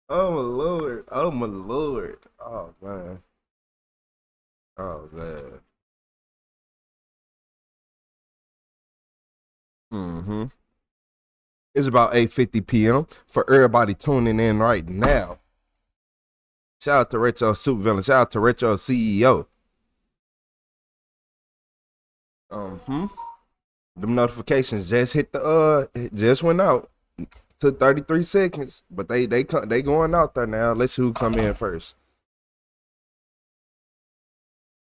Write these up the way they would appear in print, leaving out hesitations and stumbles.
Oh my lord. Oh my lord. Oh man. Oh man. Mm-hmm. It's about 8:50 p.m. for everybody tuning in right now. Shout out to Retro Super Villain. Shout out to Retro CEO. Hmm. Them notifications just hit the it just went out. Took 33 seconds, but they going out there now. Let's see who come in first.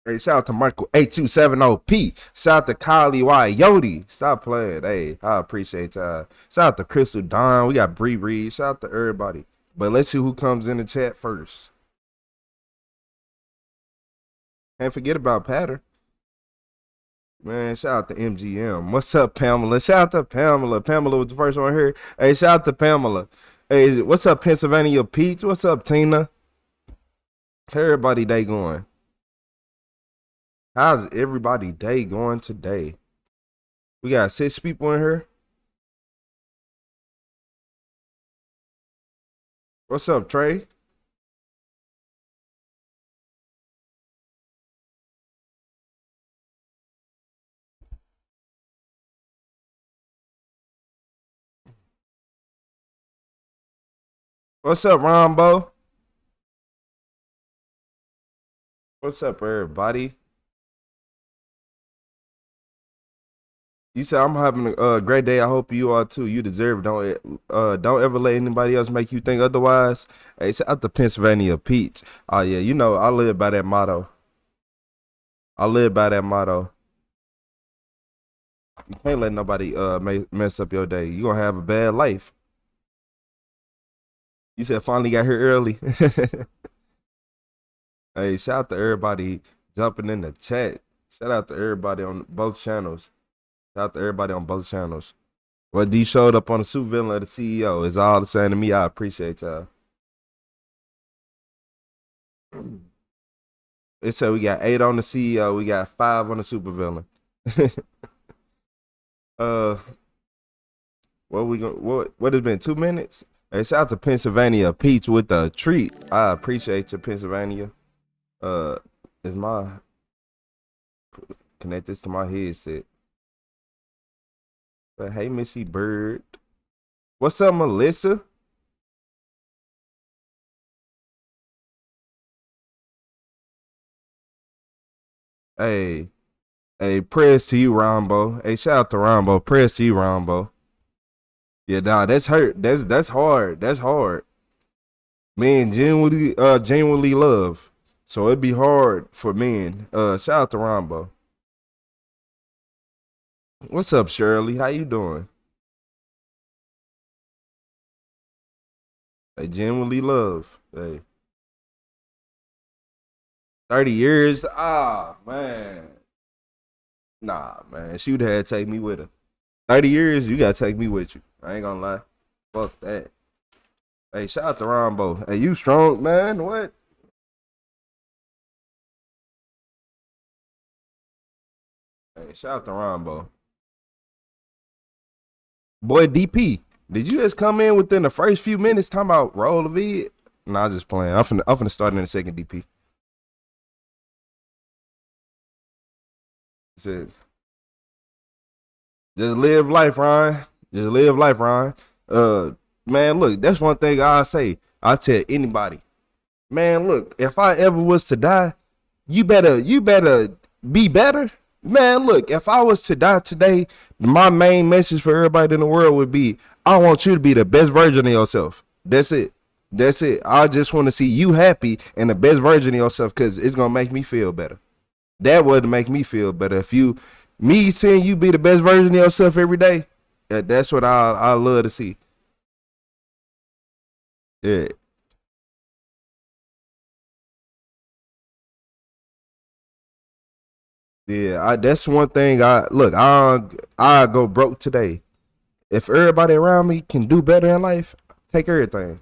Hey, shout out to Michael 8270P. Shout out to Kylie Y Yodi. Stop playing. Hey, I appreciate y'all. Shout out to Crystal Don. We got Bree Reed. Shout out to everybody. But let's see who comes in the chat first. Can't forget about Patter. Man, shout out to MGM. What's up, Pamela? Shout out to Pamela. Pamela was the first one here. Hey, shout out to Pamela. Hey, what's up, Pennsylvania Peach? What's up, Tina? How everybody day going? How's everybody day going today? We got 6 people in here. What's up, Trey? What's up, Rombo? What's up, everybody? You said I'm having a great day. I hope you are too. You deserve it. Don't ever let anybody else make you think otherwise. Hey, shout out to Pennsylvania Peach. Oh yeah, you know I live by that motto. I live by that motto. You can't let nobody mess up your day. You gonna have a bad life. You said finally got here early. Hey, shout out to everybody jumping in the chat. Shout out to everybody on both channels. Shout out to everybody on both channels. Well, D showed up on the Super Villain of the CEO. It's all the same to me. I appreciate y'all. It said we got 8 on the CEO. We got 5 on the Super Villain. uh, what we going what has been 2 minutes? Hey, shout out to Pennsylvania Peach with the treat. I appreciate you, Pennsylvania. Uh, is my connect this to my headset. But hey, Missy Bird. What's up, Melissa? Hey, hey, prayers to you, Rombo. Hey, shout out to Rombo. Prayers to you, Rombo. Yeah, nah, that's hurt. That's hard. That's hard. Men genuinely love. So it'd be hard for men. Shout out to Rombo. What's up, Shirley? How you doing? They genuinely love. Hey, 30 years. Ah, man. Nah, man. She would have to take me with her. 30 years, you gotta take me with you. I ain't gonna lie. Fuck that. Hey, shout out to Rombo. Hey, you strong, man. What? Hey, shout out to Rombo. Boy, DP, did you just come in within the first few minutes talking about roll of vid? Nah, I'm just playing. I'm finna start in a second, DP. Said, just live life, Ryan. Just live life, Ryan. Man, look, that's one thing I say. I tell anybody, man, look, if I ever was to die, you better be better. Man, look, if I was to die today, my main message for everybody in the world would be, I want you to be the best version of yourself. That's it. That's it. I just want to see you happy and the best version of yourself because it's gonna make me feel better. That would make me feel better. If you me seeing you be the best version of yourself every day, that's what I love to see. Yeah. Yeah, that's one thing. I go broke today. If everybody around me can do better in life, take everything.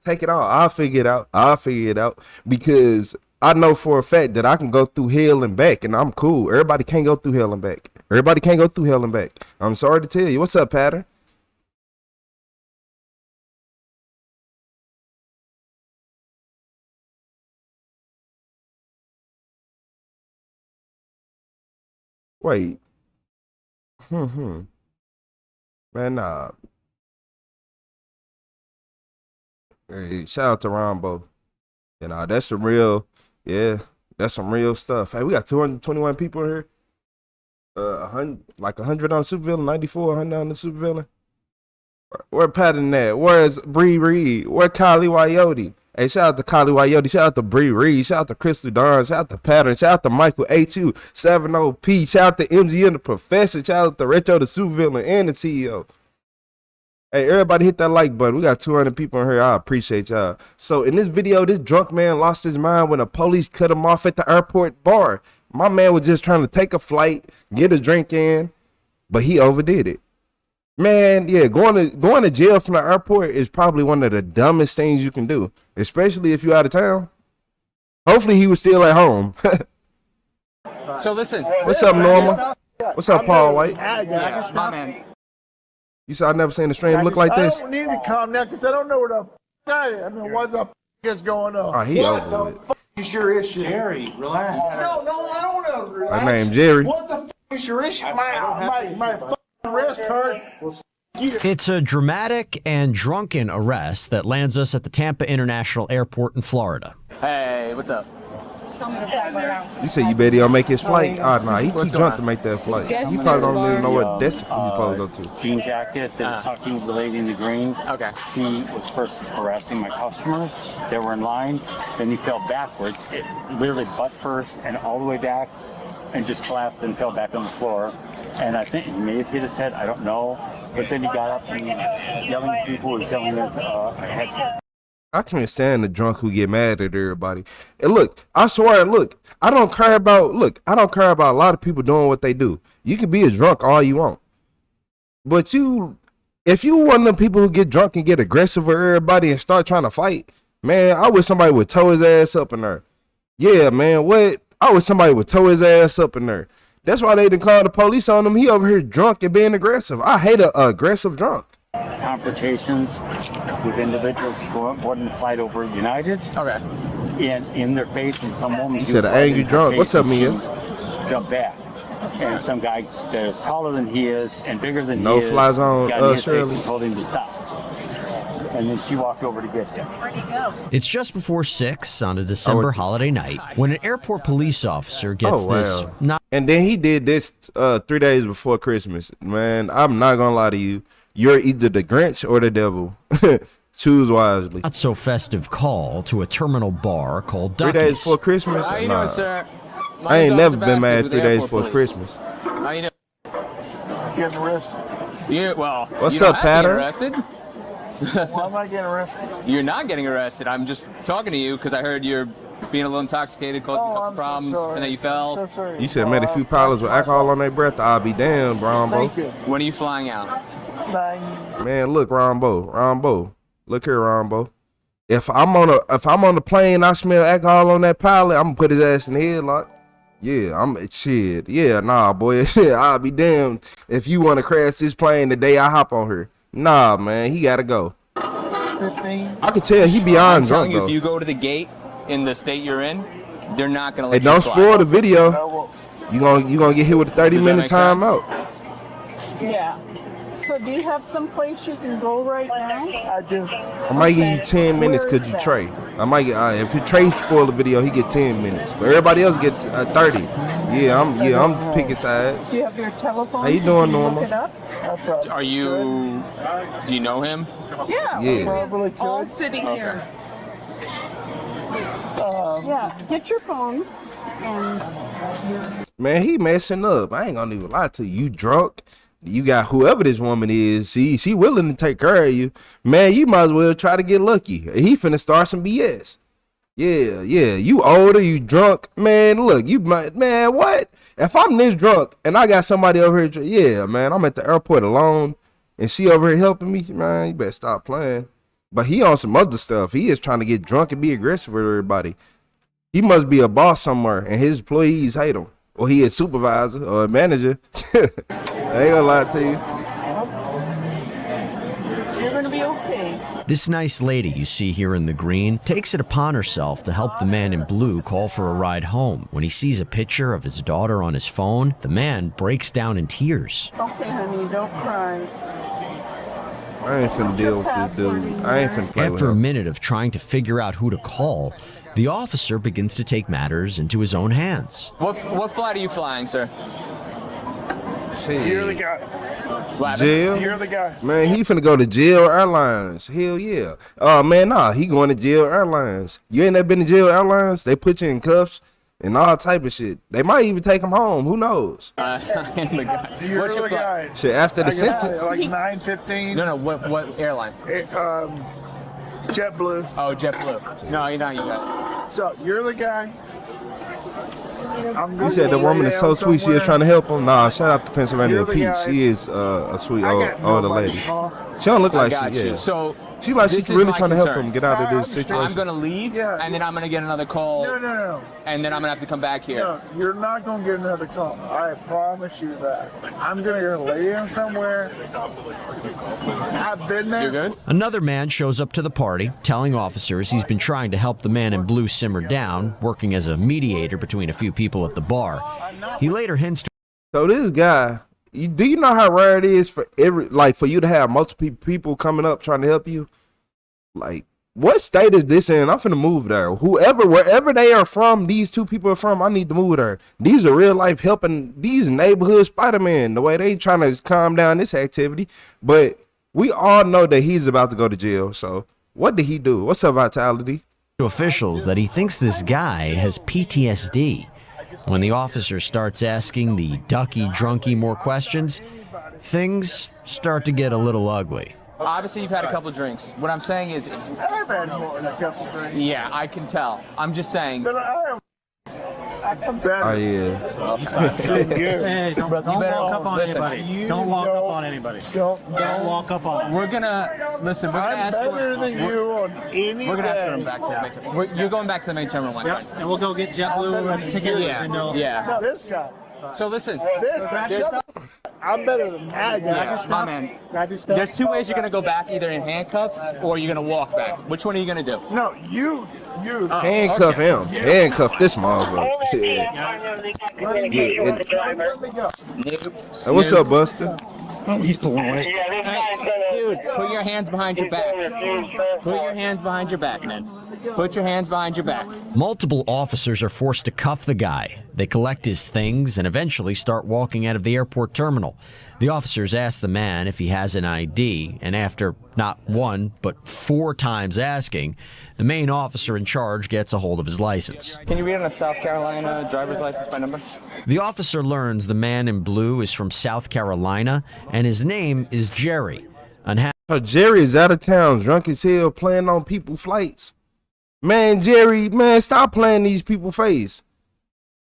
Take it all. I'll figure it out. I'll figure it out because I know for a fact that I can go through hell and back, and I'm cool. Everybody can't go through hell and back. Everybody can't go through hell and back. I'm sorry to tell you. What's up, Pattern? Wait. Man, nah. Hey, shout out to Rombo. You know, that's some real, yeah, that's some real stuff. Hey, we got 221 people here. 100 on Supervillain, 94, 100 on the Supervillain. Where Patton at? Where's Bree Reed? Where Kylie Wyote? Hey, shout out to Kylie Wyote. Shout out to Bree Reed. Shout out to Crystal Dawn. Shout out to Patton. Shout out to Michael A2, 70P. Shout out to MGM the Professor. Shout out to Retro the Supervillain and the CEO. Hey, everybody hit that like button. We got 200 people in here. I appreciate y'all. So in this video, this drunk man lost his mind when the police cut him off at the airport bar. My man was just trying to take a flight, get a drink in, but he overdid it. Man, yeah, going to jail from the airport is probably one of the dumbest things you can do, especially if you're out of town. Hopefully he was still at home. So listen. What's up, Norma? What's up, Paul White? Yeah, my man. You said I never seen a stream look like this? I don't need to calm down because I don't know what the f*** I am. I mean, what the f*** is going on? Oh, he what over the it. f*** is your issue? Jerry, relax. No, I don't want to relax. My name's Jerry. What the f*** is your issue? My f***ing wrist hurts. It's a dramatic and drunken arrest that lands us at the Tampa International Airport in Florida. Hey, what's up? You said you bet he'll make his flight? Oh, nah, he's too drunk to make that flight. He probably don't even know what desk he's supposed to go to. Jean jacket that's talking to the lady in the green. Okay. He was first harassing my customers. They were in line. Then he fell backwards. It literally butt first and all the way back and just collapsed and fell back on the floor. And I think he may have hit his head. I don't know. But then he got up and yelling at people and telling them I can't stand the drunk who get mad at everybody. And look, I swear, look, I don't care about a lot of people doing what they do. You can be a drunk all you want. But if you one of the people who get drunk and get aggressive with everybody and start trying to fight, man, I wish somebody would tow his ass up in there. Yeah, man, what? I wish somebody would tow his ass up in there. That's why they didn't call the police on him. He over here drunk and being aggressive. I hate a aggressive drunk. confrontations with individuals boarding the flight over United. Okay. And in their face, and some woman. You said an angry drunk. What's up, Mia? Jump back. And some guy that is taller than he is and bigger than he is. No fly zone, got in his face Shirley. and told him to stop. And then she walked over to get him. Where'd he go? It's just before 6 on a December holiday night when an airport police officer gets this And then he did this 3 days before Christmas. Man, I'm not gonna lie to you. You're either the Grinch or the devil. Choose wisely. not so festive call to a terminal bar called 3 Ducky's. days before Christmas? How you Nah. doing, sir? I ain't never been Vasquez mad with 3 the days airport before police. Christmas. How you doing? Getting arrested. What's you don't up, have to get Pattern? arrested. Why am I getting arrested? You're not getting arrested. I'm just talking to you because I heard you're being a little intoxicated, causing a couple I'm problems, so sorry. and then you fell. So sorry. You said made a few pilots with alcohol on their breath. I'll be damned, Rombo. Thank you. When are you flying out? Bye. Man, look, Rombo. Look here, Rombo. If I'm on the plane and I smell alcohol on that pilot, I'm gonna put his ass in the headlock. Yeah, shit. Yeah, nah, boy. I'll be damned if you want to crash this plane the day I hop on her. Nah, man, he gotta go. 15. I can tell he beyond I'm telling drunk you, though. if you go to the gate in the state you're in, they're not gonna Hey, let you don't fly. spoil the video. Well, You gonna get hit with a 30-minute make sense? timeout. Yeah. So do you have some place you can go right now? I do. I might give you 10 minutes because you Trey. I might get if you Trey spoil the video, he get 10 minutes, but everybody else get 30. Yeah, I'm picking sides. Do you have your telephone? How you doing, Can Norma? look it up? I probably Are you? Do you know him? Yeah. Yeah. probably All could. sitting here. Yeah. Get your phone and Man, he messing up. I ain't gonna even lie to you. You drunk. You got whoever this woman is. She willing to take care of you. Man, you might as well try to get lucky. He finna start some BS. Yeah. You older, you drunk. Man, look, man, what? If I'm this drunk and I got somebody over here, yeah, man, I'm at the airport alone and she over here helping me, man, you better stop playing. But he on some other stuff. He is trying to get drunk and be aggressive with everybody. He must be a boss somewhere and his employees hate him. Or he is supervisor or a manager. I ain't gonna lie to you. you're going to be okay. This nice lady you see here in the green takes it upon herself to help the man in blue call for a ride home. When he sees a picture of his daughter on his phone, the man breaks down in tears. Okay, honey, don't cry. I ain't finna deal with this dude. I ain't finna play with After a him. minute of trying to figure out who to call, the officer begins to take matters into his own hands. What flight are you flying, sir? You're the guy. What happened? Jail? You're the guy. Man, he finna go to Jail Airlines. Hell yeah. Man, nah, he going to Jail Airlines. You ain't never been to Jail Airlines? They put you in cuffs and all type of shit. They might even take him home. Who knows? I am the guy. You're What's your the flight? guy. Shit, after the I got sentence. like 9:15. No, what airline? JetBlue. Oh, JetBlue. No, you're not, you guys. So you're the guy. You said the woman is so sweet, she is trying to help him. Nah, shout out to Pennsylvania You're the Pete. guy. She is a sweet I older got nobody lady. to call. She don't look I like got she, you. yeah. So She like this she's is really my trying to help concern. him get out of I this understand. situation. I'm gonna leave, Yeah. and then I'm gonna get another call, No. and then I'm gonna have to come back here. No, you're not gonna get another call. I promise you that. I'm gonna go lay in somewhere. I've been there. You're good? Another man shows up to the party, telling officers he's been trying to help the man in blue simmer down, working as a mediator between a few people at the bar. He later hints to So this guy, do you know how rare it is for for you to have multiple people coming up trying to help you? Like, what state is this in? I'm finna move there. Wherever they are from, these two people are from, I need to move there. These are real life helping these neighborhood Spider-Man, the way they trying to calm down this activity. But we all know that he's about to go to jail. So what did he do? What's up, Vitality? officials that he thinks this guy has PTSD. When the officer starts asking the ducky drunky more questions, things start to get a little ugly. Obviously, you've had a couple drinks. What I'm saying is, I've had more than a couple drinks. yeah, I can tell. I'm just saying. But I'm better. Oh yeah. Hey, don't walk up on listen. anybody. Don't walk up on anybody. Don't Walk up on. We're gonna listen. We're gonna I'm ask. better than you on any We're gonna ask day. him back to the main terminal. You're going back to the main terminal one. Yep, and we'll go get JetBlue ready ticket. Yeah. And they'll- Yeah. No, this guy. So listen. This guy. I'm better than that guy. Yeah, my man. Grab your stuff. There's two ways you're gonna go back, either in handcuffs or you're gonna walk back. Which one are you gonna do? No, you. Handcuff him. Handcuff this motherfucker. Yeah. Hey, what's up, Buster? He's pulling away. Dude, put your hands behind your back. Put your hands behind your back, man. Put your hands behind your back. Multiple officers are forced to cuff the guy. They collect his things and eventually start walking out of the airport terminal. The officers ask the man if he has an ID, and after not one, but 4 times asking, the main officer in charge gets a hold of his license. Can you read on a South Carolina driver's license by number? The officer learns the man in blue is from South Carolina, and his name is Jerry. Oh, Jerry is out of town, drunk as hell, playing on people's flights. Man, Jerry, man, stop playing these people's face.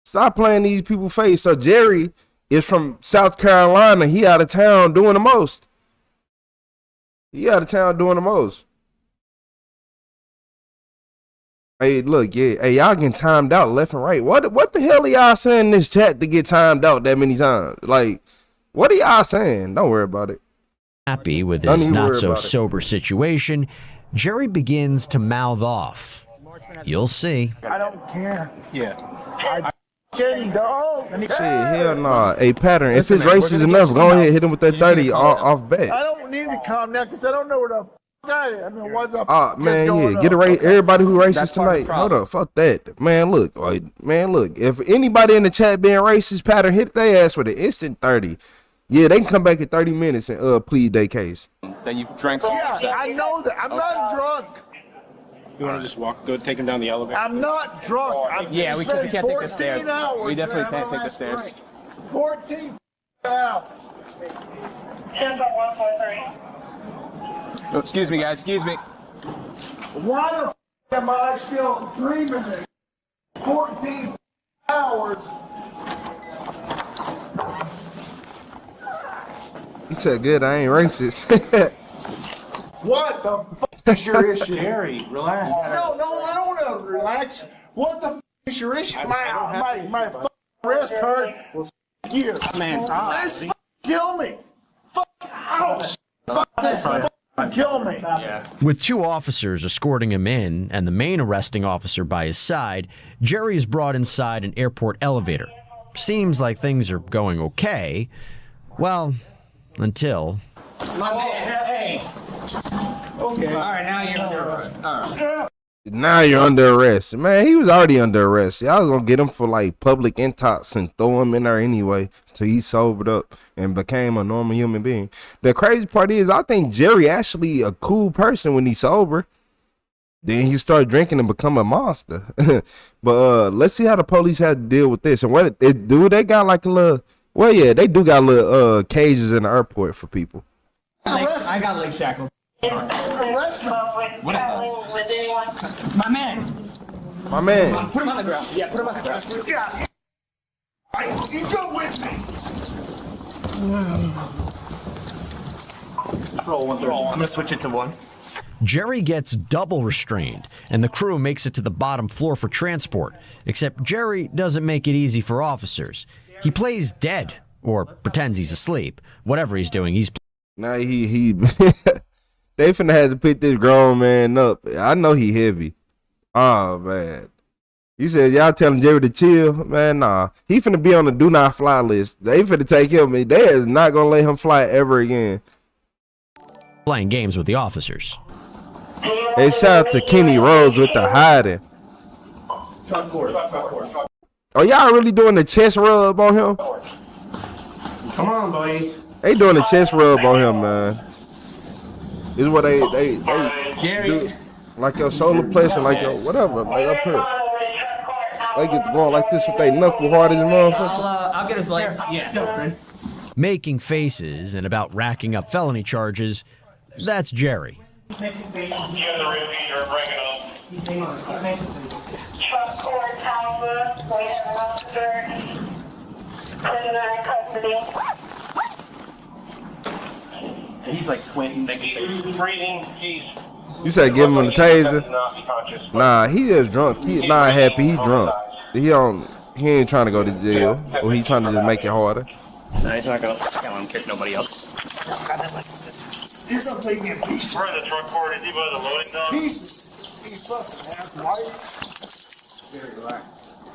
Stop playing these people's face. So Jerry is from South Carolina. He out of town doing the most. He out of town doing the most. Hey, look, yeah, hey, y'all getting timed out left and right. What the hell are y'all saying in this chat to get timed out that many times? Like, what are y'all saying? Don't worry about it. Happy with Don't his even worry about it. not-so-sober situation, Jerry begins to mouth off. You'll see. I don't care. Yeah. I fucking don't. Shit, hell nah. Hey, Pattern, Listen, if man, it's we're racist gonna get enough, you go some ahead, help. hit him with that You just 30 need to calm off bet. I don't need to calm down because I don't know where the I mean, what the Man, is going yeah, get it on. right. Everybody who racist That's part of the tonight, hold problem. up, fuck that. Man, look. If anybody in the chat being racist, Pattern, hit their ass with an instant 30. Yeah, they can come back in 30 minutes and plead their case. That you've drank some. Yeah, I know that. I'm not drunk. You want to just go take him down the elevator? I'm not drunk. Yeah, It's because we been can't take the 14 stairs. hours We definitely since I can't had take my the stairs. last drink. 14 hours. Oh, excuse me, guys. Excuse me. Why the am I still dreaming this? 14 hours. He said, good, I ain't racist. What the is your issue? Jerry, relax. No, I don't want to relax. What the is your issue? My wrist hurts. You. Man, Let's kill me. Fuck out. Fuck this. Kill me. With 2 officers escorting him in and the main arresting officer by his side, Jerry is brought inside an airport elevator. Seems like things are going okay. Well, until... Hey. Okay. All right, now you're under arrest. All right. Now you're under arrest. Man, he was already under arrest. Y'all was gonna get him for like public intox and throw him in there anyway till he sobered up and became a normal human being. The crazy part is I think Jerry actually a cool person when he's sober. Then he started drinking and become a monster. But let's see how the police had to deal with this. And what do they got like a little, well yeah, they do got little cages in the airport for people. I got leg shackles. Arrest me. What is that? My man. My man. Put him on the ground. Yeah, put him on the ground. Yeah. You go with me. Roll 130. I'm gonna switch it to 1. Jerry gets double restrained, and the crew makes it to the bottom floor for transport. Except Jerry doesn't make it easy for officers. He plays dead, or pretends he's asleep. Whatever he's doing, he's... Now he they finna have to pick this grown man up. I know he heavy. Oh man. You said y'all telling Jerry to chill? Man, nah. He finna be on the do not fly list. They finna take him. They is not gonna let him fly ever again. playing games with the officers. They shout out to Kenny Rose with the hiding. Oh, y'all really doing the chest rub on him? Come on, boy. They doing the chest rub on him, man. This is what they Gary. do. Like your solar plexus, like your whatever, like up here. They get to going like this with they knuckle hard as a motherfucker. I'll get his legs. Yeah. Making faces and about racking up felony charges, that's Jerry. He's like twin. You said give him a taser? Nah, he just drunk. He not happy. He drunk. He ain't trying to go to jail, or he trying to just make it harder. No, he's not gonna let him kick nobody else. You're gonna take me a piece. Where the truck court is he by the loading dock? Pieces. He's fucking half white.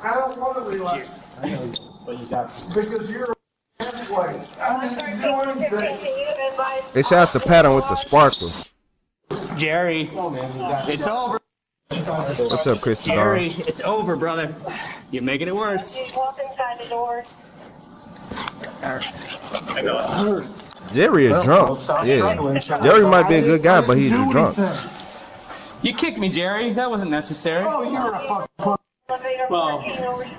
I don't want to relax. I know, but you got to. Because you're halfway. I didn't do anything. They shout out the pattern with the sparkles. Jerry, it's over. What's up, Christy? Jerry, it's over, brother. You're making it worse. Walk inside the door. Jerry is drunk. Yeah, Jerry might be a good guy, but he's just drunk. You kicked me, Jerry. That wasn't necessary. Oh, you're a fucking. Well,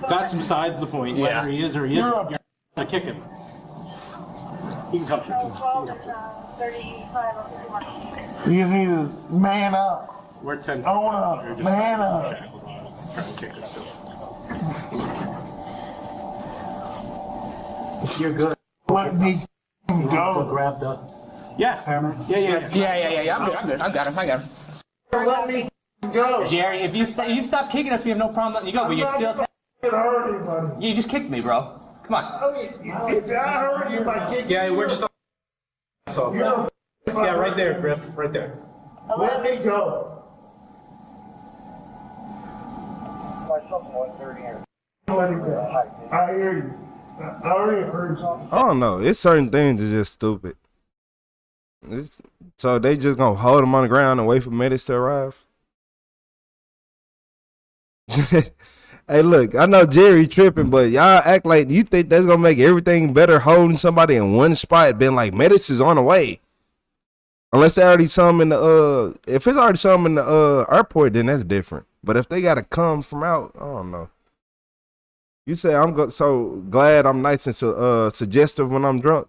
that's besides the point. Whether he is or he isn't, you're gonna kick him. You can come. You need to man up. We're 10. Own up. Man up. You're good. Let me go. Grab the. Yeah, hammer. Yeah. Yeah. I'm good. I got him. Let me go. Jerry, if you stop kicking us, we have no problem letting you go. But you're still. You just kicked me, bro. Come on. If I hurt you by kicking Yeah, we're just. Yeah, right there, Griff. Right there. let me go. Let me go. I hear you. I already heard you. I don't know. It's certain things that's just stupid. So they just gonna hold him on the ground and wait for medics to arrive? Hey, look, I know Jerry tripping, but y'all act like you think that's gonna make everything better holding somebody in one spot. Been like medics is on the way. Unless they already some in the if it's already some in the airport, then that's different. But if they gotta come from out, I don't know. You say I'm so glad I'm nice and suggestive when I'm drunk.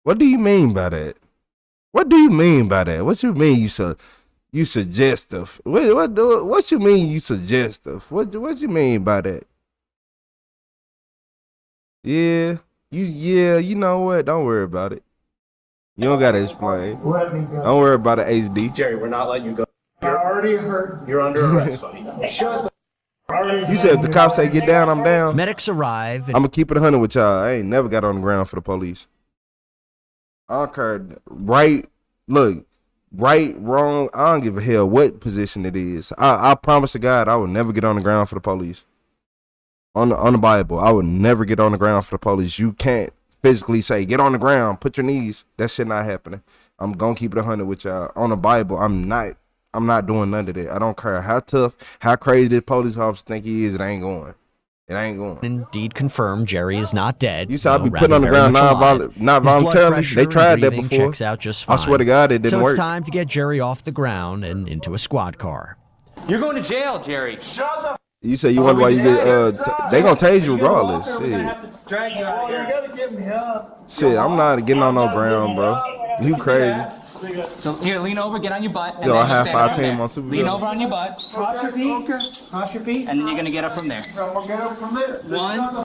What do you mean by that? What do you mean by that? What you mean you suggestive? What you mean you suggestive? What you mean by that? Yeah, you know what? Don't worry about it. You don't gotta explain. Let me go. Don't worry about it, HD. Jerry, we're not letting you go. I already heard. You're under arrest, buddy. Shut the. Already You said if the cops say get down, I'm down. Medics arrive. I'm gonna keep it 100 with y'all. I ain't never got on the ground for the police. I occurred right Look, right, wrong, I don't give a hell what position it is. I promise to God, I would never get on the ground for the police. On the Bible, I would never get on the ground for the police. You can't physically say, get on the ground, put your knees. That shit not happening. I'm gonna keep it 100 with y'all. On the Bible, I'm not doing none of that. I don't care how tough, how crazy this police officer think he is, it ain't going. It ain't going. Indeed confirmed Jerry is not dead. You said I'd be rather put on the very ground much not alive. His blood voluntarily. pressure They tried and that breathing before. checks out just I fine. swear to God, it didn't so work. it's time to get Jerry off the ground and into a squad car. You're going to jail, Jerry. Shut the You say you wonder why you get, they gonna tase you regardless. We're gonna Shit. have to drag you out you here. gotta get me up. Shit, I'm not getting on no ground, bro. You crazy. So here, lean over, get on your butt. And Yo, then I have stand up 5 from team there. on Super Lean Bowl. over on your butt, Cross your feet. Okay. Cross your feet. and then you're going to get up from there. I'm gonna get up from there. One.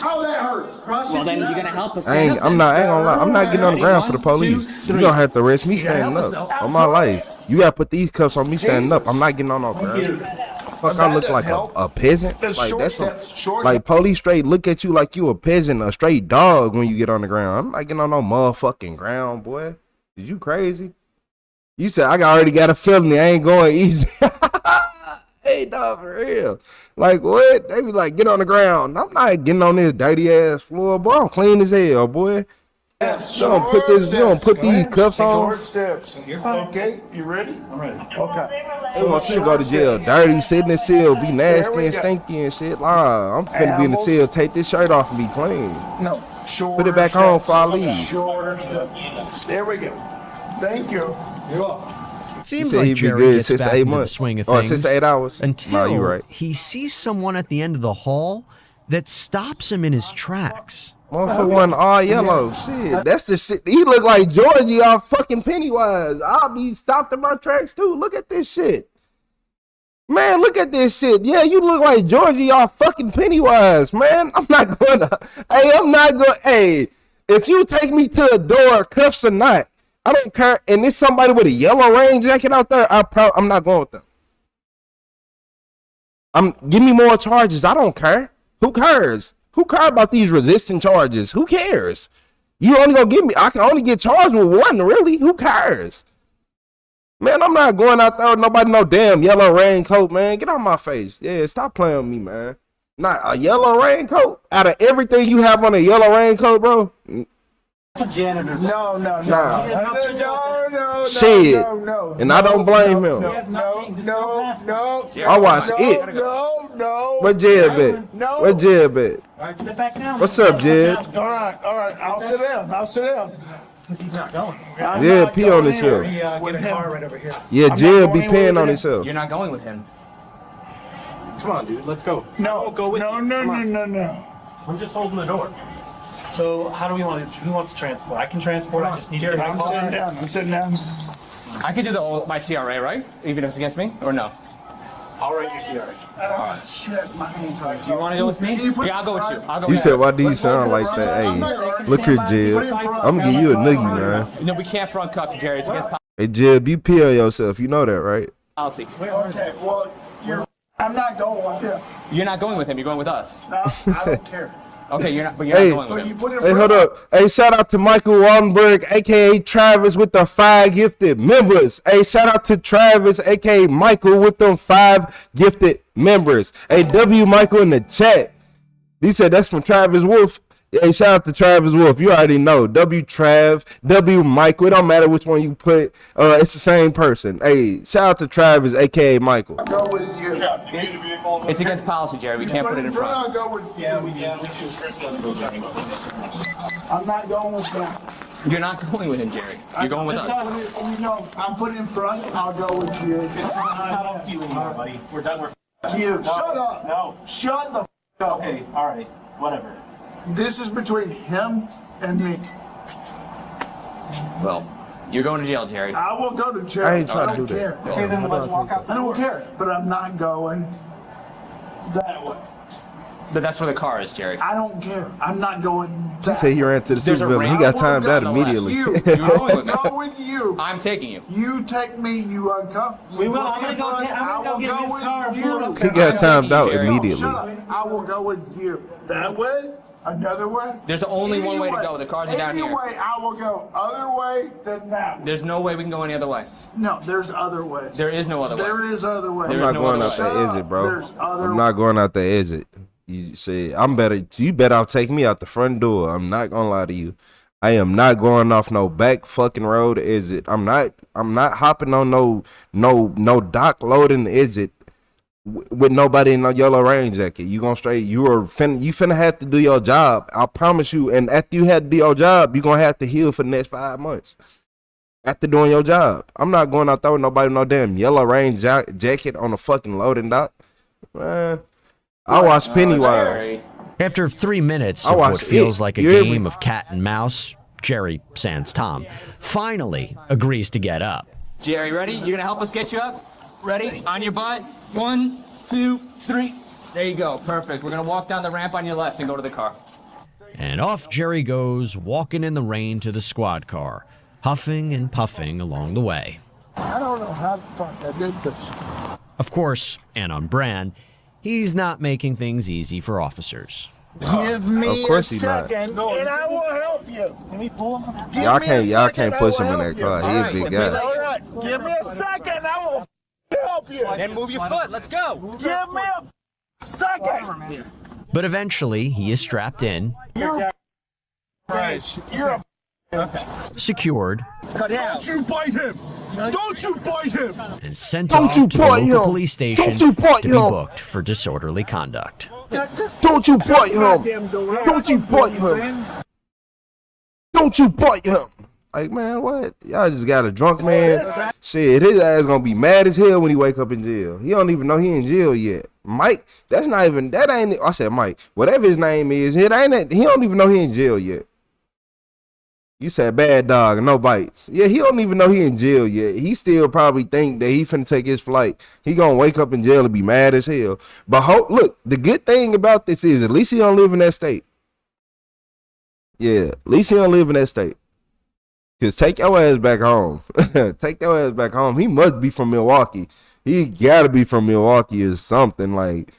Oh, that hurts. Cross Well, your then feet. you're going to help us I stand ain't up. gonna lie. I'm not getting on the ground for the police. You gonna have to arrest me standing up on my life. You gotta put these cuffs on me standing up. I'm not getting on no ground. Fuck, I look like a peasant. Like that's like police straight look at you like you a peasant, a straight dog when you get on the ground. I'm not getting on no motherfucking ground, boy. Is you crazy? You said I already got a felony. I ain't going easy. Hey, dog, for real. Like what? They be like, get on the ground. I'm not getting on this dirty ass floor, boy. I'm clean as hell, boy. You don't put this. You don't put these cuffs on. Short steps. You're fine. Okay, you ready? I'm ready. Okay. Who wants you to go to jail? Dirty, sitting in the cell, be nasty and stinky and shit. Nah, I'm finna be in the cell. Take this shirt off and be clean. No. Short. Put it back on before I leave. Shorter steps. There we go. Thank you. You're welcome. Seems said like he'd be Jerry good gets 6 to back 8 into the months. swing of Or things 6 to 8 hours. until No, you right. he sees someone at the end of the hall that stops him in his tracks. Motherfucker wasn't all yellow. Shit, that's the shit. He look like Georgie off fucking Pennywise. I'll be stopped in my tracks too. Look at this shit. Man, look at this shit. Yeah, you look like Georgie off fucking Pennywise, man. I'm not gonna. Hey, I'm not gonna. Hey, if you take me to a door, cuffs or not, I don't care. And there's somebody with a yellow rain jacket out there, I'm not going with them. Give me more charges. I don't care. Who cares? Who cares about these resisting charges? Who cares? You only gonna give me. I can only get charged with one. Really? Who cares? Man, I'm not going out there with nobody no damn yellow raincoat, man. Get out my face. Yeah, stop playing with me, man. Not a yellow raincoat. Out of everything you have on a yellow raincoat, bro. Janitor. No. Nah. No. Shit. No. And I don't blame him. No. I watch it. No. Where Jeb at? No. Where Jeb at? All right, sit back down. What's up, Jeb? All right. I'll sit down. Because he's not going. Yeah, pee on himself. Get a car right over here. Yeah, Jeb be peeing on himself. You're not going with him. Come on, dude. Let's go. No. Go with you. No. I'm just holding the door. So how do we want to? Who wants to transport? I can transport. I just need to get my car. I'm sitting down. I could do my CRA, right? Even if it's against me, or no? I'll write your CRA. Oh, shit, my hands are. Do you want to go with me? Yeah, I'll go with you. I'll go You with said, why do you sound like that? Hey, look here, Jeb. I'm gonna give you a noogie, man. No, we can't front cuff you, Jerry. It's against Hey, Jeb, you pee on yourself. You know that, right? policy. Okay, well, I'm not going with him. You're not going with him. You're going with us. No, I don't care. Okay, you're not Hey. going with You him. put it Hey, hold up. Hey, shout out to Michael Wallenberg, aka Travis, with the 5 gifted members. Hey, shout out to Travis, aka Michael, with them 5 gifted members. Hey, W Michael in the chat. He said that's from Travis Wolf. Hey, shout out to Travis Wolf. You already know. W Trav, W Michael. It don't matter which one you put. It's the same person. Hey, shout out to Travis, aka Michael. Go with you. It's against policy, Jerry. We can't put it in front. I'll go with you. I'm not going with them. You're not going with him, Jerry. You're going with us. You know, I'm putting in front. I'll go with you. It's not up to you anymore, buddy. We're done. You. Shut up. No. Shut the up. Okay. All right. Whatever. This is between him and me. Well, you're going to jail, Jerry. I will go to jail. I ain't trying I to don't do that. care. Okay, then let's walk out. I don't care, but I'm not going that way. But that's where the car is, Jerry. I don't care. I'm not going He that said he ran to the There's a super villain. He ramp. got timed out immediately. You. You're going with me. Go with you. I'm taking you. You take me, you uncomfortable. We will. I'm gonna go get his car. He got timed out immediately. Shut up. I will go with you. That way, Another way? There's only one way to go. The cars are down here. Any way, I will go other way than that way. There's no way we can go any other way. No, there's other ways. There is no other way. There is other ways. There's I'm not no going other out way. that exit, bro. There's other I'm not going out that exit. You say I'm better. You better take me out the front door. I'm not gonna lie to you. I am not going off no back fucking road exit. I'm not hopping on no dock loading exit with nobody in no yellow rain jacket. You finna have to do your job. I promise you. And after you have to do your job, you gonna have to heal for the next 5 months. After doing your job, I'm not going out there with nobody with no damn yellow rain jacket on a fucking loading dock. Man, I watch Pennywise. After 3 minutes of what feels like a game of cat and mouse, Jerry, sans Tom, finally agrees to get up. Jerry, ready? You're gonna help us get you up? Ready? On your butt. 1, 2, 3. There you go. Perfect. We're gonna walk down the ramp on your left and go to the car. And off Jerry goes, walking in the rain to the squad car, huffing and puffing along the way. I don't know how the fuck I did this. Of course, and on brand, he's not making things easy for officers. Give me Of course a he's not. second, and I will help you. Can we pull him? Y'all can't push him in that car. He's a big guy. All right, give me a second. I will help you. Then move your foot. Let's go. Give me a second. But eventually, he is strapped in, You're a secured, Don't you bite him! Don't you bite him! and sent off to the local police station to be booked for disorderly conduct. Don't you bite him! Don't you bite him! Don't you bite him! Like, man, what? Y'all just got a drunk man. Shit, his ass gonna be mad as hell when he wake up in jail. He don't even know he in jail yet. Mike, I said Mike. Whatever his name is, he don't even know he in jail yet. You said bad dog, no bites. Yeah, he don't even know he in jail yet. He still probably think that he finna take his flight. He gonna wake up in jail and be mad as hell. But look, the good thing about this is at least he don't live in that state. Yeah, at least he don't live in that state. Cause take your ass back home. Take your ass back home. He must be from Milwaukee. He gotta be from Milwaukee or something. Like,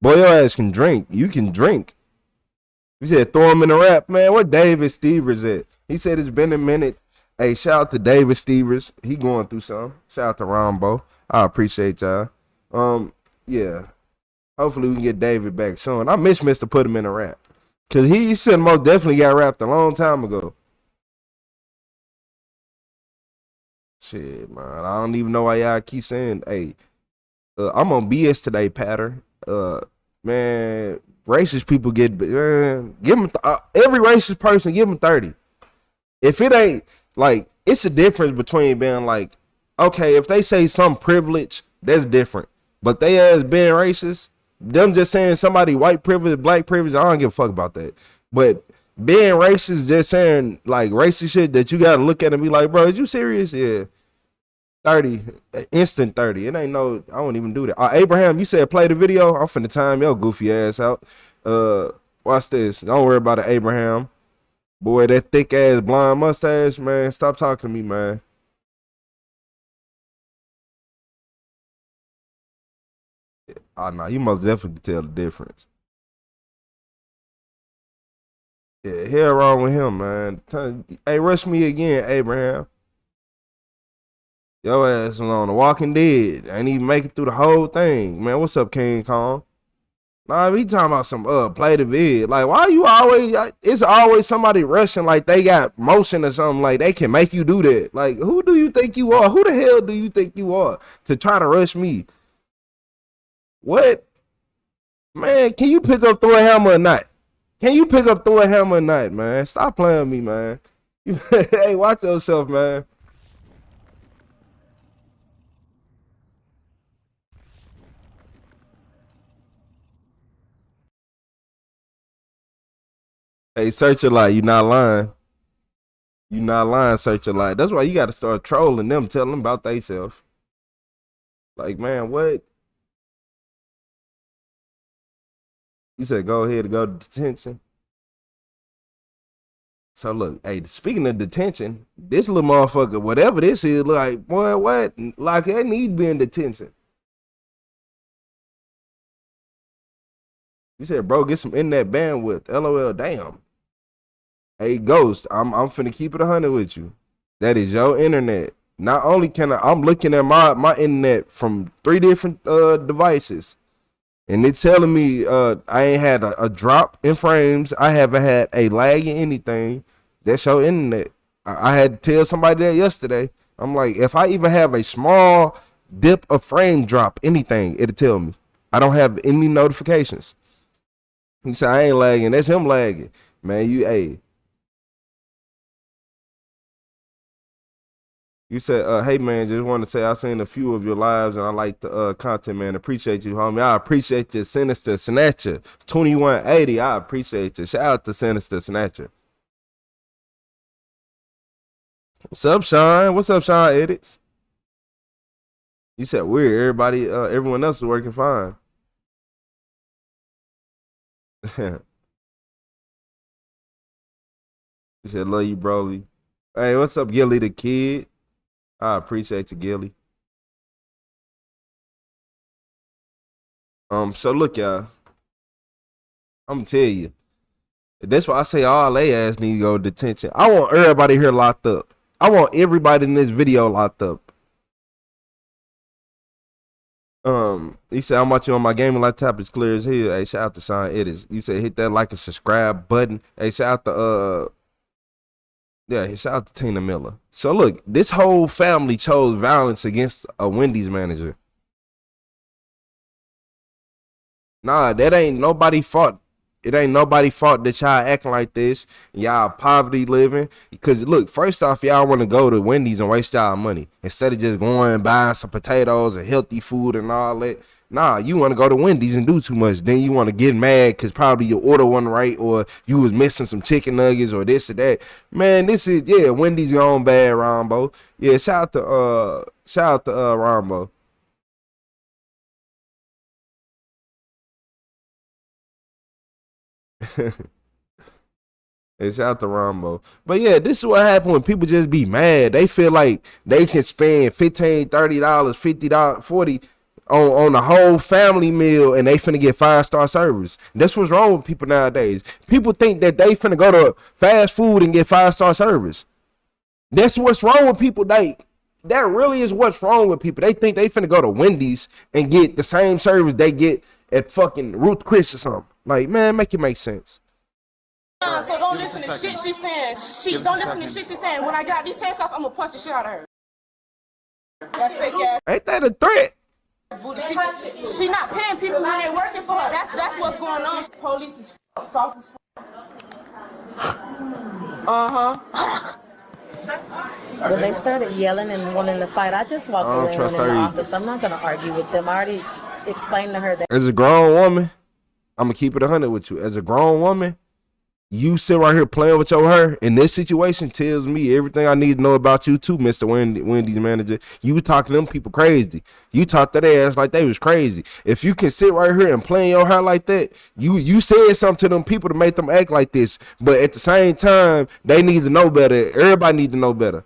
boy, your ass can drink. You can drink. He said throw him in the rap, man. Where David Stevers at? He said it's been a minute. Hey, shout out to David Stevers. He going through something. Shout out to Rombo. I appreciate y'all. Yeah. Hopefully we can get David back soon. I miss Mr. Put him in a rap. Cause he should most definitely got rapped a long time ago. Shit, man. I don't even know why y'all keep saying, hey, I'm on BS today, Patter. Man, racist people give them every racist person, give them 30. If it ain't, like, it's a difference between being like, okay, if they say some privilege, that's different. But they as being racist, them just saying somebody white privilege, black privilege, I don't give a fuck about that. But being racist, just saying like racist shit that you gotta look at and be like, bro, is you serious? Yeah. 30, instant 30. It ain't no, I won't even do that. Abraham, you said play the video. I'm finna time your goofy ass out. Watch this. Don't worry about it, Abraham. Boy, that thick ass blonde mustache, man. Stop talking to me, man. Oh, no, you most definitely can tell the difference. Yeah, hell wrong with him, man. Hey, rush me again, Abraham. Your ass was on The Walking Dead. Ain't even make it through the whole thing. Man, what's up, King Kong? Nah, we talking about some play the vid. Like, why you always, it's always somebody rushing like they got motion or something, like they can make you do that. Like, who do you think you are? Who the hell do you think you are to try to rush me? What? Man, can you pick up throw a hammer or not? Can you pick up throw a hammer or not, man? Stop playing with me, man. Hey, watch yourself, man. Hey, search a lot. You not lying. You not lying, search a lot. That's why you got to start trolling them, telling them about themselves. Like, man, what? You said go ahead and go to detention. So look, hey, speaking of detention, this little motherfucker, whatever this is, like, boy, what? Like, they need to be in detention. You said, bro, get some internet bandwidth. LOL, damn. Hey, Ghost, I'm finna keep it 100 with you. That is your internet. Not only can I'm looking at my internet from 3 different devices, and it's telling me I ain't had a drop in frames. I haven't had a lag in anything. That's your internet. I had to tell somebody that yesterday. I'm like, if I even have a small dip of frame drop, anything, it'll tell me. I don't have any notifications. He said, I ain't lagging. That's him lagging. Man, You said, hey, man, just want to say I seen a few of your lives and I like the content, man. Appreciate you, homie. I appreciate you, Sinister Snatcher. 2180, I appreciate you. Shout out to Sinister Snatcher. What's up, Sean? What's up, Sean Edits? You said weird. Everyone else is working fine. You said, love you, Broly. Hey, what's up, Gilly the Kid? I appreciate you, Gilly. So look, y'all. I'm gonna tell you. That's why I say all they ass need to go to detention. I want everybody here locked up. I want everybody in this video locked up. He said, how much you on my gaming laptop is clear as hell. Hey, shout out to Sean Edis. You said hit that like and subscribe button. Hey, shout out to shout out to Tina Miller. So look, this whole family chose violence against a Wendy's manager. Nah, that ain't nobody's fault. It ain't nobody's fault that y'all acting like this. Y'all poverty living. Because look, first off, y'all want to go to Wendy's and waste y'all money instead of just going and buying some potatoes and healthy food and all that. Nah, you want to go to Wendy's and do too much. Then you want to get mad because probably your order wasn't right or you was missing some chicken nuggets or this or that. Man, this is, Wendy's your own bad, Rambo. Yeah, shout out to Rambo. And shout out to Rambo. But yeah, this is what happens when people just be mad. They feel like they can spend $15, $30, $50, $40 on the whole family meal and they finna get 5-star service. That's what's wrong with people nowadays. People think that they finna go to fast food and get 5-star service. That's what's wrong with people. That really is what's wrong with people. They think they finna go to Wendy's and get the same service they get at fucking Ruth Chris or something. Like, man, make it make sense. So don't listen to shit she's saying. Don't listen to shit she's saying. When I got these hands off, I'm gonna punch the shit out of her. That fake ass. Ain't that a threat? She not paying people when they working for her. That's what's going on. Police is soft as When they started yelling and wanting to fight, I just walked away in the office. I'm not gonna argue with them. I already explained to her that. As a grown woman, I'm gonna keep it 100 with you. As a grown woman, you sit right here playing with your hair. And this situation tells me everything I need to know about you too, Mr. Wendy's manager. You talking to them people crazy. You talk to their ass like they was crazy. If you can sit right here and play in your hair like that, you said something to them people to make them act like this. But at the same time, they need to know better. Everybody need to know better.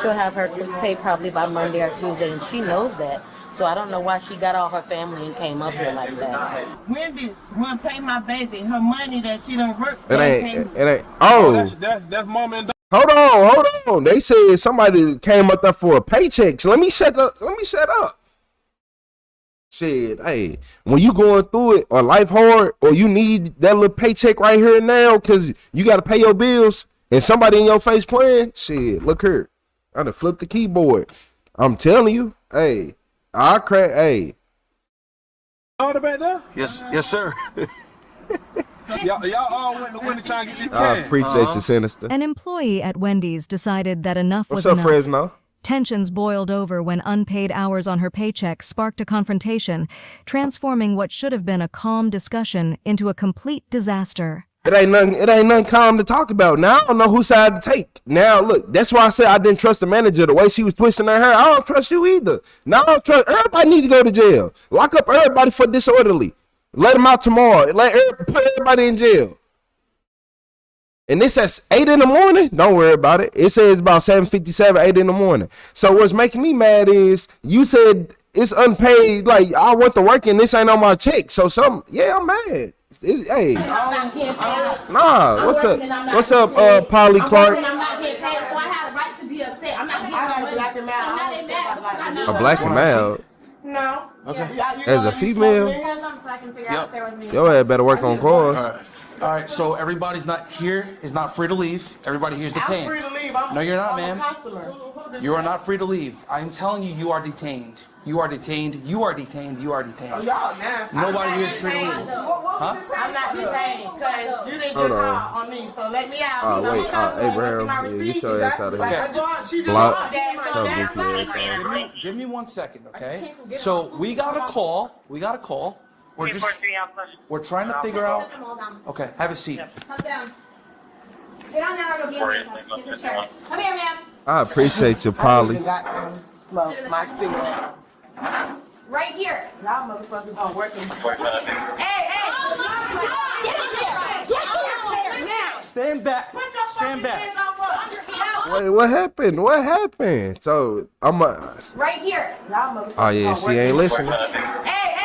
She'll have her pay probably by Monday or Tuesday, and she knows that. So I don't know why she got all her family and came up here like that. Wendy will pay my baby her money that she don't work. It ain't. Oh, that's mom and dad. Hold on. They said somebody came up there for a paycheck. So let me shut up. Shit, hey, when you going through it or life hard or you need that little paycheck right here and now because you got to pay your bills and somebody in your face playing, shit, look here. I done flipped the keyboard. I'm telling you, hey. Hey. All the back there? Yes, sir. y'all all went to Wendy's trying to get this I cash. appreciate you, Sinister. An employee at Wendy's decided that enough was enough. enough. What's up, Fresno? Tensions boiled over when unpaid hours on her paycheck sparked a confrontation, transforming what should have been a calm discussion into a complete disaster. It ain't nothing calm to talk about. Now I don't know whose side to take. Now look, that's why I said I didn't trust the manager the way she was twisting her hair. I don't trust you either. Now I don't trust. Everybody need to go to jail. Lock up everybody for disorderly. Let them out tomorrow. Put everybody in jail. And this at 8 in the morning. Don't worry about it. It says about 7:57, 8 in the morning. So what's making me mad is you said it's unpaid. Like I went to work and this ain't on my check. So I'm mad. Hey, nah. What's up? What's up, Polly Clark? I'm not getting paid, so I have a right to be upset. I'm not getting paid. Black and mild. A black and mild. No. Okay. As a female, your ass better work on cars. All right, so everybody's not here is not free to leave. Everybody here is detained. I'm free to leave. No, you're not, ma'am. Customer. You are not free to leave. I'm telling you, you are detained. You are detained. You are detained. You are detained. Oh, y'all nasty. Nobody here is free to leave. Huh? I'm not detained because you didn't Hold get a on. call on me, so let me out. Oh wait, Abraham, yeah, get your ass out of here. Block. Give me 1 second, okay? So we got a call. We're trying to figure out. Okay, have a seat. Come sit down. Sit down now or you'll be in handcuffs. Get the chair. Come here, ma'am. I appreciate you, Polly. My cigarette. Right here. Y'all motherfuckers are working. Hey! Get in the chair! Get in the chair now! Stand back. Stand back. Wait, what happened? What happened? So I'm right here. Oh yeah, she ain't listening. Hey!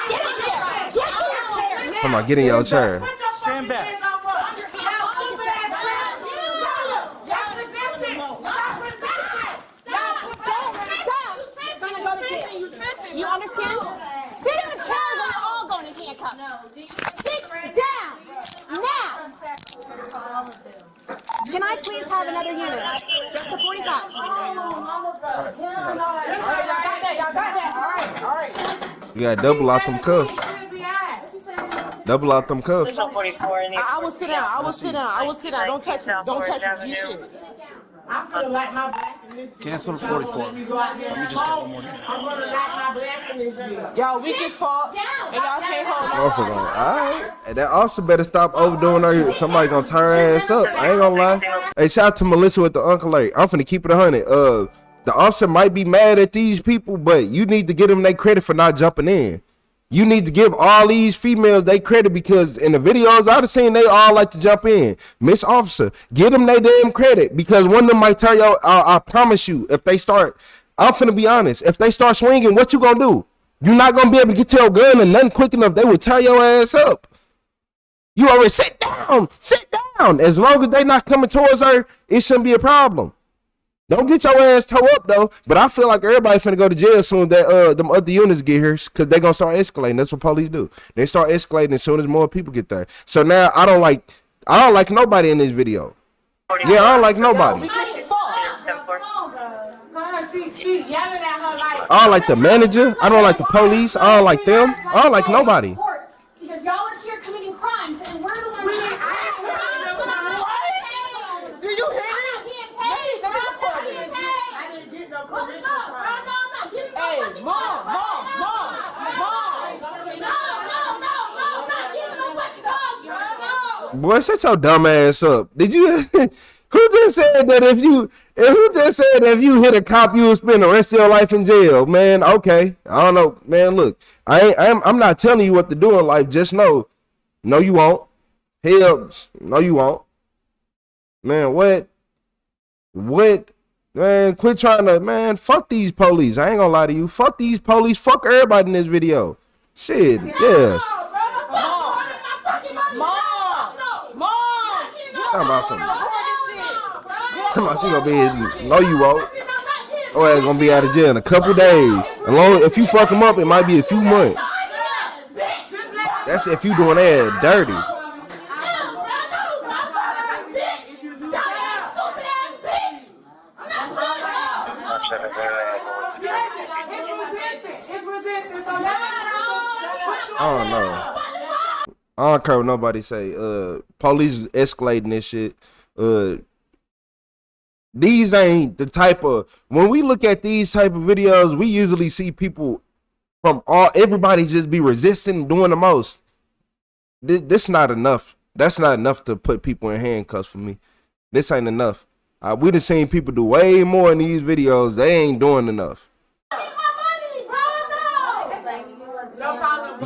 Get in the chair! Get in your chair now! Come on, get in your chair. Stand back. Do you understand? Sit in the chairs or you're all going in handcuffs. Sit down! Now! Can I please have another unit? Just the 45. All right. You gotta double out them cuffs. Double out them cuffs. I will sit down. Don't touch me. Don't touch me. G shit. I'm gonna light my black in this. Cancel the 44. Let me just get one more. I'm gonna light my black in this bitch. Y'all weak as fuck, and y'all can't hold Motherfucker, alright. Hey, that officer better stop overdoing her. Somebody gonna turn her ass up. I ain't gonna lie. Hey, shout out to Melissa with the Uncle Larry. I'm finna keep it 100. The officer might be mad at these people, but you need to give them their credit for not jumping in. You need to give all these females their credit because in the videos I've seen, they all like to jump in. Miss Officer, give them their damn credit because one of them might tell you, I promise you, if they start, I'm finna be honest, if they start swinging, what you gonna do? You're not gonna be able to get your gun and nothing quick enough. They will tear your ass up. You already sit down. As long as they not coming towards her, it shouldn't be a problem. Don't get your ass toe up though. But I feel like everybody finna go to jail soon that them other units get here because they gonna start escalating. That's what police do. They start escalating as soon as more people get there. So now I don't like nobody in this video. Yeah, I don't like nobody. I don't like the manager. I don't like the police. I don't like them. I don't like nobody. Because y'all are here committing crimes, and we're the ones. Do you hear this? Hey, mom. Boy, shut your dumb ass up. Did you? Who just said that if you hit a cop, you will spend the rest of your life in jail? Man, okay. I don't know, man. Look, I'm not telling you what to do in life. Just know, no, you won't. Helps, no, you won't. Man, what? Man, quit trying to, man, fuck these police. I ain't gonna lie to you. Fuck these police. Fuck everybody in this video. Shit, yeah. Talking about something. Come on, she gonna be in. No, you won't. Oh, ass gonna be out of jail in a couple days. If you fuck him up, it might be a few months. That's if you doing that dirty. I don't know. I don't care what nobody say. Police is escalating this shit. These ain't the type of, when we look at these type of videos, we usually see people from everybody just be resisting, doing the most. This not enough. That's not enough to put people in handcuffs for me. This ain't enough. We done seen people do way more in these videos. They ain't doing enough.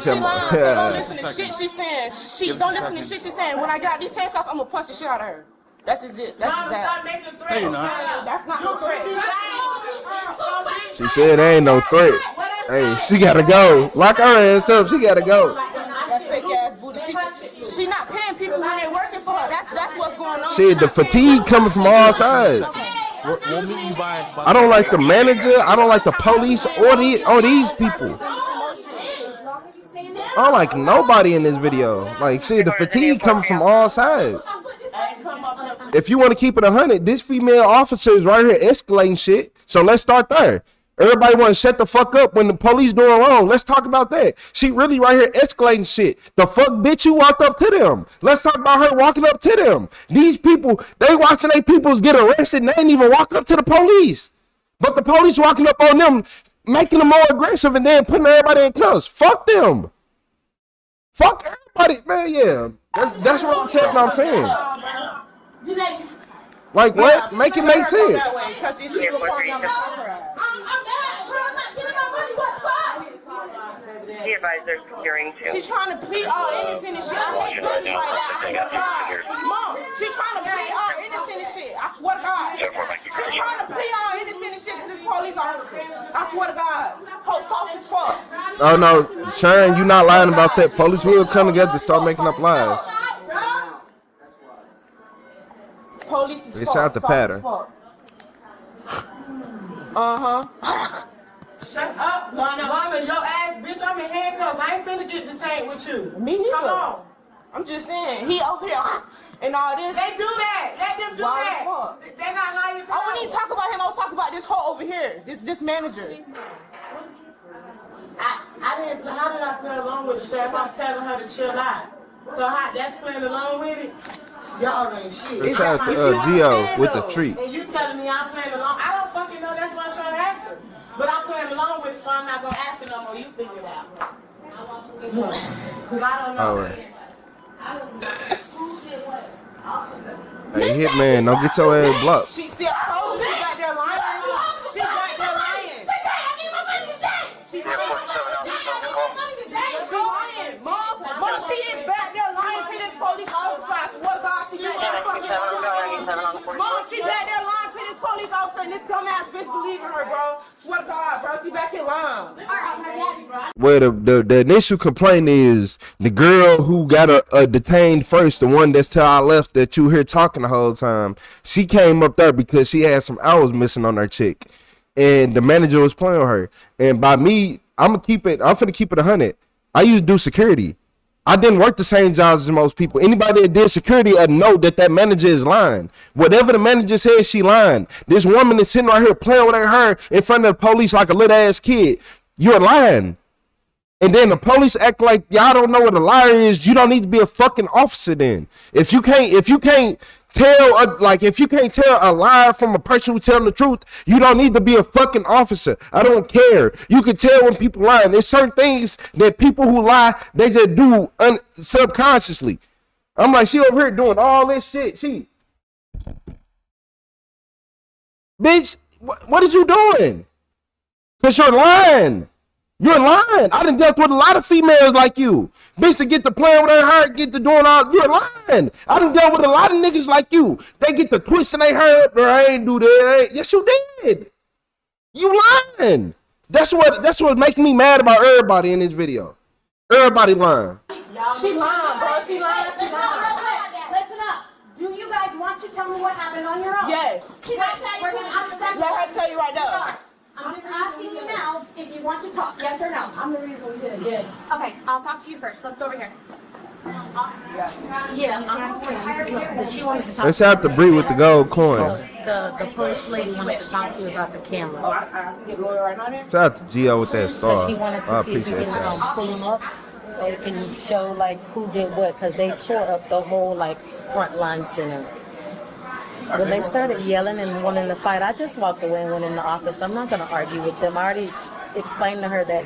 She lying, so don't listen to shit she's saying. Don't listen to shit she's saying. When I got these hands off, I'm gonna punch the shit out of her. That's just it. That's just that. No, you're not. That's not no threat. She said there ain't no threat. Hey, she gotta go. Lock her ass up. She gotta go. That fake ass booty. She not paying people when they working for her. That's what's going on. Shit, the fatigue coming from all sides. We'll meet you by I don't like the manager. I don't like the police or these people. I don't like nobody in this video. Like, shit, the fatigue coming from all sides. If you want to keep it 100, this female officer is right here escalating shit. So let's start there. Everybody want to shut the fuck up when the police doing wrong. Let's talk about that. She really right here escalating shit. The fuck bitch you walked up to them. Let's talk about her walking up to them. These people, they watching their peoples get arrested and they ain't even walk up to the police. But the police walking up on them, making them more aggressive and then putting everybody in cuffs. Fuck them. Fuck everybody. Man, yeah. That's what I'm saying. Like what? Make it make sense. The advisor securing too. She's trying to plead all innocent and shit. I hate bitches like that. Mom, she's trying to plead all innocent and shit. I swear to God. She's trying to plead all innocent and shit to this police officer. I swear to God. Whole soft as fuck. Oh no, Sharon, you not lying about that. Police will come together to start making up lies. Police is It's out the pattern. Shut up, mama, your ass, bitch. I'm in handcuffs. I ain't finna get detained with you. Me neither. Come on. I'm just saying, he over here and all this. They do that. Let them do that. They got higher power. I wouldn't even talk about him. I was talking about this hoe over here. This manager. I didn't. How did I play along with it? So if I was telling her to chill out. So that's playing along with it. Y'all ain't shit. It's out Geo with the treat. And you telling me I'm playing along? I don't fucking know. That's what I'm trying to ask her. But I'm playing along with it, so I'm not gonna ask her no more. You figure it out. Cause I don't know. All right. Hey, Hitman, don't get your ass blocked. She see a hoe. She got there lying. She got there lying. She lying. Mom, she is back there lying to this police officer. I swear to God, she back there fucking. Mom, she back there lying to this police officer, and this dumbass bitch believing her, bro. Swear to God, bro, she back here lying. Well, the initial complaint is the girl who got detained first, the one that's till I left that you hear talking the whole time. She came up there because she had some hours missing on her chick, and the manager was playing with her. And by me, I'm finna keep it 100. I used to do security. I didn't work the same jobs as most people. Anybody that did security know that manager is lying. Whatever the manager says, she lying. This woman is sitting right here playing with her in front of the police like a little ass kid. You're lying. And then the police act like y'all don't know what a liar is. You don't need to be a fucking officer then. If you can't tell a liar from a person who's telling the truth, you don't need to be a fucking officer. I don't care. You can tell when people lying. There's certain things that people who lie, they just do subconsciously. I'm like, she over here doing all this shit. Bitch, what is you doing? Because you're lying. You're lying. I done dealt with a lot of females like you. Bitch to get to playing with her heart, get to doing all. You're lying. I done dealt with a lot of niggas like you. They get to twisting their hair up. I ain't do that. Yes, you did. You lying. That's what making me mad about everybody in this video. Everybody lying. She lying, bro. She lying. Listen up. Do you guys want to tell me what happened on your own? Yes. Let her tell you right now. I'm just asking you now if you want to talk, yes or no. I'm the reason we did. Yes. Okay, I'll talk to you first. Let's go over here. Let's have to breathe with the gold coin. The police lady wanted to talk to you about the camera. Shout out to Gio with that star. She wanted I to see if you appreciate can that. pull them up so it can show like who did what, because they tore up the whole like Frontline Center. When they started yelling and wanting to fight, I just walked away and went in the office. I'm not going to argue with them. I already explained to her that.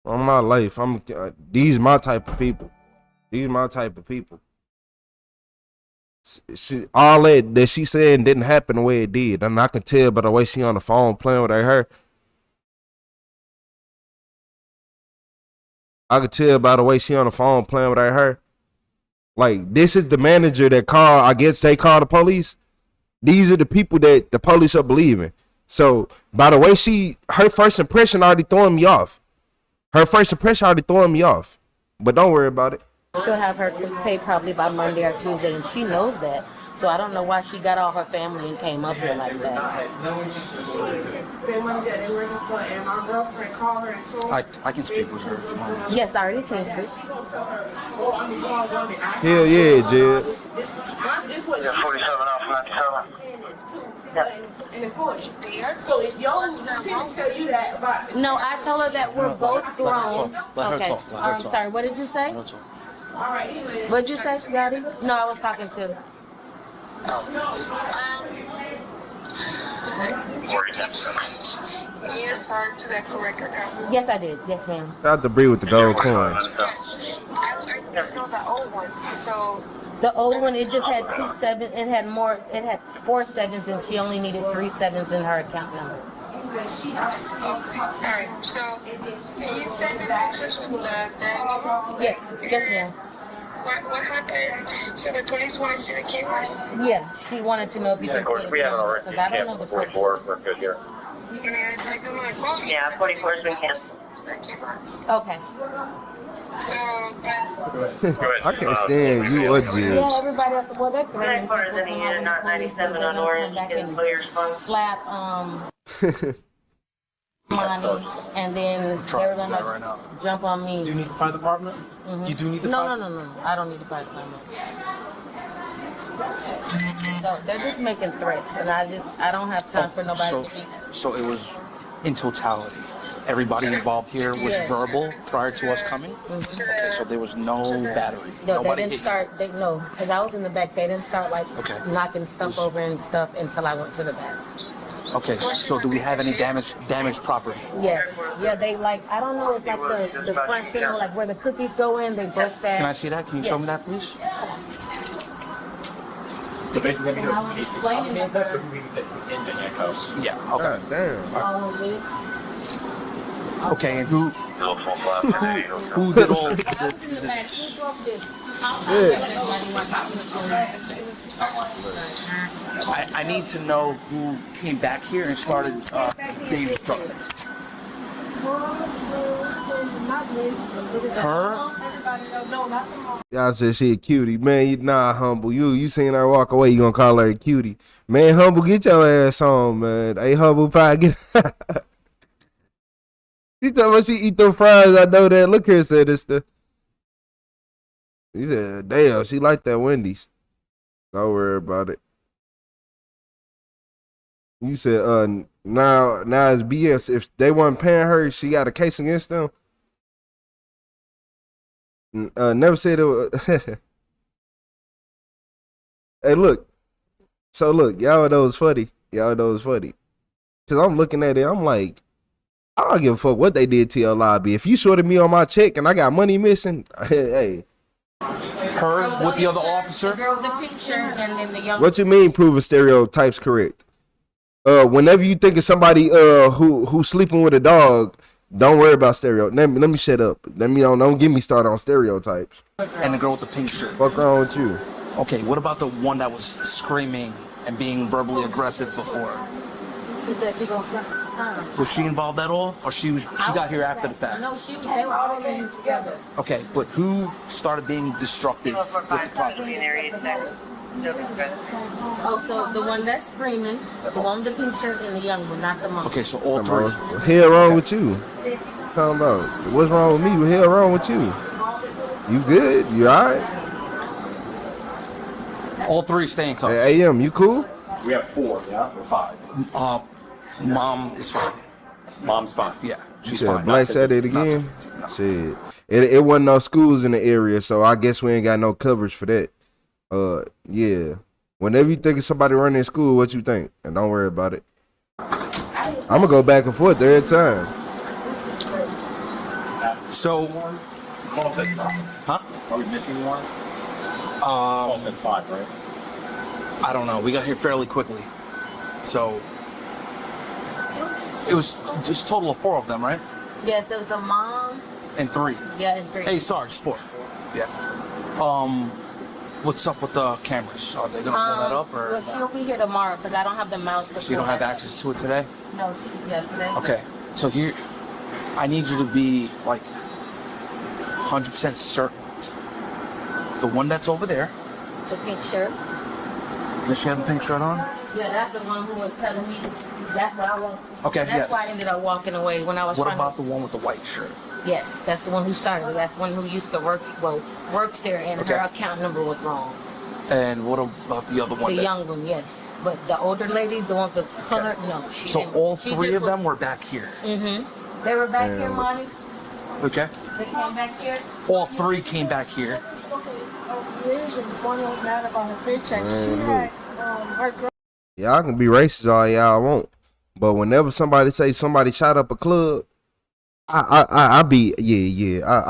On my life, these my type of people. These my type of people. All that she said didn't happen the way it did. And I can tell by the way she on the phone playing with her. I could tell by the way she on the phone playing with her. Like, this is the manager that called, I guess they called the police. These are the people that the police are believing. So by the way, her first impression already throwing me off. But don't worry about it. She'll have her quick pay probably by Monday or Tuesday, and she knows that. So I don't know why she got all her family and came up here like that. I can speak with her. Yes, I already changed it. Hell yeah, Jed. So if y'all didn't tell you that about No, I told her that we're both grown. Let her Okay. talk. Let her I'm talk. sorry. What did you say? all right, anyway. What did you say, Gotti? No, I was talking to. You assigned to that correct account? Yes, I did. Yes, ma'am. Shout out to Bree with the gold coin. I didn't know the old one, so... The old one, it just had 2 sevens. It had 4 sevens, and she only needed 3 sevens in her account number. Okay, alright, so can you send me pictures of the Yes, yes, ma'am. What happened? So the police want to see the cameras? Yeah, she wanted to know if you can see it. Because I don't know the code. We're good here. Can I take them like, oh, Yeah, 44 has been canceled. to the camera? Okay. So, but... I can't stand you or Jed. Yeah, everybody else, well, they're threatening people to have the police, they're going to come back and slap, money, and then they're going to jump on me. Do you need the fire department? You do need the fire? No. I don't need the fire department. So they're just making threats, and I don't have time for nobody to be. So it was in totality. Everybody involved here was Yes. verbal prior to us coming? Okay, so there was no battery. No, Nobody they didn't hit start. Because I was in the back. They didn't start knocking stuff over and stuff until I went to the back. you. Okay, so do we have any damaged property? Yes. Yeah, they I don't know. It's like the front center, like where the cookies go in. They broke that. Can I see that? Can you show me that, please? So basically, And I was explaining to her Yeah. Okay. Damn. all of this. Okay, and who did all this? I need to know who came back here and started being destructive. Her? Y'all said she a cutie. Man, you nah, Humble. You seen her walk away, you gonna call her a cutie. Man, Humble, get your ass on, man. Hey, Humble, probably get... You talking about she eat them fries, I know that. Look here, said this the... He said, damn, she like that Wendy's. Don't worry about it. You said, now it's BS. If they weren't paying her, she got a case against them. Never said it was. Hey, look. So look, y'all know it's funny. Cause I'm looking at it, I'm like, I don't give a fuck what they did to your lobby. If you shorted me on my check and I got money missing, hey. Her with the other officer? The girl with the pink shirt and then the young. What you mean proving stereotypes correct? Whenever you think of somebody who's sleeping with a dog, don't worry about stereotypes. Let me shut up. Don't get me started on stereotypes. And the girl with the pink shirt. What's wrong with you? Okay, what about the one that was screaming and being verbally aggressive before? She said she gonna slap her. Was she involved at all, or she got here after the fact? No, they were all in together. Okay, but who started being destructive with the property? Oh, so the one that's screaming, the one with the pink shirt, and the young one, not the mom. Okay, so all three. What the hell wrong with you? Talking about what's wrong with me? What the hell wrong with you? You good? You alright? All three staying cuffed. Hey, AM, you cool? We have 4, yeah? Or 5? Mom is fine. Mom's fine. Yeah, She she's said fine. Black said it again. Shit, it wasn't no schools in the area, so I guess we ain't got no coverage for that. Yeah. Whenever you think of somebody running school, what you think? And don't worry about it. I'm gonna go back and forth every time. So, Call said 5. huh? Are we missing one? Call said 5, right? I don't know. We got here fairly quickly, so it was just a total of 4 of them, right? Yes, it was a mom. And 3. Yeah, and 3. Hey, sorry, just 4. Yeah. What's up with the cameras? Are they gonna pull that up, or Well, she'll be here tomorrow because I don't have the mouse to. so you don't have access to it today? No, yeah, today. Okay, so here, I need you to be like 100% certain. The one that's over there. The pink shirt. Does she have the pink shirt on? Yeah, that's the one who was telling me. That's what I want. Okay, That's yes. why I ended up walking away when I was What trying about the one with the white shirt? Yes, that's the one who started it. That's the one who used to works there, and her account number was wrong. And what about the other one? The young one, yes. But the older lady, the one with the color, no. She So didn't. all She three just of them were back here. Mm-hmm. They were back here, Monty. Okay. They came back here. All three came back here. There's one was mad about her paycheck. She had her girl. Y'all can be racist all y'all want, but whenever somebody say somebody shot up a club, I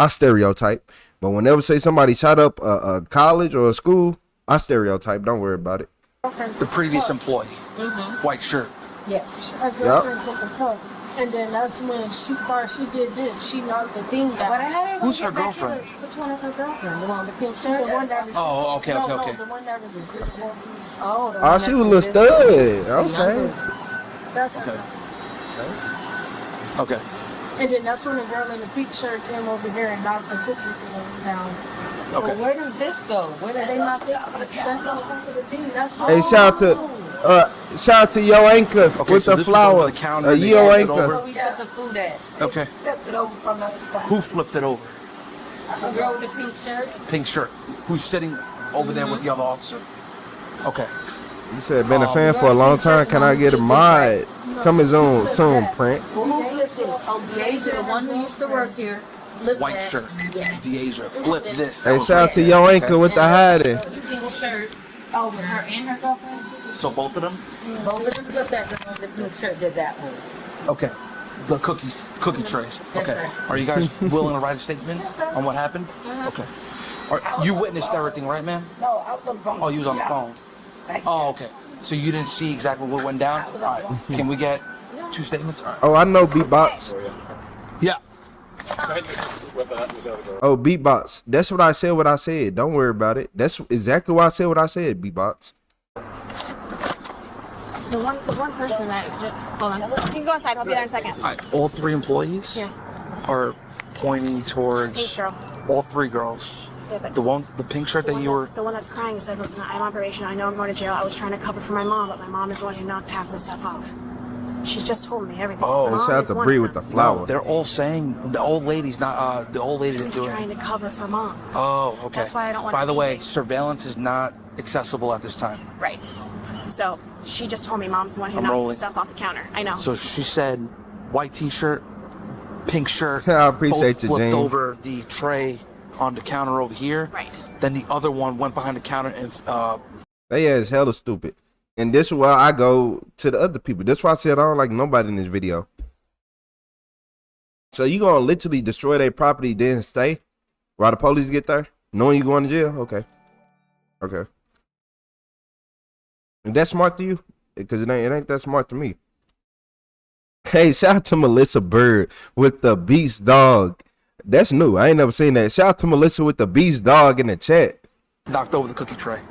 stereotype. But whenever say somebody shot up a college or a school, I stereotype. Don't worry about it. The previous employee, white shirt. Yes. Her girlfriend took a cup. And then that's when she did this. She knocked the thing down. But I had Who's her girlfriend? Which one is her girlfriend? The one with the pink shirt? The one that was. Oh, okay. No, the one that was assistant. Oh, Oh, she was a little stud. Okay. That's Okay. And then that's when the girl in the pink shirt came over here and knocked the cookies down. So where does this go? Where did they knock this? That's all over the thing. That's Hey, shout out to Yo Anchor with so the this was flower. over the counter, they Yo flipped it Anchor. Where we put the food at? Okay. Flipped it over from the other side. Who flipped it over? The girl with the pink shirt. Pink shirt. Who's sitting over there with the other officer? Okay. You said been a fan for a long time. Can I get a mod? Coming soon, print. Who flipped it? Oh, Deja, the one who used to work here. White shirt. Deja. Flip this. Hey, shout out to Yo Anchor with the hiding. Pink shirt. Oh, was her and her girlfriend? So both of them? Both of them flipped that. The one with the pink shirt did that one. Okay. The cookie trays. Yes, Okay. sir. Are you guys willing to write a statement on what happened? Uh-huh. Okay. You witnessed everything, right, ma'am? No, I was on the phone. Oh, you was on the phone. Oh, okay. So you didn't see exactly what went down? All right. Can we get 2 statements? All right. Oh, I know beatbox. Yeah. Oh, beatbox. That's what I said. What I said. Don't worry about it. That's exactly why I said what I said. Beatbox. The one person that. Hold on. You can go inside. I'll be there in a second. All right. All 3 employees are pointing towards Pink girl. all 3 girls. Yeah, but The pink shirt that you were. The one that's crying said, "Listen, I'm operation. I know I'm going to jail. I was trying to cover for my mom, but my mom is the one who knocked half the stuff off. She just told me everything. Oh, Mom shout out is to one Bree of with the them. flower. No, they're all saying the old lady's not. The old lady didn't do it. Trying to cover for mom. Oh, okay. That's why I don't want By to the be way, late. surveillance is not accessible at this time. Right. So she just told me mom's the one who I'm knocked rolling. the stuff off the counter. I know. So she said, white T-shirt, pink shirt. I appreciate both you, flipped James. over the tray on the counter over here. Right. Then the other one went behind the counter and They is hella stupid. And this is why I go to the other people. That's why I said I don't like nobody in this video. So you gonna literally destroy their property, then stay while the police get there, knowing you going to jail? Okay. Okay. Is that smart to you? Because it ain't that smart to me. Hey, shout out to Melissa Bird with the Beast Dog. That's new. I ain't never seen that. Shout out to Melissa with the Beast Dog in the chat. knocked over the cookie tray.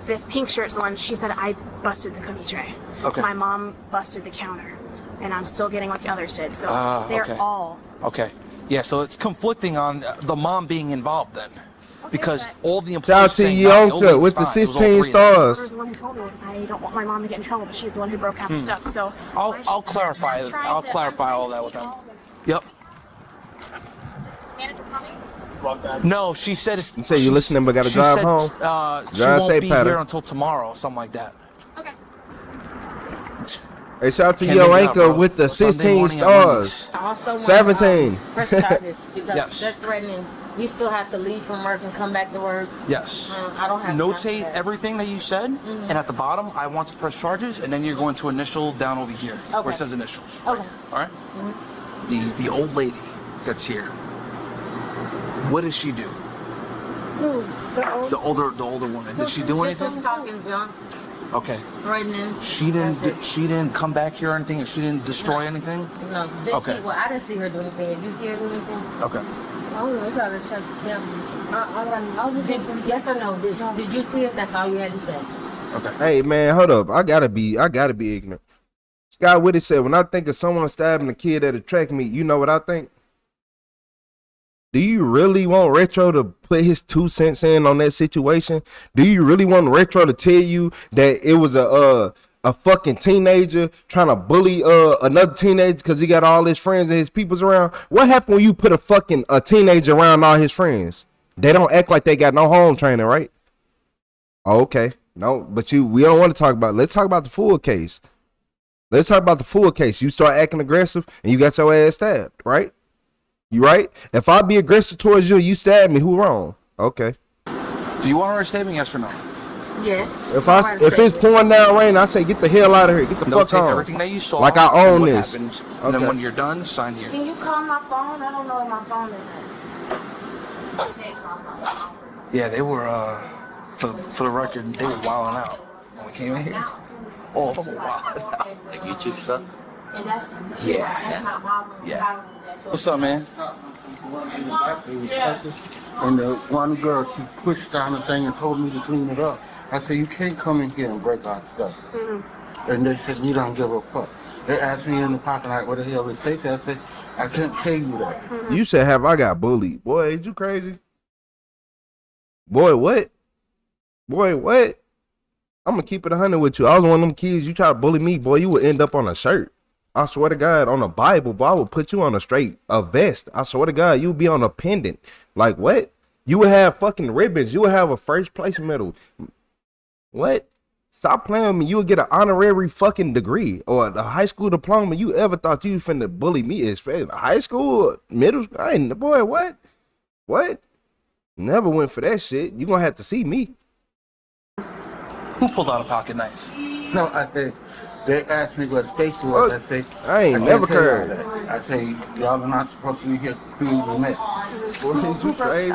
The pink shirt's the one, she said I busted the cookie tray. Okay. My mom busted the counter. And I'm still getting what the others did. So they're okay. all. Okay. Yeah, so it's conflicting on the mom being involved then. Because all the Shout out employees to saying, "No, the old Yonka lady's with the fine." It was all 16 three of them. stars. The one who told me I don't want my mom to get in trouble, but she's the one who broke half the stuff. So I'll clarify. I'll clarify all that with them. Yep. Manager coming? No, she said it's. You say you listening but gotta she drive said, home? She Drive won't safe, be Patter. here until tomorrow, something like that. Okay. Hey, shout out to Can't Yo make it up, Anchor bro. with the Sunday 16 morning at stars. I also want 17. press charges because Yes. they're threatening. We still have to leave from work and come back to work. Yes. I don't have time for Notate that. everything that you said, and at the bottom, I want to press charges, and then you're going to initial down over here where Okay. it says initials. Okay. All right. The old lady that's here. What does she do? Who? The older woman. Did she do Just was anything? talking junk, Okay. threatening. She That's didn't. it. She didn't come back here or anything, and she didn't destroy anything. No. Okay. Well, I didn't see her do anything. Did you see her do anything? Okay. don't know. You gotta check the cameras. I was just. Yes or no? Did you see it? That's all you had to say. Okay. Hey man, hold up. I gotta be ignorant. Sky Whitty said, when I think of someone stabbing a kid at a track meet, you know what I think? Do you really want Retro to put his 2 cents in on that situation? Do you really want Retro to tell you that it was a fucking teenager trying to bully another teenager because he got all his friends and his peoples around? What happened when you put a teenager around all his friends? They don't act like they got no home training, right? Oh, okay. No, but we don't want to talk about it. Let's talk about the full case. Let's talk about the full case. You start acting aggressive and you got your ass stabbed, right? You right? If I be aggressive towards you, you stab me, who wrong? Okay. Do you want her statement, yes or no? Yes. If it's pouring down rain, I say get the hell out of here. Get the fuck take on. everything that you saw. Like I own what this. Happened, and then when you're done, sign here. Can you call my phone? I don't know if my phone is. Yeah, they were. For the record, they were wilding out when we came in here. All of them were wilding out. Like YouTube stuff? Yeah. What's up, man? And the one girl, she pushed down the thing and told me to clean it up. I said, you can't come in here and break our stuff. And they said, we don't give a fuck. They asked me in the parking lot, what the hell is Stacy? I said, I can't tell you that. You said, have I got bullied? Boy, is you crazy? Boy, what? Boy, what? I'm going to keep it 100 with you. I was one of them kids, you try to bully me, boy, you would end up on a shirt. I swear to God, on a Bible, boy, I would put you on a vest. I swear to God, you would be on a pendant. Like, what? You would have fucking ribbons. You would have a first place medal. What? Stop playing with me. You would get an honorary fucking degree or a high school diploma. You ever thought you was finna bully me? Especially high school, middle school? I ain't, boy, what? What? Never went for that shit. You gonna have to see me. Who pulled out a pocket knife? No, I said, they asked me what Stacy was. I say, I ain't never heard. I say, y'all are not supposed to be here creating a mess. What you crazy?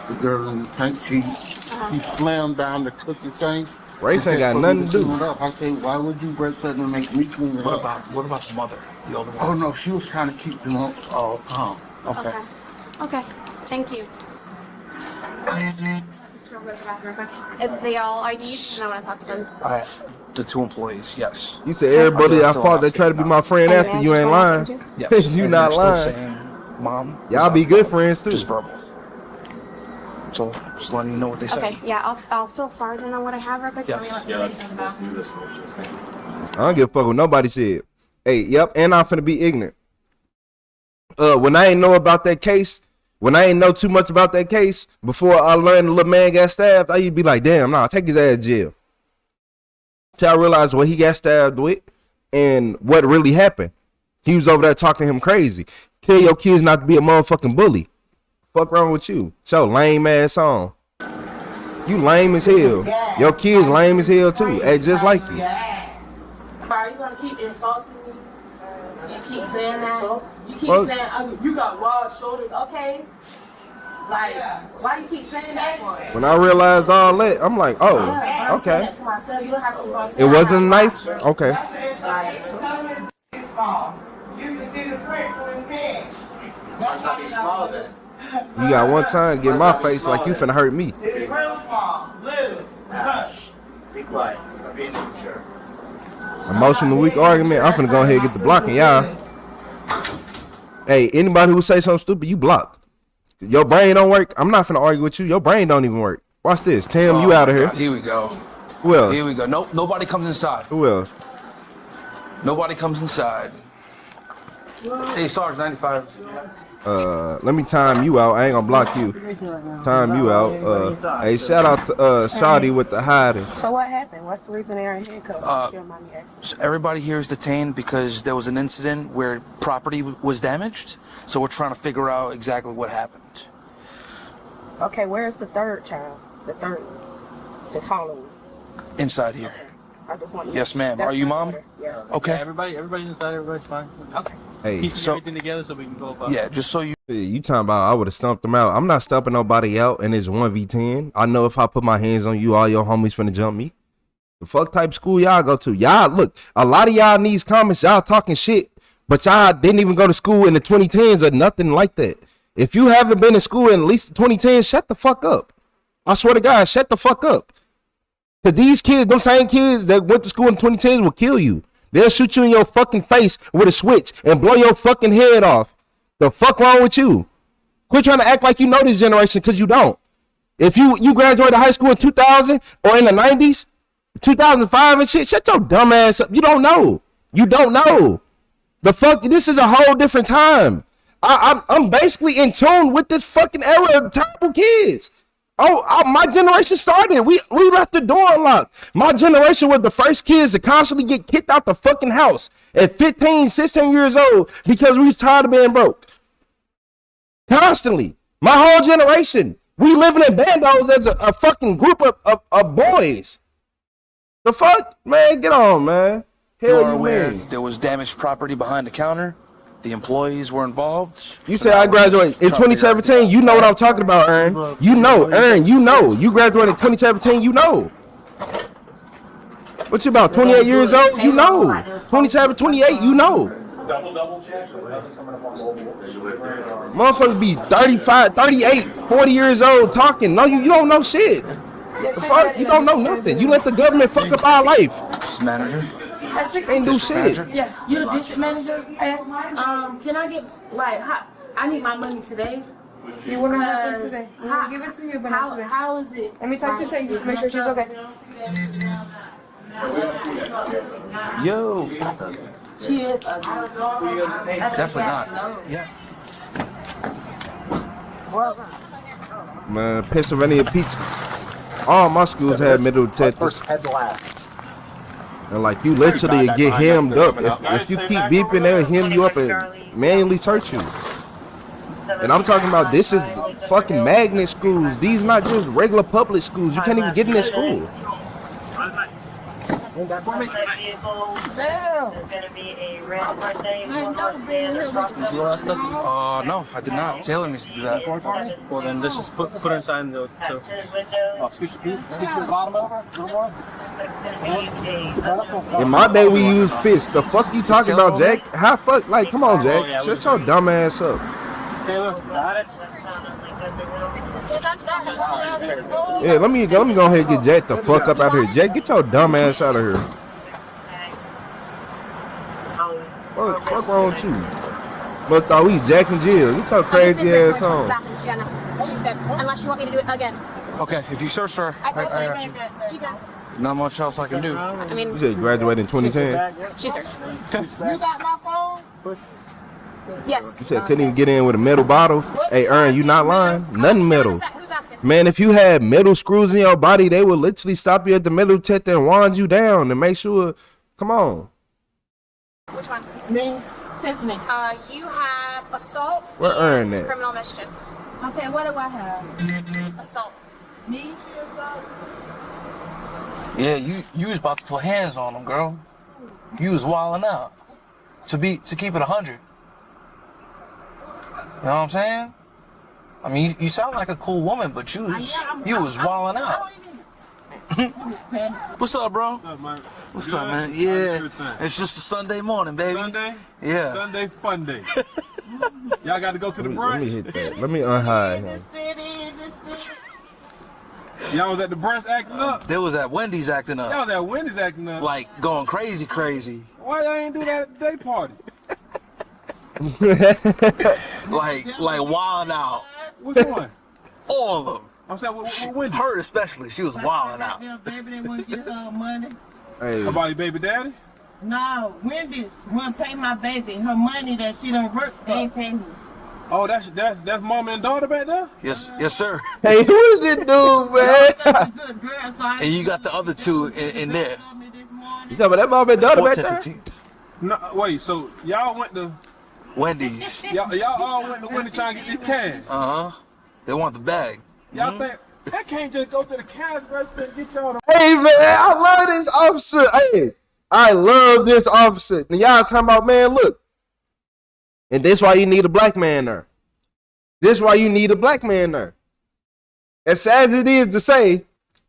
The girl in the tank, she slammed down the cookie thing. Race ain't got nothing to do. I say, why would you break something and make me clean it up? What about the mother, the older one? Oh no, she was trying to keep them all calm. Okay. Okay. Thank you. If they all IDs, and I want to talk to them. The 2 employees, yes. You said everybody I fought that tried to be my friend after you ain't lying. Yes. You and not still lying. Saying, Mom. Y'all be good friends too. Just verbal. So just letting you know what they say. Okay, yeah, I'll fill sergeant on what I have real quick. Yes. Yeah, let's do this I don't give a fuck what nobody said. Hey, yep, and I'm finna be ignorant. When I ain't know about that case, when I ain't know too much about that case, before I learned the little man got stabbed, I used to be like, damn, nah, take his ass to jail. Till I realized what he got stabbed with and what really happened. He was over there talking to him crazy. Tell your kids not to be a motherfucking bully. Fuck wrong with you? So lame ass on. You lame as hell. Your kids lame as hell too. Act just like you. Are you gonna keep insulting me and keep saying that? You keep Fuck. saying you got wide shoulders, okay? Like, why you keep saying that for? When I realized all that, I'm like, oh, I'm saying okay. that to myself. You don't have to go It wasn't a knife? Okay. It's small. You can see the print on his pants. That's not be small then. You got one time to get in my face like you finna hurt me. It's real small. Little. Hush. Be quiet. I'm being sure. Emotional weak argument. I'm finna go ahead and get the blocking, y'all. Hey, anybody who say something stupid, you blocked. Your brain don't work. I'm not finna argue with you. Your brain don't even work. Watch this. Tim, you out of here. Here we go. Who else? Here we go. Nope, nobody comes inside. Who else? Nobody comes inside. Hey, Sarge 95. Let me time you out. I ain't gonna block you. Time you out. Hey, shout out to Shawty with the hiding. So what happened? What's the reason they're in handcuffs? So everybody here is detained because there was an incident where property was damaged. So we're trying to figure out exactly what happened. Okay, where's the third child? The third, the taller one. Inside here. I just want to Yes, ma'am. Are you mom? Yeah. Okay. Yeah, everybody's inside. Everybody's fine. Okay. Hey, Piecing everything together so we can go about. Yeah, just so you. You talking about I would have stumped them out. I'm not stumping nobody out, and it's 1v10. I know if I put my hands on you, all your homies finna jump me. The fuck type school y'all go to? Y'all look. A lot of y'all in these comments, y'all talking shit, but y'all didn't even go to school in the 2010s or nothing like that. If you haven't been in school in at least 2010, shut the fuck up. I swear to God, shut the fuck up. Because these kids, them same kids that went to school in 2010s will kill you. They'll shoot you in your fucking face with a switch and blow your fucking head off. The fuck wrong with you? Quit trying to act like you know this generation, because you don't. If you graduated high school in 2000 or in the 90s, 2005 and shit, shut your dumb ass up. You don't know. You don't know. The fuck, this is a whole different time. I'm basically in tune with this fucking era of terrible kids. My generation started. We left the door unlocked. My generation was the first kids to constantly get kicked out the fucking house at 15, 16 years old because we was tired of being broke. Constantly. My whole generation. We living in bandos as a fucking group of boys. The fuck? Man, get on, man. You are aware there was damaged property behind the counter? The employees were involved? You said I graduated in 2017. You know what I'm talking about, Aaron. You know, Aaron, you know. You graduated in 2017, you know. What you about, 28 years old? You know. 27, 28, you know. Double check. Motherfuckers be 35, 38, 40 years old talking. No, you don't know shit. The fuck? You don't know nothing. You let the government fuck up our life. Manager? Ain't do shit. Yeah, you the district manager? Can I get, like, I need my money today. You want to have it today? We'll give it to you, but not today. How is it? Let me talk to Sadie to make sure she's okay. Yo. She is Definitely not. Yeah. Man, Pennsylvania Peach. All my schools had metal detectors. Head last. And like you literally get hemmed up. If you keep beeping, they'll hem you up and manually search you. And I'm talking about this is fucking magnet schools. These not just regular public schools. You can't even get in this school. No, I did not. Taylor needs to do that. Well, then let's just put her inside and scooch your bottom over a little more. In my day, we used fists. The fuck you talking about, Jack? How fuck? Like, come on, Jack. Shut your dumb ass up. Taylor, got it? Yeah, let me go ahead and get Jack the fuck up out of here. Jack, get your dumb ass out of here. What the fuck wrong with you? But thought we Jack and Jill. You talk crazy ass on. She's good. Unless you want me to do it again. Okay, if you search her, I got you. Not much else I can do. I mean, You said graduated in 2010. she's searched. You got my phone? You Yes. said couldn't even get in with a metal bottle. Hey, Aaron, you not lying? Nothing metal. Who's asking? Man, if you had metal screws in your body, they would literally stop you at the metal detector and wand you down and make sure. Come on. Which one? Me, Tiffany. You have assault Where Aaron and at? criminal mischief. Okay, what do I have? Assault. Me, assault. Yeah, you was about to put hands on him, girl. You was wilding out. To keep it 100. You know what I'm saying? I mean, you sound like a cool woman, but you was wilding out. What's up, bro? What's up, man? What's up, man? Yeah, it's just a Sunday morning, baby. Sunday? Yeah. Sunday fun day. Y'all got to go to the Let me brunch? hit that. Let me unhide him. Y'all was at the brunch acting up? They was at Wendy's acting up. Y'all was at Wendy's acting up? Like, going crazy. Why y'all ain't do that at the day party? like wilding out. Which one? All of them. I'm saying, what Wendy? Her especially. She was wilding out. Baby, they want to get money. Hey. About your baby daddy? No, Wendy want to pay my baby her money that she done worked for. They ain't pay me. Oh, that's mama and daughter back there? Yes, sir. Hey, who is this dude, man? And you got the other two in there. You talking about that mom and daughter back there? 15. No, wait, so y'all went to Wendy's. y'all all went to Wendy's trying to get this cash? They want the bag. Y'all think that can't just go to the cash register and get y'all the... Hey, man, I love this officer. Hey, I love this officer. Now, y'all talking about, man, look. And this why you need a black man there. This why you need a black man there. As sad as it is to say,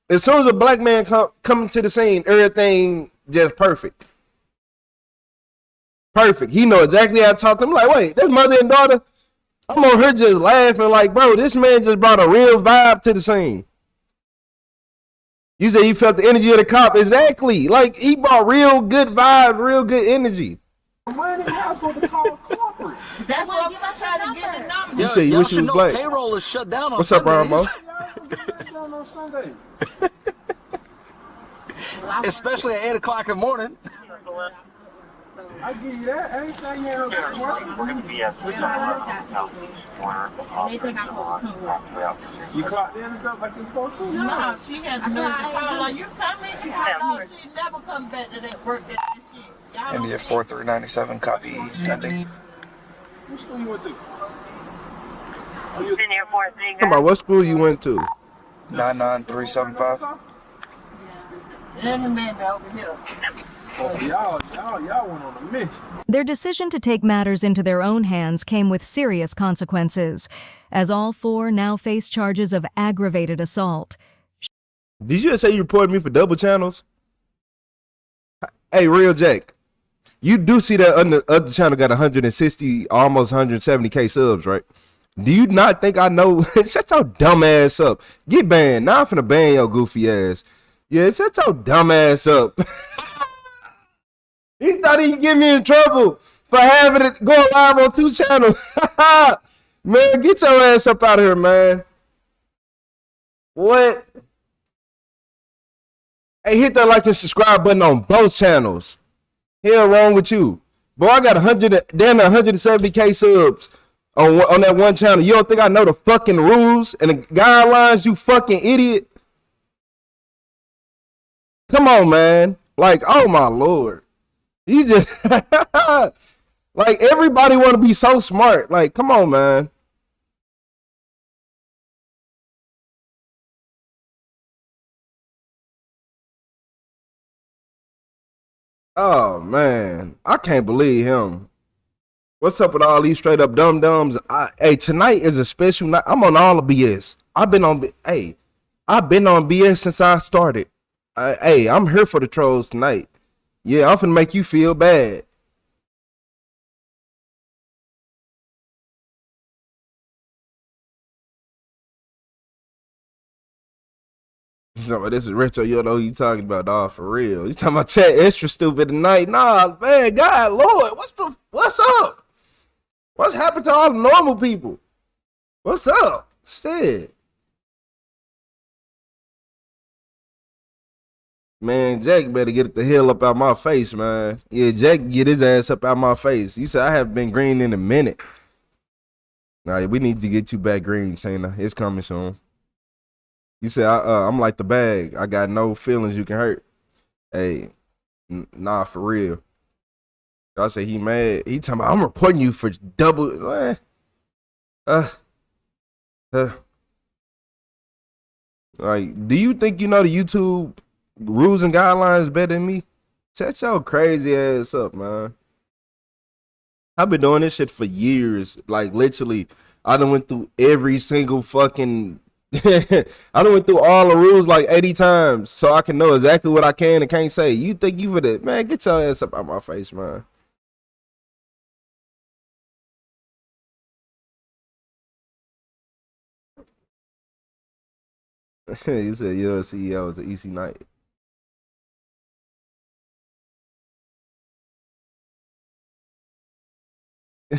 as soon as a black man come to the scene, everything just perfect. Perfect. He know exactly how to talk to him. Like, wait, that's mother and daughter. I'm on her just laughing like, bro, this man just brought a real vibe to the scene. You say you felt the energy of the cop. Exactly. Like, he brought real good vibes, real good energy. Money, y'all supposed to call corporate. That's what I'm trying to get the number. You said you wish you was black. Payroll is shut down on What's up, Brown Bo? On Sunday. Especially at 8 o'clock in the morning. I give you that. I ain't saying you You clocked in and stuff like you're supposed to? No, she has no call. Like, you come in, she never comes back to that work that shit. India 4397 copy pending. What school you went to? Come on, what school you went to? 99375. Any man over here. Y'all went on a mission. Their decision to take matters into their own hands came with serious consequences, as all four now face charges of aggravated assault. Did you just say you reported me for double channels? Hey, Real Jack, you do see that other channel got 160, almost 170K subs, right? Do you not think I know? Shut your dumb ass up. Get banned. Now I'm finna ban your goofy ass. Yeah, shut your dumb ass up. He thought he'd get me in trouble for having it go live on 2 channels. Man, get your ass up out of here, man. What? Hey, hit that like and subscribe button on both channels. Hell wrong with you. Boy, I got 170K subs on that one channel. You don't think I know the fucking rules and the guidelines, you fucking idiot? Come on, man. Like, oh my Lord. You just like everybody want to be so smart. Like, come on, man. Oh man, I can't believe him. What's up with all these straight up dum dums? Hey, tonight is a special night. I'm on all the BS. I've been on BS since I started. Hey, I'm here for the trolls tonight. Yeah, I'm finna make you feel bad. No, this is Retro. You know who you talking about, dog, for real. You talking about chat extra stupid tonight. Nah, man, God, Lord, what's up? What's happened to all the normal people? What's up? Shit. Man, Jack better get the hell up out my face, man. Yeah, Jack get his ass up out my face. You said I haven't been green in a minute. Nah, we need to get you back green, Tina. It's coming soon. You said I'm like the bag. I got no feelings you can hurt. Hey, nah, for real. I say he mad. He talking about I'm reporting you for double. Like, do you think you know the YouTube rules and guidelines better than me? Shut your crazy ass up, man. I've been doing this shit for years. Like, literally, I done went through every single fucking I done went through all the rules like 80 times so I can know exactly what I can and can't say. You think you would have, man, get your ass up out my face, man. You said you're a CEO, it's an EC night.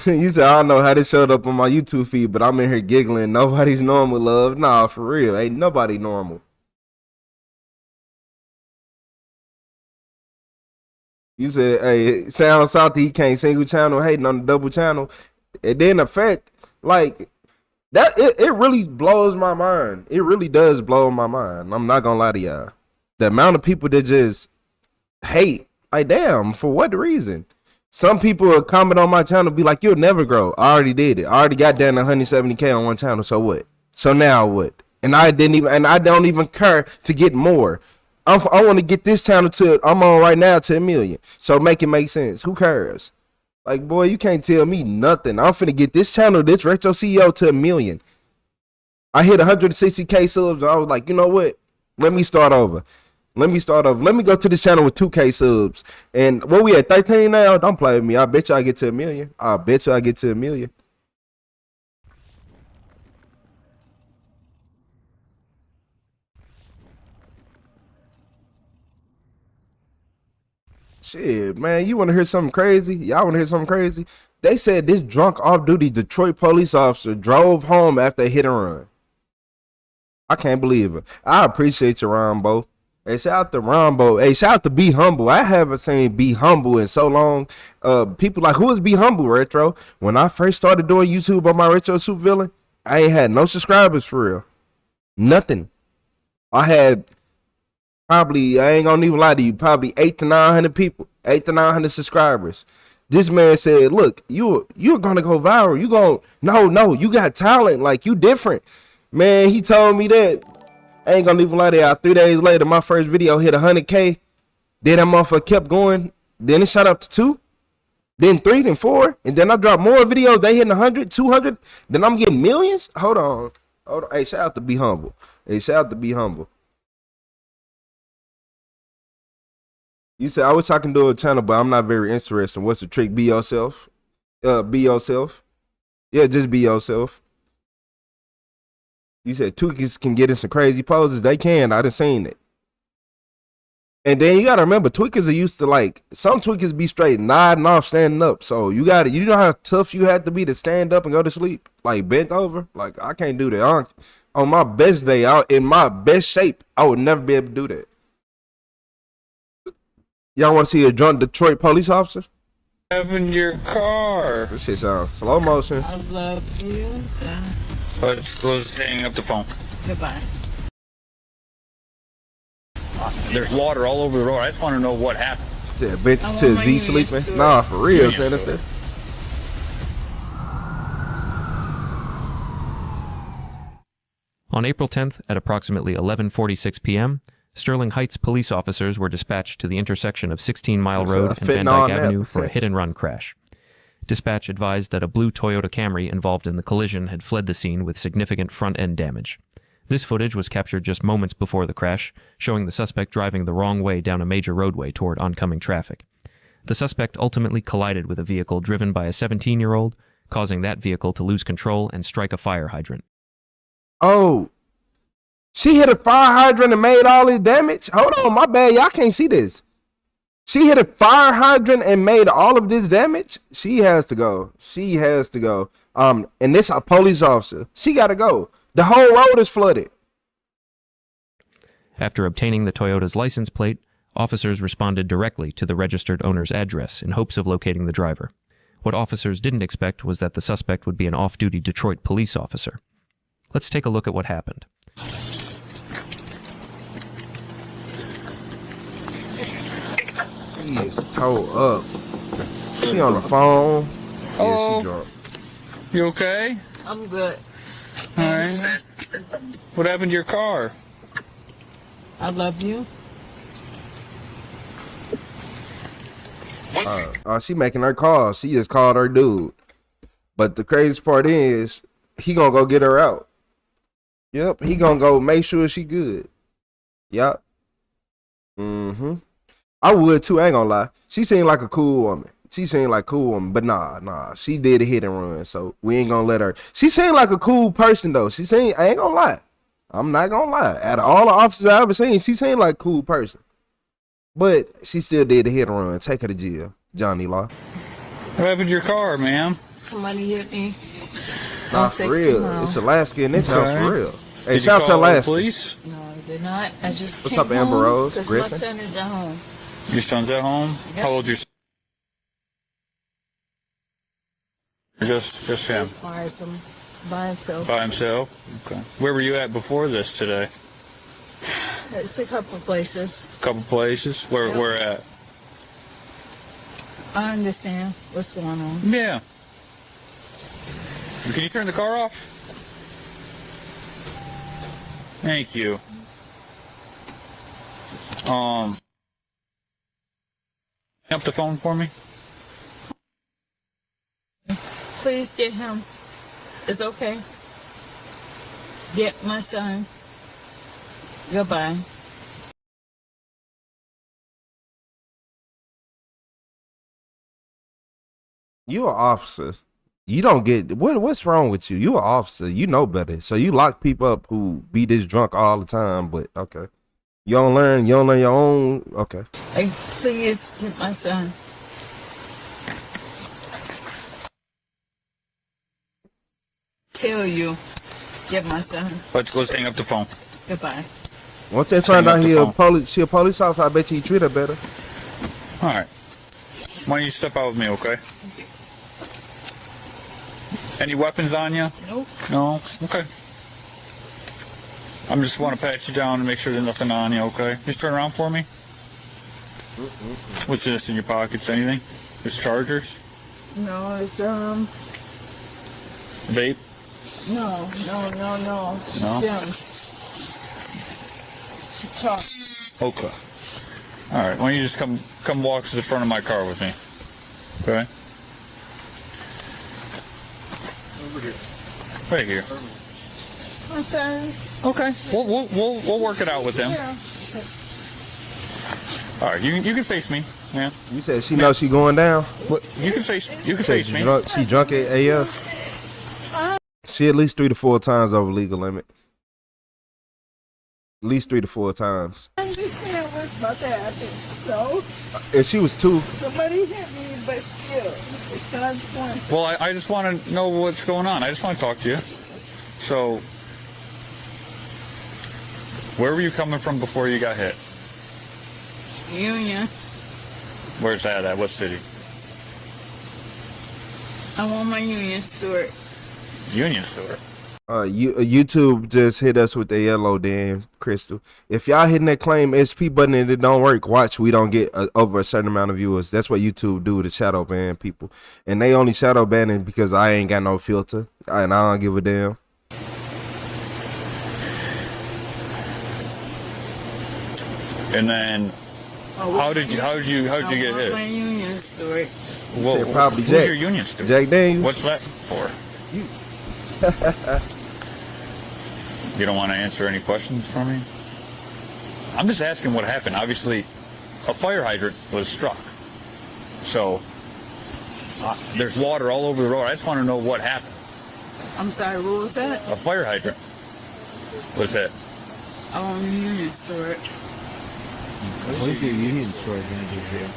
You said, I don't know how this showed up on my YouTube feed, but I'm in here giggling. Nobody's normal, love. Nah, for real. Ain't nobody normal. You said, hey, Sound Salty, he can't single channel, hating on the double channel. And then the fact, like, that it really blows my mind. It really does blow my mind. I'm not gonna lie to y'all. The amount of people that just hate, like, damn, for what reason? Some people will comment on my channel, be like, you'll never grow. I already did it. I already got down to 170K on one channel. So what? So now what? And I don't even care to get more. I want to get this channel I'm on right now to 1 million. So make it make sense. Who cares? Like, boy, you can't tell me nothing. I'm finna get this channel, this RetroTheCeo, to 1 million. I hit 160K subs. And I was like, you know what? Let me start over. Let me go to this channel with 2K subs. And what we at, 13 now? Don't play with me. I bet you I get to 1 million. I bet you I get to 1 million. Shit, man, you want to hear something crazy? Y'all want to hear something crazy? They said this drunk off-duty Detroit police officer drove home after a hit and run. I can't believe it. I appreciate you, Rambo. Hey, shout out to Rambo. Hey, shout out to Be Humble. I haven't seen Be Humble in so long. People like, who is Be Humble, Retro? When I first started doing YouTube on my Retro Soup Villain, I ain't had no subscribers for real. Nothing. I had probably, I ain't gonna even lie to you, probably 800 to 900 people, 800 to 900 subscribers. This man said, look, you're gonna go viral. You gonna, no, you got talent. Like, you different. Man, he told me that. I ain't gonna even lie to y'all. 3 days later, my first video hit 100K. Then that motherfucker kept going. Then it shot up to 2. Then 3, then 4. And then I dropped more videos. They hitting 100, 200. Then I'm getting millions. Hold on. Hey, shout out to Be Humble. Hey, shout out to Be Humble. You said, I wish I can do a channel, but I'm not very interested. What's the trick? Be yourself. Be yourself. Yeah, just be yourself. You said Twinkies can get in some crazy poses. They can. I done seen it. And then you gotta remember, Twinkies are used to, like, some Twinkies be straight nodding off, standing up. So you know how tough you have to be to stand up and go to sleep, like bent over. Like, I can't do that. On my best day, in my best shape, I would never be able to do that. Y'all want to see a drunk Detroit police officer? In your car. This shit sounds slow motion. I love you. Let's hang up the phone. Goodbye. There's water all over the road. I just want to know what happened. Said bitch to Z sleeping. Nah, for real, saying this. On April 10th at approximately 11:46 p.m., Sterling Heights police officers were dispatched to the intersection of 16 Mile Road and Van Dyke Avenue for a hit-and-run crash. Dispatch advised that a blue Toyota Camry involved in the collision had fled the scene with significant front-end damage. This footage was captured just moments before the crash, showing the suspect driving the wrong way down a major roadway toward oncoming traffic. The suspect ultimately collided with a vehicle driven by a 17-year-old, causing that vehicle to lose control and strike a fire hydrant. Oh, she hit a fire hydrant and made all this damage? Hold on, my bad. Y'all can't see this. She hit a fire hydrant and made all of this damage? She has to go. She has to go. And this a police officer. She got to go. The whole road is flooded. After obtaining the Toyota's license plate, officers responded directly to the registered owner's address in hopes of locating the driver. What officers didn't expect was that the suspect would be an off-duty Detroit police officer. Let's take a look at what happened. She is towed up. She on the phone. Yeah, she drunk. You okay? I'm good. All right. What happened to your car? I love you. She making her call. She just called her dude. But the craziest part is, he gonna go get her out. Yep, he gonna go make sure she good. Yep. I would too, I ain't gonna lie. She seemed like a cool woman. But nah. She did a hit and run, so we ain't gonna let her. She seemed like a cool person though. I ain't gonna lie. I'm not gonna lie. Out of all the officers I ever seen, she seemed like a cool person. But she still did a hit and run. Take her to jail, Johnny Law. What happened to your car, ma'am? Somebody hit me. Nah, for real. It's Alaska in this house for real. Hey, Did shout out to you call the Alaska. police? No, I did not. I just What's came up, Amber home Rose? because my Griffin? son is at home. Your son's at home? Yep. How old's your son? Just him. He's by himself. By himself? Okay. Where were you at before this today? It's a couple of places. Couple places? Where at? I understand what's going on. Yeah. Can you turn the car off? Thank you. Up the phone for me? Please get him. It's okay. Get my son. Goodbye. You an officer. You don't get what's wrong with you? You an officer. You know better. So you lock people up who be this drunk all the time. But okay. You don't learn your own. Okay. Hey, please get my son. Tell you, get my son. Let's hang up the phone. Goodbye. Once they find out she a police officer, I bet you treat her better. All right. Why don't you step out with me, okay? Any weapons on you? Nope. No? Okay. I just want to pat you down and make sure there's nothing on you, okay? Just turn around for me. What's this in your pockets? Anything? There's chargers? No, it's Vape? No. No? Chalk. Okay. All right. Why don't you just come walk to the front of my car with me? Okay. Over here. Right here. My son. Okay. We'll work it out with him. Yeah. All right. You can face me, man. You said she knows she going down. What? You can face me. She drunk at AF. She at least 3 to 4 times over legal limit. At least 3 to 4 times. I understand what's about to happen. So. If she was 2. Somebody hit me, but still, it's consequences. Well, I just want to know what's going on. I just want to talk to you. So, where were you coming from before you got hit? Union. Where's that at? What city? I'm on my Union store. Union store. YouTube just hit us with the yellow damn Crystal. If y'all hitting that claim SP button and it don't work, watch we don't get over a certain amount of viewers. That's what YouTube do to shadow ban people, and they only shadow banning because I ain't got no filter and I don't give a damn. And then, how did you get hit? My Union store. Well, probably who's Jack. your Union store? Jack Daniels. What's that for? You don't want to answer any questions for me? I'm just asking what happened. Obviously, a fire hydrant was struck. So, there's water all over the road. I just want to know what happened. I'm sorry, what was that? A fire hydrant was hit. I'm on the Union store. What is your Union store going to do for you?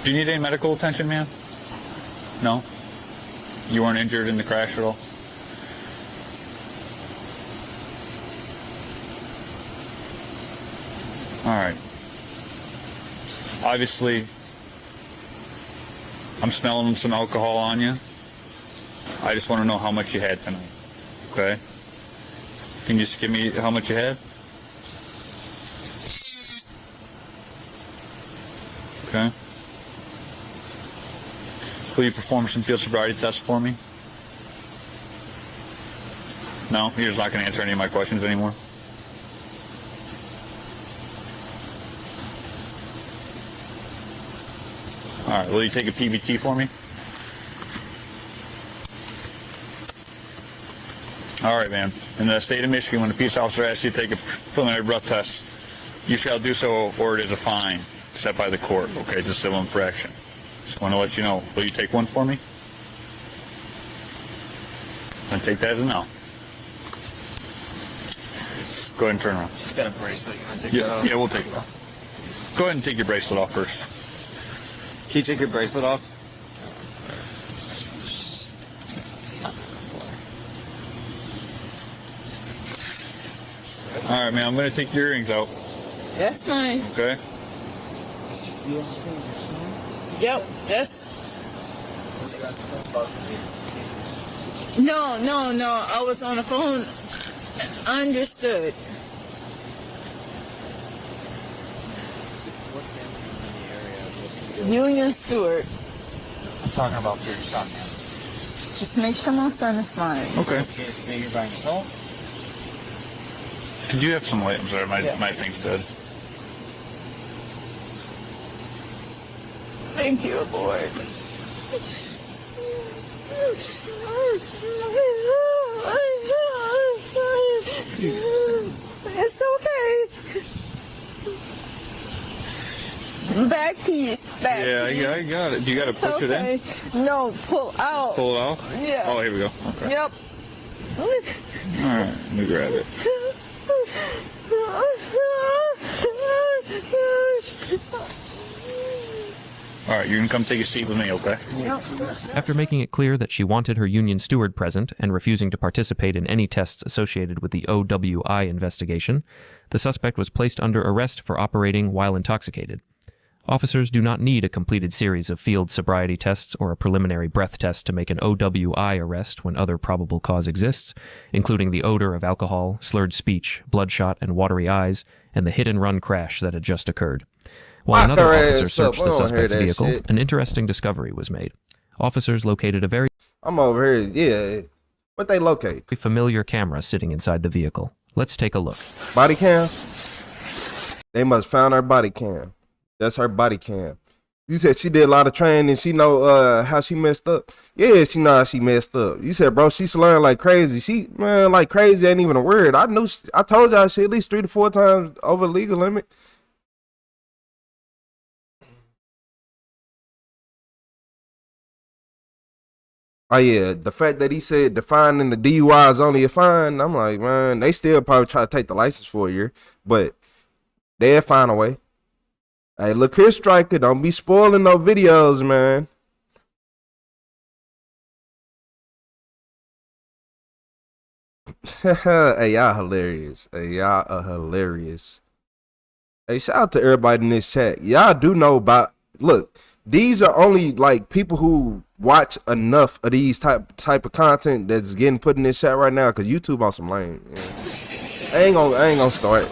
Do you need any medical attention, man? No? You weren't injured in the crash at all? Alright. Obviously, I'm smelling some alcohol on you. I just want to know how much you had tonight. Okay? Can you just give me how much you had? Okay. Will you perform some field sobriety tests for me? No? You're just not going to answer any of my questions anymore? Alright, will you take a PBT for me? Alright, man. In the state of Michigan, when a peace officer asks you to take a preliminary breath test, you shall do so or it is a fine set by the court. Okay, it's a civil infraction. Just want to let you know. Will you take one for me? And take that as a no. Go ahead and turn around. She's got a bracelet. You want to take it off? Yeah, we'll take it off. Go ahead and take your bracelet off first. Can you take your bracelet off? All right, man. I'm going to take your earrings out. That's fine. Okay? Yep, that's... No. I was on the phone. Understood. Union Stewart. I'm talking about for your son, man. Just make sure my son is fine. Okay. Stay here by yourself? Could you have some light? I'm sorry, my thing's dead. Thank you, Lord. It's okay. Back piece. Back Yeah, piece. I got it. Do you got to push it in? No, pull out. Pull it out? Yeah. Oh, here we go. Okay. Yep. All right, let me grab it. All right, you can come take a seat with me, okay? After making it clear that she wanted her union steward present and refusing to participate in any tests associated with the OWI investigation, the suspect was placed under arrest for operating while intoxicated. Officers do not need a completed series of field sobriety tests or a preliminary breath test to make an OWI arrest when other probable cause exists, including the odor of alcohol, slurred speech, bloodshot and watery eyes, and the hit-and-run crash that had just occurred. While another officer searched the suspect's vehicle, an interesting discovery was made. Officers located a very I'm over here, yeah. What they locate? Familiar camera sitting inside the vehicle. Let's take a look. Body cam? They must found her body cam. That's her body cam. You said she did a lot of training. She know how she messed up. Yeah, she know how she messed up. You said, bro, she's learning like crazy. She, man, like crazy ain't even a word. I knew. I told y'all she at least 3 to 4 times over the legal limit. Oh yeah, the fact that he said defining the DUI is only a fine, I'm like, man, they still probably try to take the license for a year, but they'll find a way. Hey, look here, Striker, don't be spoiling no videos, man. Hey, y'all hilarious. Hey, y'all are hilarious. Hey, shout out to everybody in this chat. Y'all do know about, look, these are only like people who watch enough of these type of content that's getting put in this chat right now, because YouTube on some lame. Yeah. I ain't gonna start.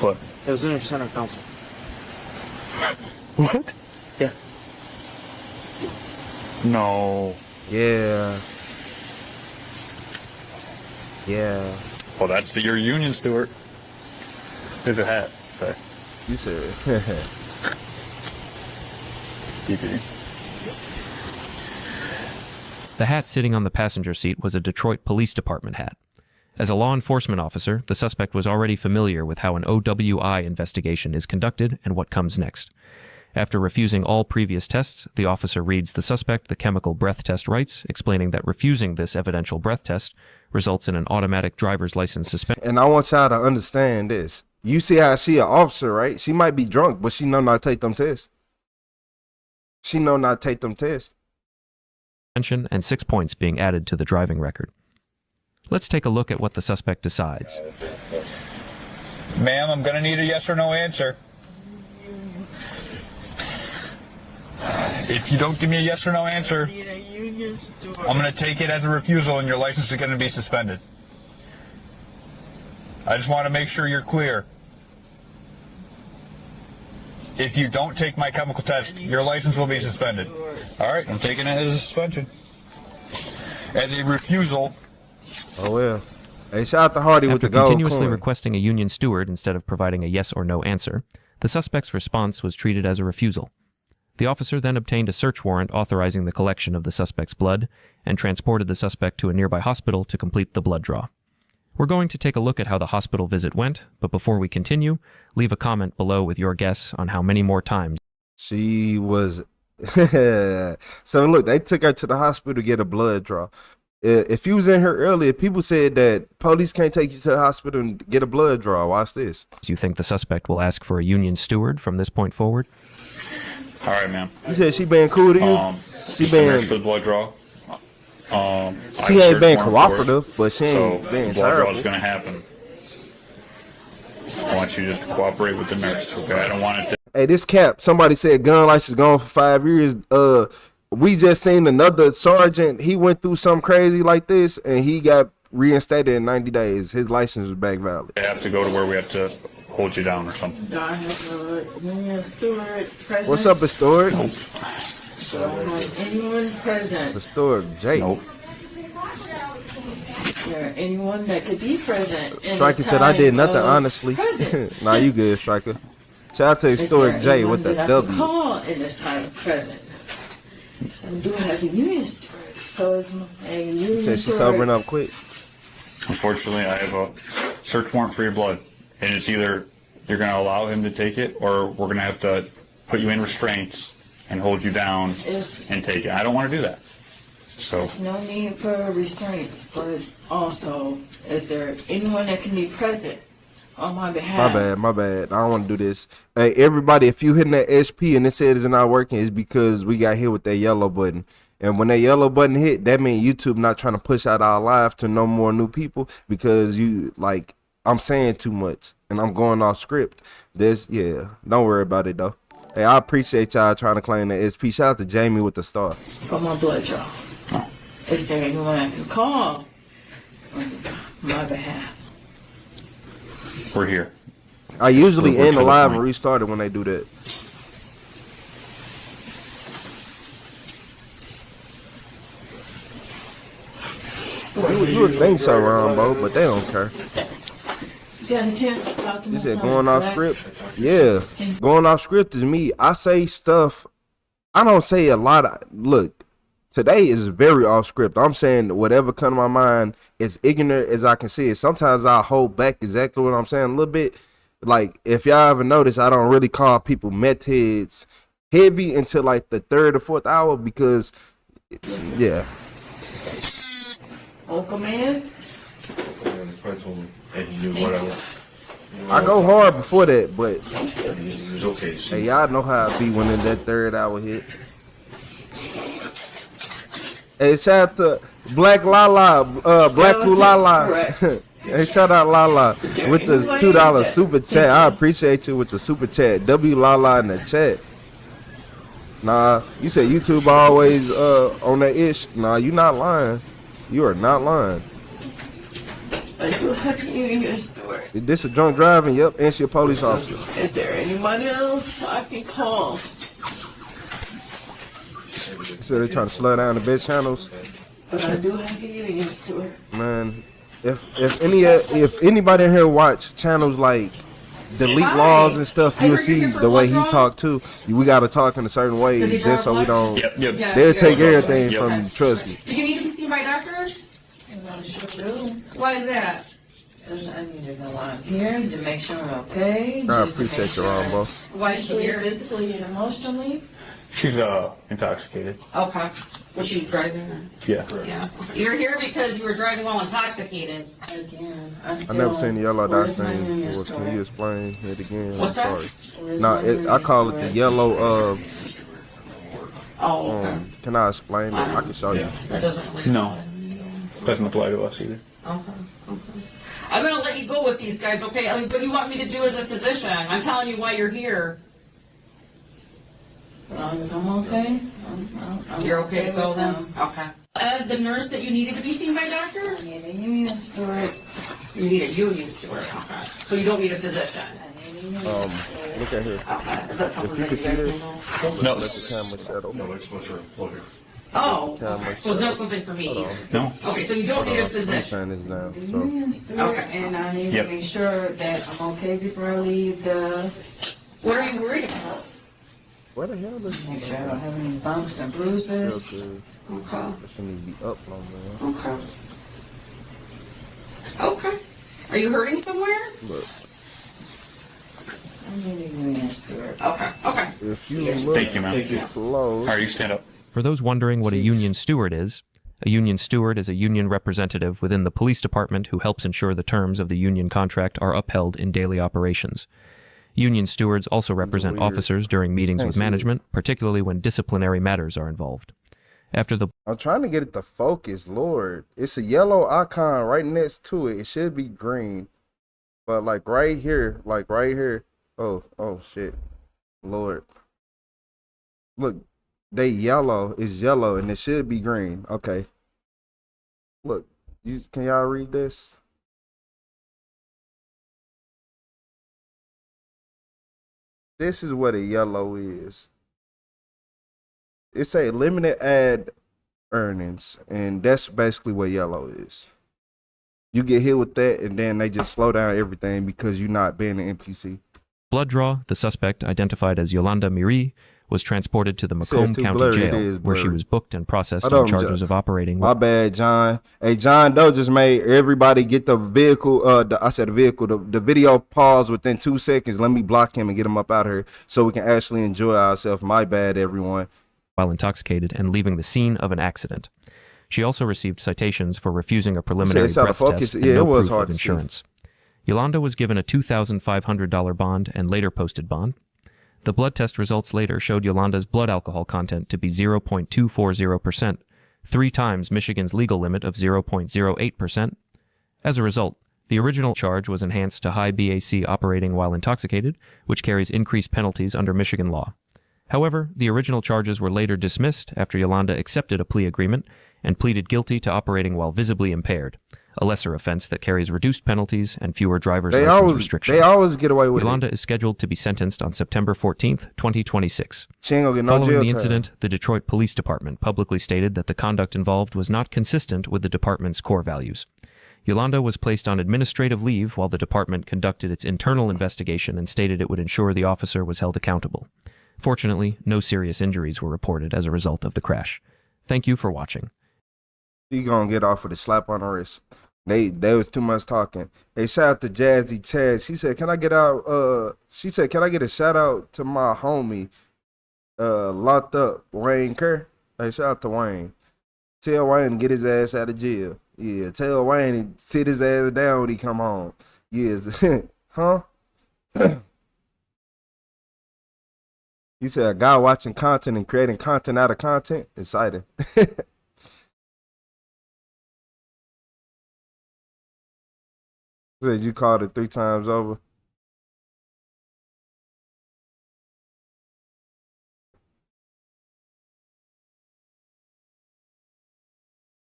What? It was in your center council. What? Yeah. No. Yeah. Yeah. Well, that's your union steward. There's a hat. Okay. You said. The hat sitting on the passenger seat was a Detroit Police Department hat. As a law enforcement officer, the suspect was already familiar with how an OWI investigation is conducted and what comes next. After refusing all previous tests, the officer reads the suspect the chemical breath test rights, explaining that refusing this evidential breath test results in an automatic driver's license suspension. And I want y'all to understand this. You see how she an officer, right? She might be drunk, but she know not to take them tests. She know not to take them tests. And 6 points being added to the driving record. Let's take a look at what the suspect decides. Ma'am, I'm going to need a yes or no answer. If you don't give me a yes or no answer, I'm going to take it as a refusal and your license is going to be suspended. I just want to make sure you're clear. If you don't take my chemical test, your license will be suspended. All right, I'm taking it as a suspension. As a refusal. Oh, well. Hey, shout out to Hardy with the gold continuously coin. requesting a union steward instead of providing a yes or no answer, the suspect's response was treated as a refusal. The officer then obtained a search warrant authorizing the collection of the suspect's blood and transported the suspect to a nearby hospital to complete the blood draw. We're going to take a look at how the hospital visit went, but before we continue, leave a comment below with your guess on how many more times she was. So look, they took her to the hospital to get a blood draw. If you was in here earlier, people said that police can't take you to the hospital and get a blood draw. Watch this. Do you think the suspect will ask for a union steward from this point forward? All right, ma'am. You said she been cool to you? She been for the blood draw. She ain't been cooperative, but she ain't been the blood draw terrible. is going to happen. I want you just to cooperate with the nurse, okay? I don't want it to. Hey, this cap, somebody said gun license gone for 5 years. We just seen another sergeant. He went through something crazy like this, and he got reinstated in 90 days. His license was back valid. They have to go to where we have to hold you down or something. Do I have a union steward present? What's up, the steward? Do I have anyone present? The steward, Jake. Nope. Is there anyone that could be present? Striker said I did nothing, honestly. Nah, you good, Striker. Shout out to Stewart J with the W. Call in this time of present. Yes, I do have a union steward. So it's a union Said she's story. sobering up quick. Unfortunately, I have a search warrant for your blood, and it's either you're going to allow him to take it, or we're going to have to put you in restraints and hold you down and take it. I don't want to do that. So There's no need for restraints, but also, is there anyone that can be present on my behalf? My bad. I don't want to do this. Hey, everybody, if you hitting that SP and it says it's not working, it's because we got hit with that yellow button. And when that yellow button hit, that means YouTube not trying to push out our live to no more new people because I'm saying too much and I'm going off script. Don't worry about it though. Hey, I appreciate y'all trying to claim the SP. Shout out to Jamie with the star. For my blood draw. Is there anyone I can call on my behalf? we're here. I usually We're end the to live point. and restart it when they do that. You would think so, Rambo, but they don't care. You got a chance to talk to my You said son, going off correct? script? Yeah. Going off script is me. I say stuff. I don't say a lot of. Look, today is very off script. I'm saying whatever come to my mind, as ignorant as I can see it. Sometimes I hold back exactly what I'm saying a little bit. Like, if y'all ever notice, I don't really call people meth heads heavy until like the third or fourth hour because, yeah. Uncle man? I go hard before that, but It's okay. hey, y'all know how I be when in that third hour hit. Hey, shout out to Black Lala, Black Blue Lala. Hey, shout out Lala with the $2 super chat. I appreciate you with the super chat. W Lala in the chat. Nah, you said YouTube always on that ish. Nah, you not lying. You are not lying. Are you happy in your store? Is this a drunk driving? Yep, and she a police officer. Is there anybody else I can call? So they're trying to slow down the bed channels. But I do have to get in your store. Man, if anybody in here watch channels like Delete Laws and stuff, you'll see the way he talk too. We gotta talk in a certain way just so we don't. Yep. They'll take everything from you. Trust me. Do you need to be seen by doctor? I sure do. Why is that? Because I need to know why I'm here, to make sure I'm okay. I just to appreciate make you, sure Rambo. Why is she here? Physically and emotionally. She's intoxicated. Okay. Was she driving? Yeah. Yeah. You're here because you were driving while intoxicated. Again, I never seen the yellow dot thing. Can you explain it again? What's that? Sorry. No, I call it the yellow. Oh, okay. Can I explain it? I can show you. That doesn't. No. Doesn't apply to us either. Okay. I'm gonna let you go with these guys, okay? What do you want me to do as a physician? I'm telling you why you're here. As long as I'm okay. You're okay to go with then? them. Okay. The nurse that you needed to be seen by doctor? I need a union steward. You need a union steward. Okay. So you don't need a physician. Look at here. Okay. Is that something If you that can see this, No. let the camera shadow. No, it's supposed to float here. Oh, okay. So it's not something for me. No. Okay, so you don't need a I'm physician. turning this down. The So. union steward. Okay. And I need Yep. to make sure that I'm okay before I leave the. What are you worried about? Where the hell is Make sure I don't have any bumps and bruises. Okay. That shouldn't be up no man. Okay. Okay. Are you hurting somewhere? Look, I need a union steward. Okay. Okay. if you Yes. look Thank you, ma'am. close, All right, you stand up. For those wondering what a union steward is a union representative within the police department who helps ensure the terms of the union contract are upheld in daily operations. Union stewards also represent Weird. officers during meetings with Thanks, management, particularly when disciplinary matters are involved. After the I'm trying to get it to focus. Lord, it's a yellow icon right next to it. It should be green, but like right here. Oh shit, Lord. Look, they yellow is yellow, and it should be green. Okay. Look, can y'all read this? This is what a yellow is. It's a limited ad earnings, and that's basically what yellow is. You get hit with that, and then they just slow down everything because you're not being an NPC. blood draw, the suspect, identified as Yolanda Miri, was transported to the Says Macomb too County blurry, it Jail, is where she blurry. was booked and processed Hold on on, charges John. of operating. My bad, John. Hey, John Doe just made everybody get the vehicle. The video pause within 2 seconds. Let me block him and get him up out of here so we can actually enjoy ourselves. My bad, everyone. While intoxicated and leaving the scene of an accident. She also received citations for refusing a preliminary it's out of breath focus. test and Yeah, no it was proof hard of to see. insurance. Yolanda was given a $2,500 bond and later posted bond. The blood test results later showed Yolanda's blood alcohol content to be 0.240%, 3 times Michigan's legal limit of 0.08%. As a result, the original charge was enhanced to high BAC operating while intoxicated, which carries increased penalties under Michigan law. However, the original charges were later dismissed after Yolanda accepted a plea agreement and pleaded guilty to operating while visibly impaired, a lesser offense that carries reduced penalties and fewer driver's license restrictions. They always get away with Yolanda is scheduled to be sentenced on September 14th, 2026. She ain't gonna get no Following jail the time. incident, the Detroit Police Department publicly stated that the conduct involved was not consistent with the department's core values. Yolanda was placed on administrative leave while the department conducted its internal investigation and stated it would ensure the officer was held accountable. Fortunately, no serious injuries were reported as a result of the crash. Thank you for watching. She gonna get off with a slap on the wrist. They was too much talking. Hey, shout out to Jazzy Chad. She said, can I get out? She said, can I get a shout out to my homie, locked up, Wayne Kerr? Hey, shout out to Wayne. Tell Wayne to get his ass out of jail. Yeah, tell Wayne to sit his ass down when he come home. Yes, huh? You said a guy watching content and creating content out of content? Exciting. Said you called it 3 times over.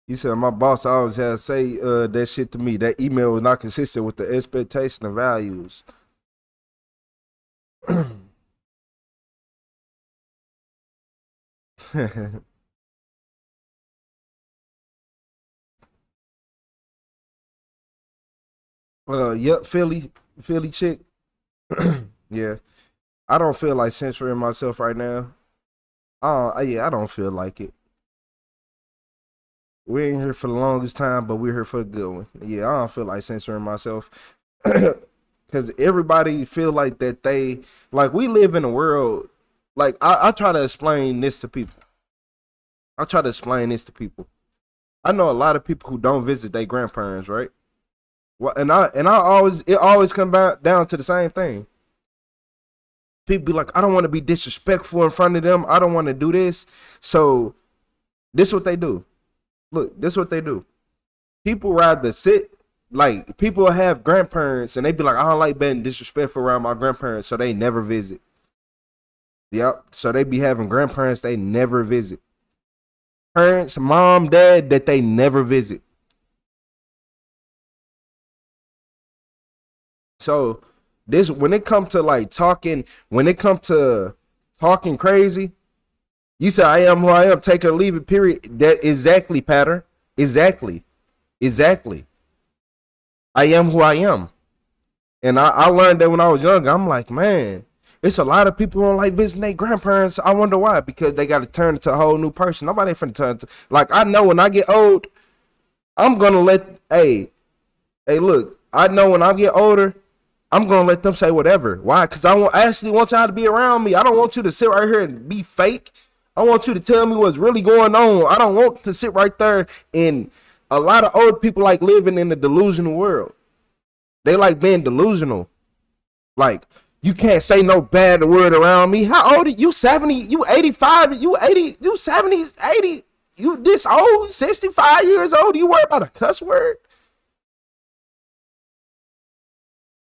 You said my boss always had to say that shit to me. That email was not consistent with the expectation and values. Yep, Philly chick. Yeah, I don't feel like censoring myself right now. I don't feel like it. We ain't here for the longest time, but we're here for the good one. Yeah, I don't feel like censoring myself. Because everybody feel like that we live in a world, like, I try to explain this to people. I know a lot of people who don't visit their grandparents, right? Well, it always come down to the same thing. People be like, I don't want to be disrespectful in front of them. I don't want to do this. So this is what they do. Look, this is what they do. People rather people have grandparents and they be like, I don't like being disrespectful around my grandparents, so they never visit. Yep. So they be having grandparents they never visit. Parents, mom, dad, that they never visit. So this, when it comes to talking crazy, you say I am who I am, take it or leave it, period. That exactly, pattern. Exactly. I am who I am. And I learned that when I was younger. I'm like, man, it's a lot of people who don't like visiting their grandparents. I wonder why. Because they got to turn into a whole new person. Nobody finna turn to, like, I know when I get old, I'm gonna let, hey, look, I know when I get older, I'm gonna let them say whatever. Why? Because I actually want y'all to be around me. I don't want you to sit right here and be fake. I want you to tell me what's really going on. I don't want to sit right there. And a lot of old people like living in a delusional world. They like being delusional. Like, you can't say no bad word around me. How old are you? 70? You 85? You 80? You 70? 80? You this old? 65 years old? You worry about a cuss word?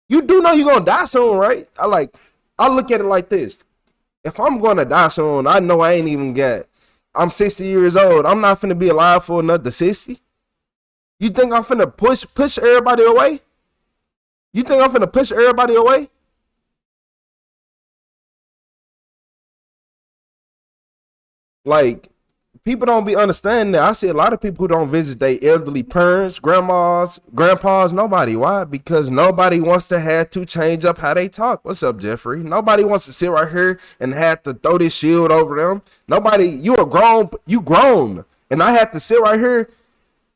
You do know you're gonna die soon, right? I look at it like this. If I'm gonna die soon, I know I ain't even I'm 60 years old. I'm not finna be alive for another 60. You think I'm finna push everybody away? You think I'm finna push everybody away? Like, people don't be understanding that. I see a lot of people who don't visit their elderly parents, grandmas, grandpas, nobody. Why? Because nobody wants to have to change up how they talk. What's up, Jeffrey? Nobody wants to sit right here and have to throw this shield over them. Nobody, you grown. And I have to sit right here.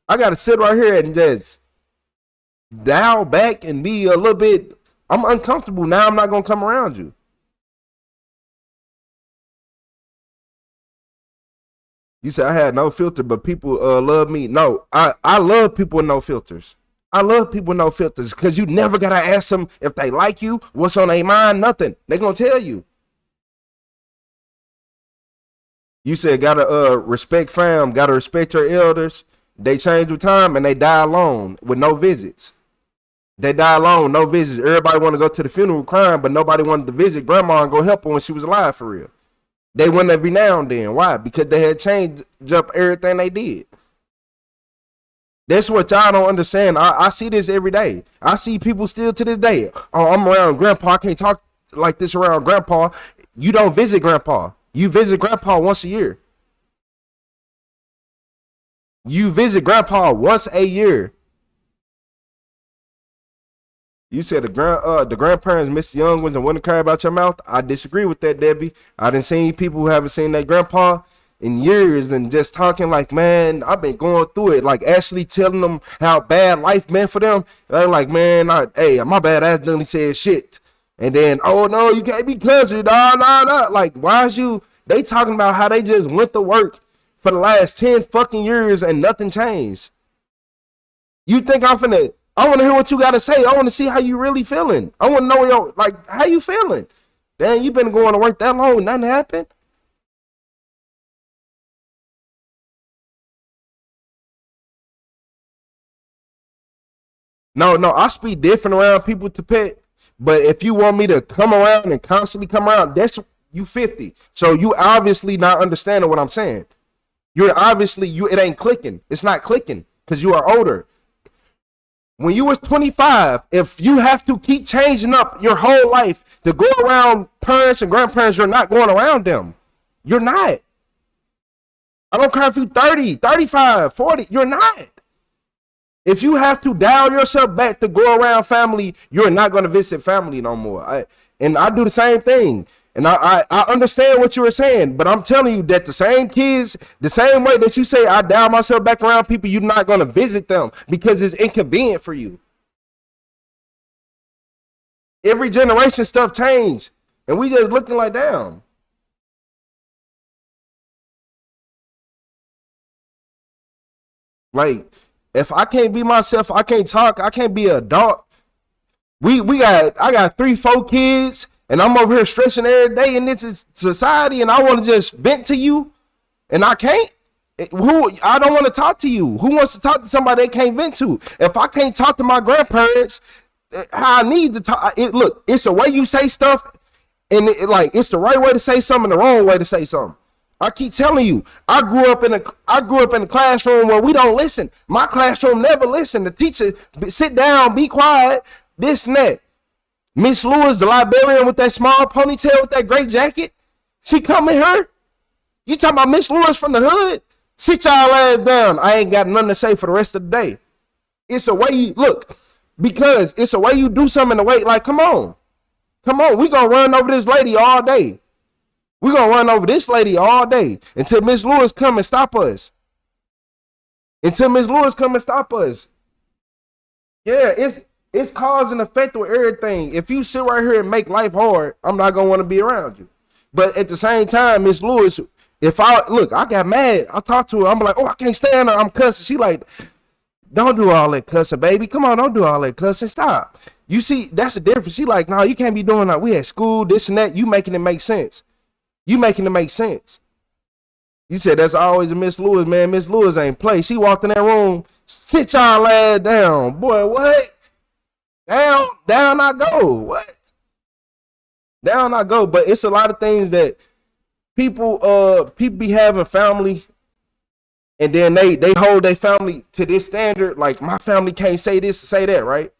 I got to sit right here and just dial back and be a little bit, I'm uncomfortable. Now I'm not going to come around you. You said I had no filter, but people love me. No, I love people with no filters. I love people with no filters because you never got to ask them if they like you, what's on their mind, nothing. They going to tell you. You said got to respect fam, got to respect your elders. They change with time and they die alone with no visits. They die alone, no visits. Everybody want to go to the funeral crying, but nobody wanted to visit grandma and go help her when she was alive for real. They went every now and then. Why? Because they had changed up everything they did. That's what y'all don't understand. I see this every day. I see people still to this day. Oh, I'm around grandpa. I can't talk like this around grandpa. You don't visit grandpa. You visit grandpa once a year. You visit grandpa once a year. You said the grandparents miss the young ones and wouldn't care about your mouth. I disagree with that, Debbie. I done seen people who haven't seen their grandpa in years and just talking like, man, I've been going through it. Like actually telling them how bad life meant for them. They're like, man, hey, my bad, I accidentally said shit. And then, oh no, you can't be cousin, nah. Like, why is you? They talking about how they just went to work for the last 10 fucking years and nothing changed. You think I'm finna? I want to hear what you got to say. I want to see how you really feeling. I want to know, how you feeling. Damn, you been going to work that long and nothing happened? No, I speak different around people to pet. But if you want me to come around and constantly come around, that's you 50. So you obviously not understanding what I'm saying. You're obviously, it ain't clicking. It's not clicking because you are older. When you was 25, if you have to keep changing up your whole life to go around parents and grandparents, you're not going around them. You're not. I don't care if you're 30, 35, 40, you're not. If you have to dial yourself back to go around family, you're not going to visit family no more. I do the same thing. And I understand what you were saying, but I'm telling you that the same kids, the same way that you say I dial myself back around people, you're not going to visit them because it's inconvenient for you. Every generation stuff changed, and we just looking like, damn. Like, if I can't be myself, I can't talk, I can't be an adult. I got 3-4 kids. And I'm over here stressing every day in this society, and I want to just vent to you, and I can't. I don't want to talk to you. Who wants to talk to somebody they can't vent to? If I can't talk to my grandparents, how I need to talk. Look, it's the way you say stuff, and it's the right way to say something, and the wrong way to say something. I keep telling you, I grew up in a classroom where we don't listen. My classroom never listened. The teacher sit down, be quiet, this and that. Miss Lewis, the librarian with that small ponytail with that great jacket, she coming here. You talking about Miss Lewis from the hood? Sit y'all ass down. I ain't got nothing to say for the rest of the day. It's a way you look, because it's a way you do something to wait. Like, come on. We gonna run over this lady all day. We gonna run over this lady all day until Miss Lewis come and stop us. Yeah, it's cause and effect with everything. If you sit right here and make life hard, I'm not gonna want to be around you. But at the same time, Miss Lewis, I got mad. I talked to her. I'm like, oh, I can't stand her. I'm cussing. She like, don't do all that cussing, baby. Come on, don't do all that cussing. Stop. You see, that's the difference. She like, no, you can't be doing that. We at school, this and that. You making it make sense. You said that's always a Miss Lewis, man. Miss Lewis ain't play. She walked in that room. Sit y'all ass down, boy. What? Down I go. What? Down I go. But it's a lot of things that people be having family, and then they hold their family to this standard. Like, my family can't say this, say that, right?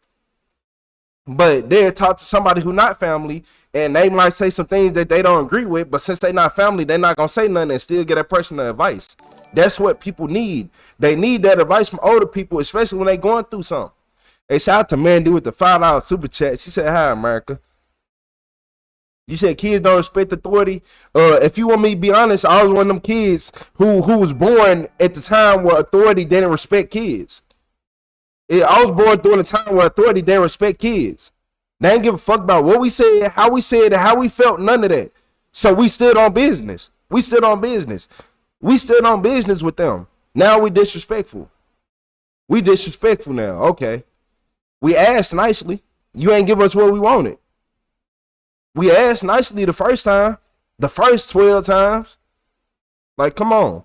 But they'll talk to somebody who not family, and they might say some things that they don't agree with, but since they not family, they're not gonna say nothing and still get that person the advice. That's what people need. They need that advice from older people, especially when they going through something. Hey, shout out to Mandy with the $5 super chat. She said, "Hi, America." You said kids don't respect authority. If you want me to be honest, I was one of them kids who was born at the time where authority didn't respect kids. I was born during a time where authority didn't respect kids. They didn't give a fuck about what we said, how we said it, how we felt, none of that. So we stood on business. We stood on business. We stood on business with them. Now we disrespectful. We disrespectful now. Okay. We asked nicely. You ain't give us what we wanted. We asked nicely the first time, the first 12 times. Like, come on.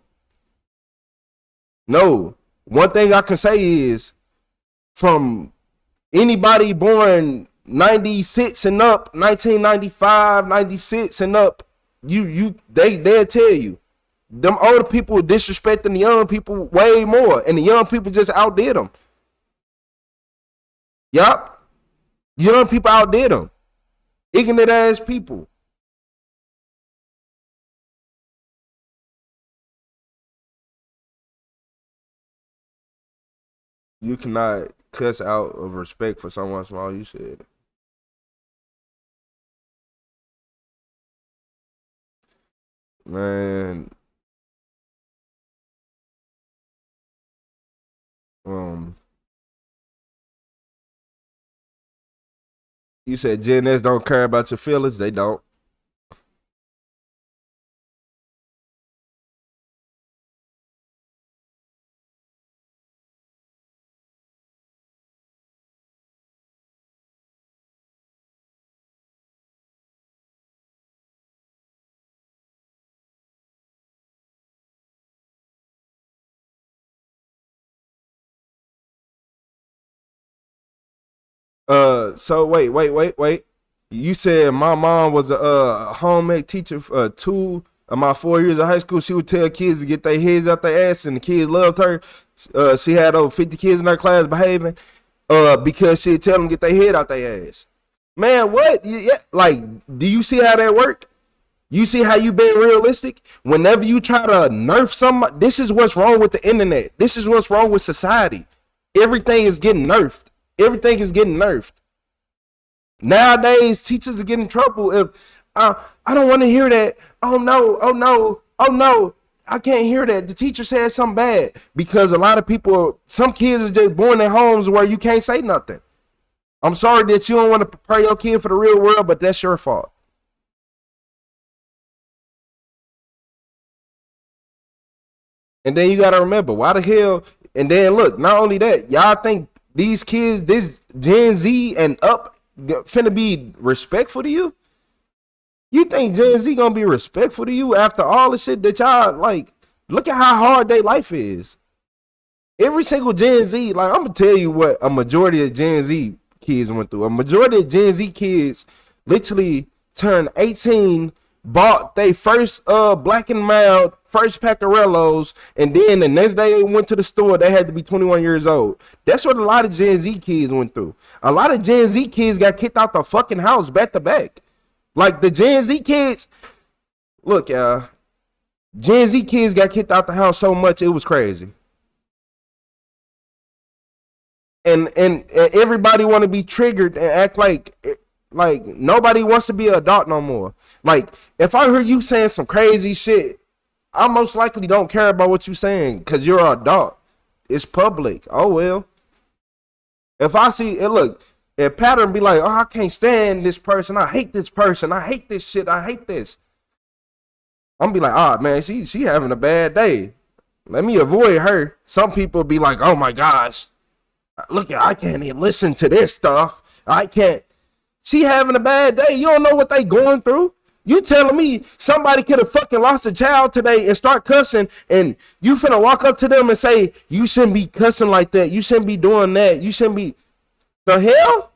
No. One thing I can say is from anybody born 96 and up, 1995, 96 and up, they'll tell you. Them older people disrespecting the young people way more, and the young people just outdid them. Yup. Young people outdid them. Ignorant ass people. You cannot cuss out of respect for someone small. You said. Man. You said Gen S don't care about your feelings. They don't. So wait. You said my mom was a home ec teacher for 2 of my 4 years of high school. She would tell kids to get their heads out their ass, and the kids loved her. She had over 50 kids in her class behaving because she'd tell them to get their head out their ass. Man, what? Yeah, like, do you see how that work? You see how you being realistic? Whenever you try to nerf somebody, this is what's wrong with the internet. This is what's wrong with society. Everything is getting nerfed. Everything is getting nerfed. Nowadays, teachers are getting in trouble if I don't want to hear that. Oh no, I can't hear that. The teacher said something bad, because a lot of people, some kids are just born in homes where you can't say nothing. I'm sorry that you don't want to prepare your kid for the real world, but that's your fault. And then you got to remember, why the hell, and then look, not only that, y'all think these kids, this Gen Z and up, finna be respectful to you? You think Gen Z gonna be respectful to you after all the shit that y'all, like, look at how hard their life is. Every single Gen Z, like, I'm gonna tell you what a majority of Gen Z kids went through. A majority of Gen Z kids literally turned 18, bought their first Black and Mild, first pack of Rellos, and then the next day they went to the store, they had to be 21 years old. That's what a lot of Gen Z kids went through. A lot of Gen Z kids got kicked out the fucking house back to back. Like, the Gen Z kids, look, y'all, Gen Z kids got kicked out the house so much it was crazy. And everybody want to be triggered and act like nobody wants to be an adult no more. Like, if I hear you saying some crazy shit, I most likely don't care about what you're saying because you're an adult. It's public. Oh, well. If I see it, look, if pattern be like, oh, I can't stand this person. I hate this person. I hate this shit. I hate this. I'm gonna be like, oh, man, she having a bad day. Let me avoid her. Some people be like, oh, my gosh. Look, I can't even listen to this stuff. I can't. She having a bad day. You don't know what they going through. You telling me somebody could have fucking lost a child today and start cussing, and you finna walk up to them and say, you shouldn't be cussing like that. You shouldn't be doing that. You shouldn't be. The hell?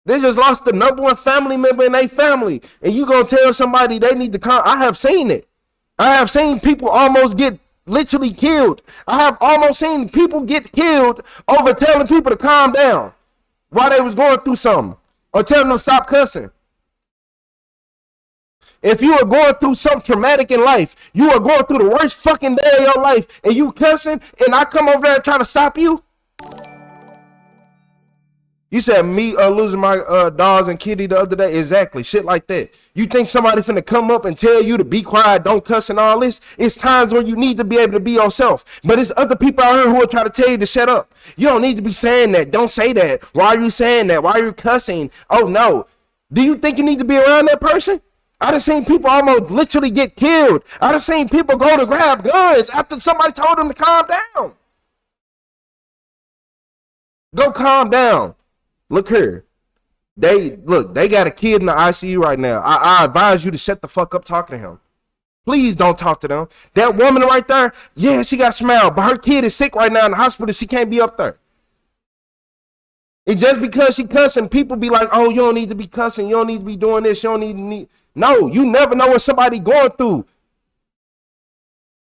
They just lost the #1 family member in their family, and you gonna tell somebody they need to come? I have seen it. I have seen people almost get literally killed. I have almost seen people get killed over telling people to calm down while they was going through something, or telling them to stop cussing. If you are going through something traumatic in life, you are going through the worst fucking day of your life, and you cussing, and I come over there and try to stop you? You said me losing my dogs and kitty the other day. Exactly. Shit like that. You think somebody finna come up and tell you to be quiet, don't cuss and all this? It's times where you need to be able to be yourself. But it's other people out here who will try to tell you to shut up. You don't need to be saying that. Don't say that. Why are you saying that? Why are you cussing? Oh, no. Do you think you need to be around that person? I done seen people almost literally get killed. I done seen people go to grab guns after somebody told them to calm down. Go calm down. Look here. They got a kid in the ICU right now. I advise you to shut the fuck up talking to him. Please don't talk to them. That woman right there, yeah, she got smelled, but her kid is sick right now in the hospital. She can't be up there. And just because she cussing, people be like, oh, you don't need to be cussing. You don't need to be doing this. You don't need. No, you never know what somebody going through.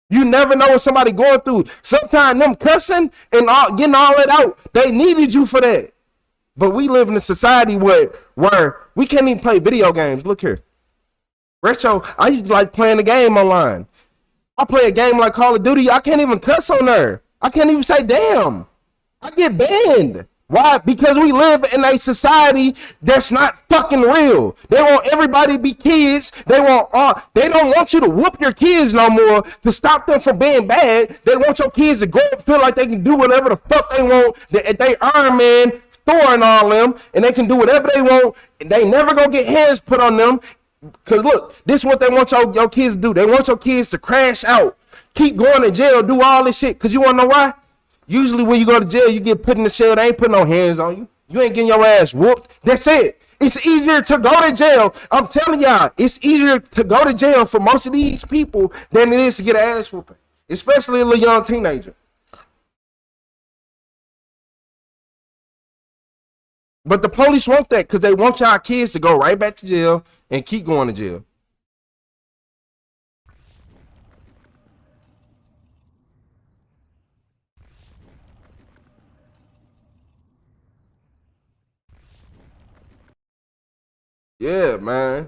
You never know what somebody going through. Sometimes them cussing and getting all that out, they needed you for that. But we live in a society where we can't even play video games. Look here. Retro, I used to like playing the game online. I play a game like Call of Duty. I can't even cuss on there. I can't even say damn. I get banned. Why? Because we live in a society that's not fucking real. They want everybody to be kids. They don't want you to whoop your kids no more to stop them from being bad. They want your kids to go and feel like they can do whatever the fuck they want. They Iron Man, Thor and all them, and they can do whatever they want, and they never gonna get hands put on them. Cause look, this is what they want your kids to do. They want your kids to crash out, keep going to jail, do all this shit. Cause you wanna know why? Usually when you go to jail, you get put in the cell. They ain't putting no hands on you. You ain't getting your ass whooped. That's it. It's easier to go to jail. I'm telling y'all, it's easier to go to jail for most of these people than it is to get an ass whooping, especially a little young teenager. But the police want that because they want y'all kids to go right back to jail and keep going to jail. Yeah, man.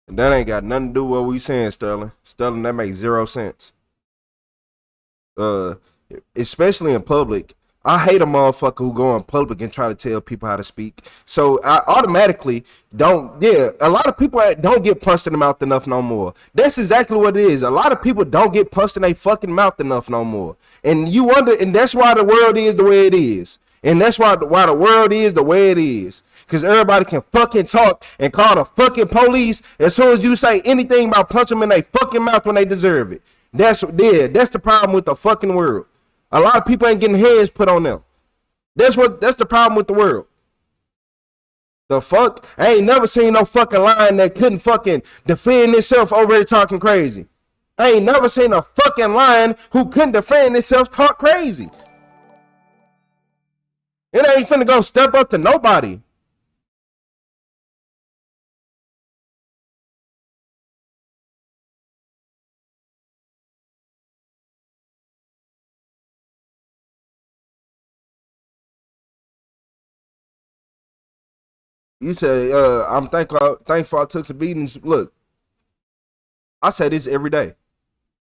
And that ain't got nothing to do with what we saying, Sterling. Sterling, that makes 0 sense. Especially in public. I hate a motherfucker who go in public and try to tell people how to speak. So I automatically don't, a lot of people don't get punched in the mouth enough no more. That's exactly what it is. A lot of people don't get punched in their fucking mouth enough no more. And you wonder, and that's why the world is the way it is. And that's why the world is the way it is. Because everybody can fucking talk and call the fucking police as soon as you say anything about punch them in their fucking mouth when they deserve it. That's the problem with the fucking world. A lot of people ain't getting hands put on them. That's the problem with the world. The fuck? I ain't never seen no fucking lion that couldn't fucking defend itself over here talking crazy. I ain't never seen a fucking lion who couldn't defend itself talk crazy. It ain't finna go step up to nobody. You say, I'm thankful I took some beatings. Look, I say this every day.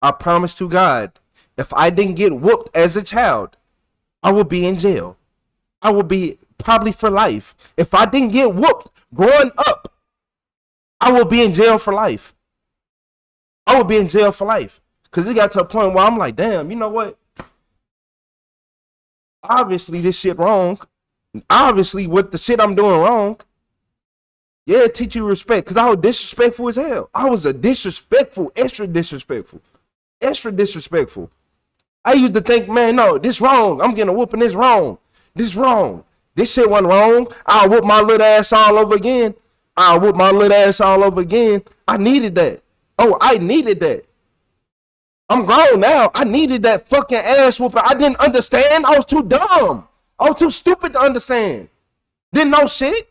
I promise to God, if I didn't get whooped as a child, I would be in jail. I would be probably for life. If I didn't get whooped growing up, I would be in jail for life. I would be in jail for life. Because it got to a point where I'm like, damn, you know what? Obviously, this shit wrong. Obviously, what the shit I'm doing wrong. Yeah, teach you respect. Because I was disrespectful as hell. I was extra disrespectful. I used to think, man, no, this wrong. I'm getting a whooping, this wrong. This wrong. This shit wasn't wrong. I'll whoop my little ass all over again. I needed that. Oh, I needed that. I'm grown now. I needed that fucking ass whooping. I didn't understand. I was too dumb. I was too stupid to understand. Didn't know shit.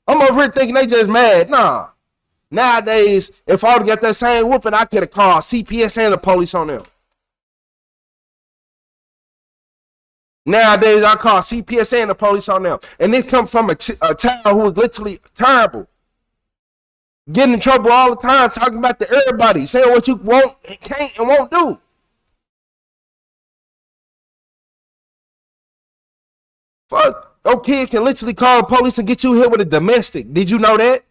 I'm over here thinking they just mad. Nah. Nowadays, if I would get that same whooping, I could have called CPS and the police on them. Nowadays, I call CPS and the police on them. And this comes from a child who was literally terrible. Getting in trouble all the time, talking about to everybody, saying what you won't, can't, and won't do. Fuck, no kid can literally call the police and get you hit with a domestic. Did you know that?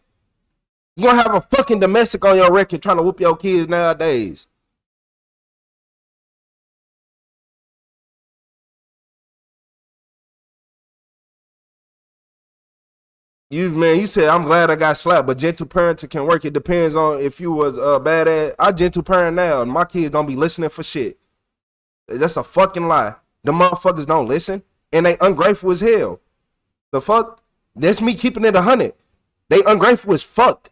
You gonna have a fucking domestic on your record trying to whoop your kids nowadays. You said I'm glad I got slapped, but gentle parenting can work. It depends on if you was bad at. I gentle parent now, and my kids don't be listening for shit. That's a fucking lie. The motherfuckers don't listen, and they ungrateful as hell. The fuck? That's me keeping it 100. They ungrateful as fuck.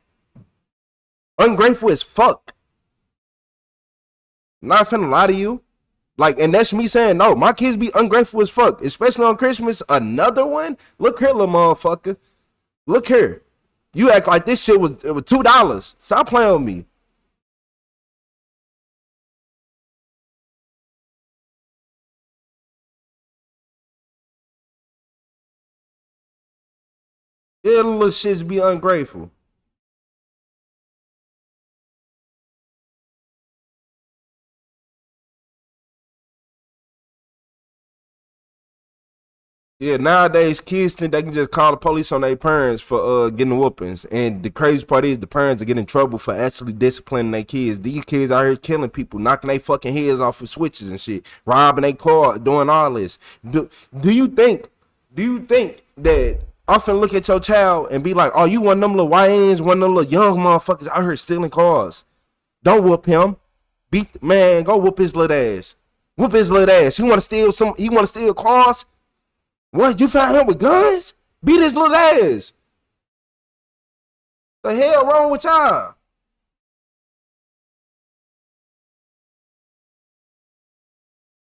Ungrateful as fuck. Not finna lie to you. Like, and that's me saying no. My kids be ungrateful as fuck, especially on Christmas. Another one? Look here, little motherfucker. Look here. You act like this shit was $2. Stop playing with me. Yeah, little shits be ungrateful. Yeah, nowadays kids think they can just call the police on their parents for getting whoopings. And the crazy part is the parents are getting in trouble for actually disciplining their kids. These kids out here killing people, knocking their fucking heads off of switches and shit, robbing their car, doing all this. Do you think that I finna look at your child and be like, oh, you one of them little YNs, one of them little young motherfuckers out here stealing cars? Don't whoop him. Man, go whoop his little ass. Whoop his little ass. He wanna steal cars? What? You found him with guns? Beat his little ass. The hell wrong with y'all?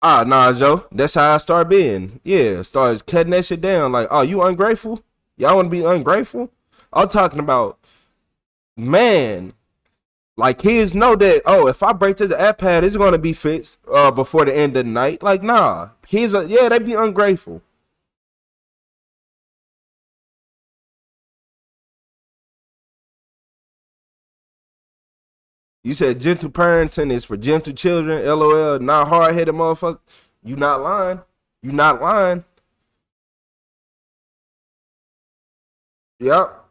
Nah, Joe. That's how I start being. Yeah, start cutting that shit down. Like, oh, you ungrateful? Y'all want to be ungrateful? I'm talking about, man, like kids know that, oh, if I break this iPad, it's going to be fixed before the end of the night. Like, nah. Kids, they be ungrateful. You said gentle parenting is for gentle children. LOL, not hard-headed motherfucker. You not lying. You not lying. Yep.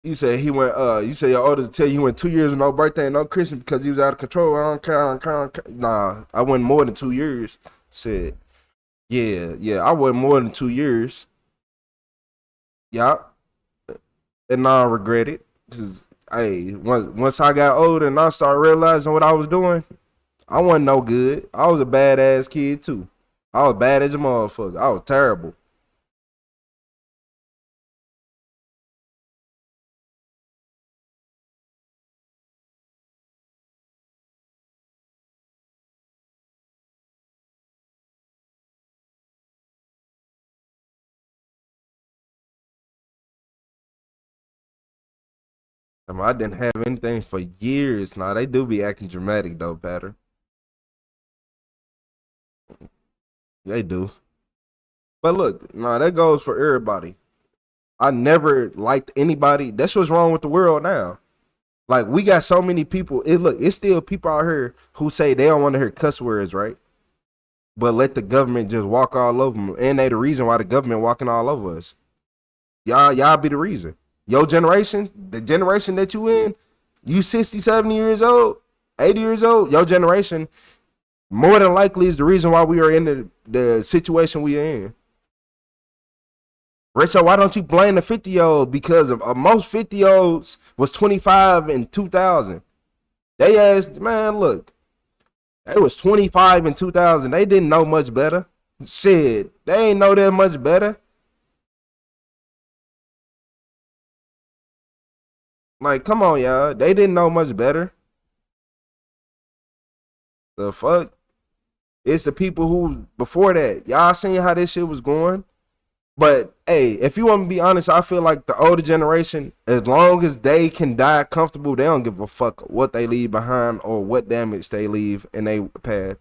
You said he went. You said your oldest tell you he went 2 years with no birthday and no Christmas because he was out of control. I don't care. Nah, I went more than 2 years. Said, yeah, I went more than 2 years. Yup. And I regret it. Cause once I got older and I started realizing what I was doing, I wasn't no good. I was a badass kid too. I was bad as a motherfucker. I was terrible. I didn't have anything for years. Now they do be acting dramatic though, Patter. They do. But look, that goes for everybody. I never liked anybody. That's what's wrong with the world now. Like we got so many people. It's still people out here who say they don't want to hear cuss words, right? But let the government just walk all over them, and they the reason why the government walking all over us. Y'all be the reason. Your generation, the generation that you in, you 60, 70 years old, 80 years old, your generation more than likely is the reason why we are in the situation we are in. Rachel, why don't you blame the 50-year-old? Because of most 50-year-olds was 25 in 2000. They asked, man, look, they was 25 in 2000. They didn't know much better. Shit, they ain't know that much better. Like, come on, y'all. They didn't know much better. The fuck? It's the people who before that. Y'all seen how this shit was going. But hey, if you want to be honest, I feel like the older generation, as long as they can die comfortable, they don't give a fuck what they leave behind or what damage they leave in their path.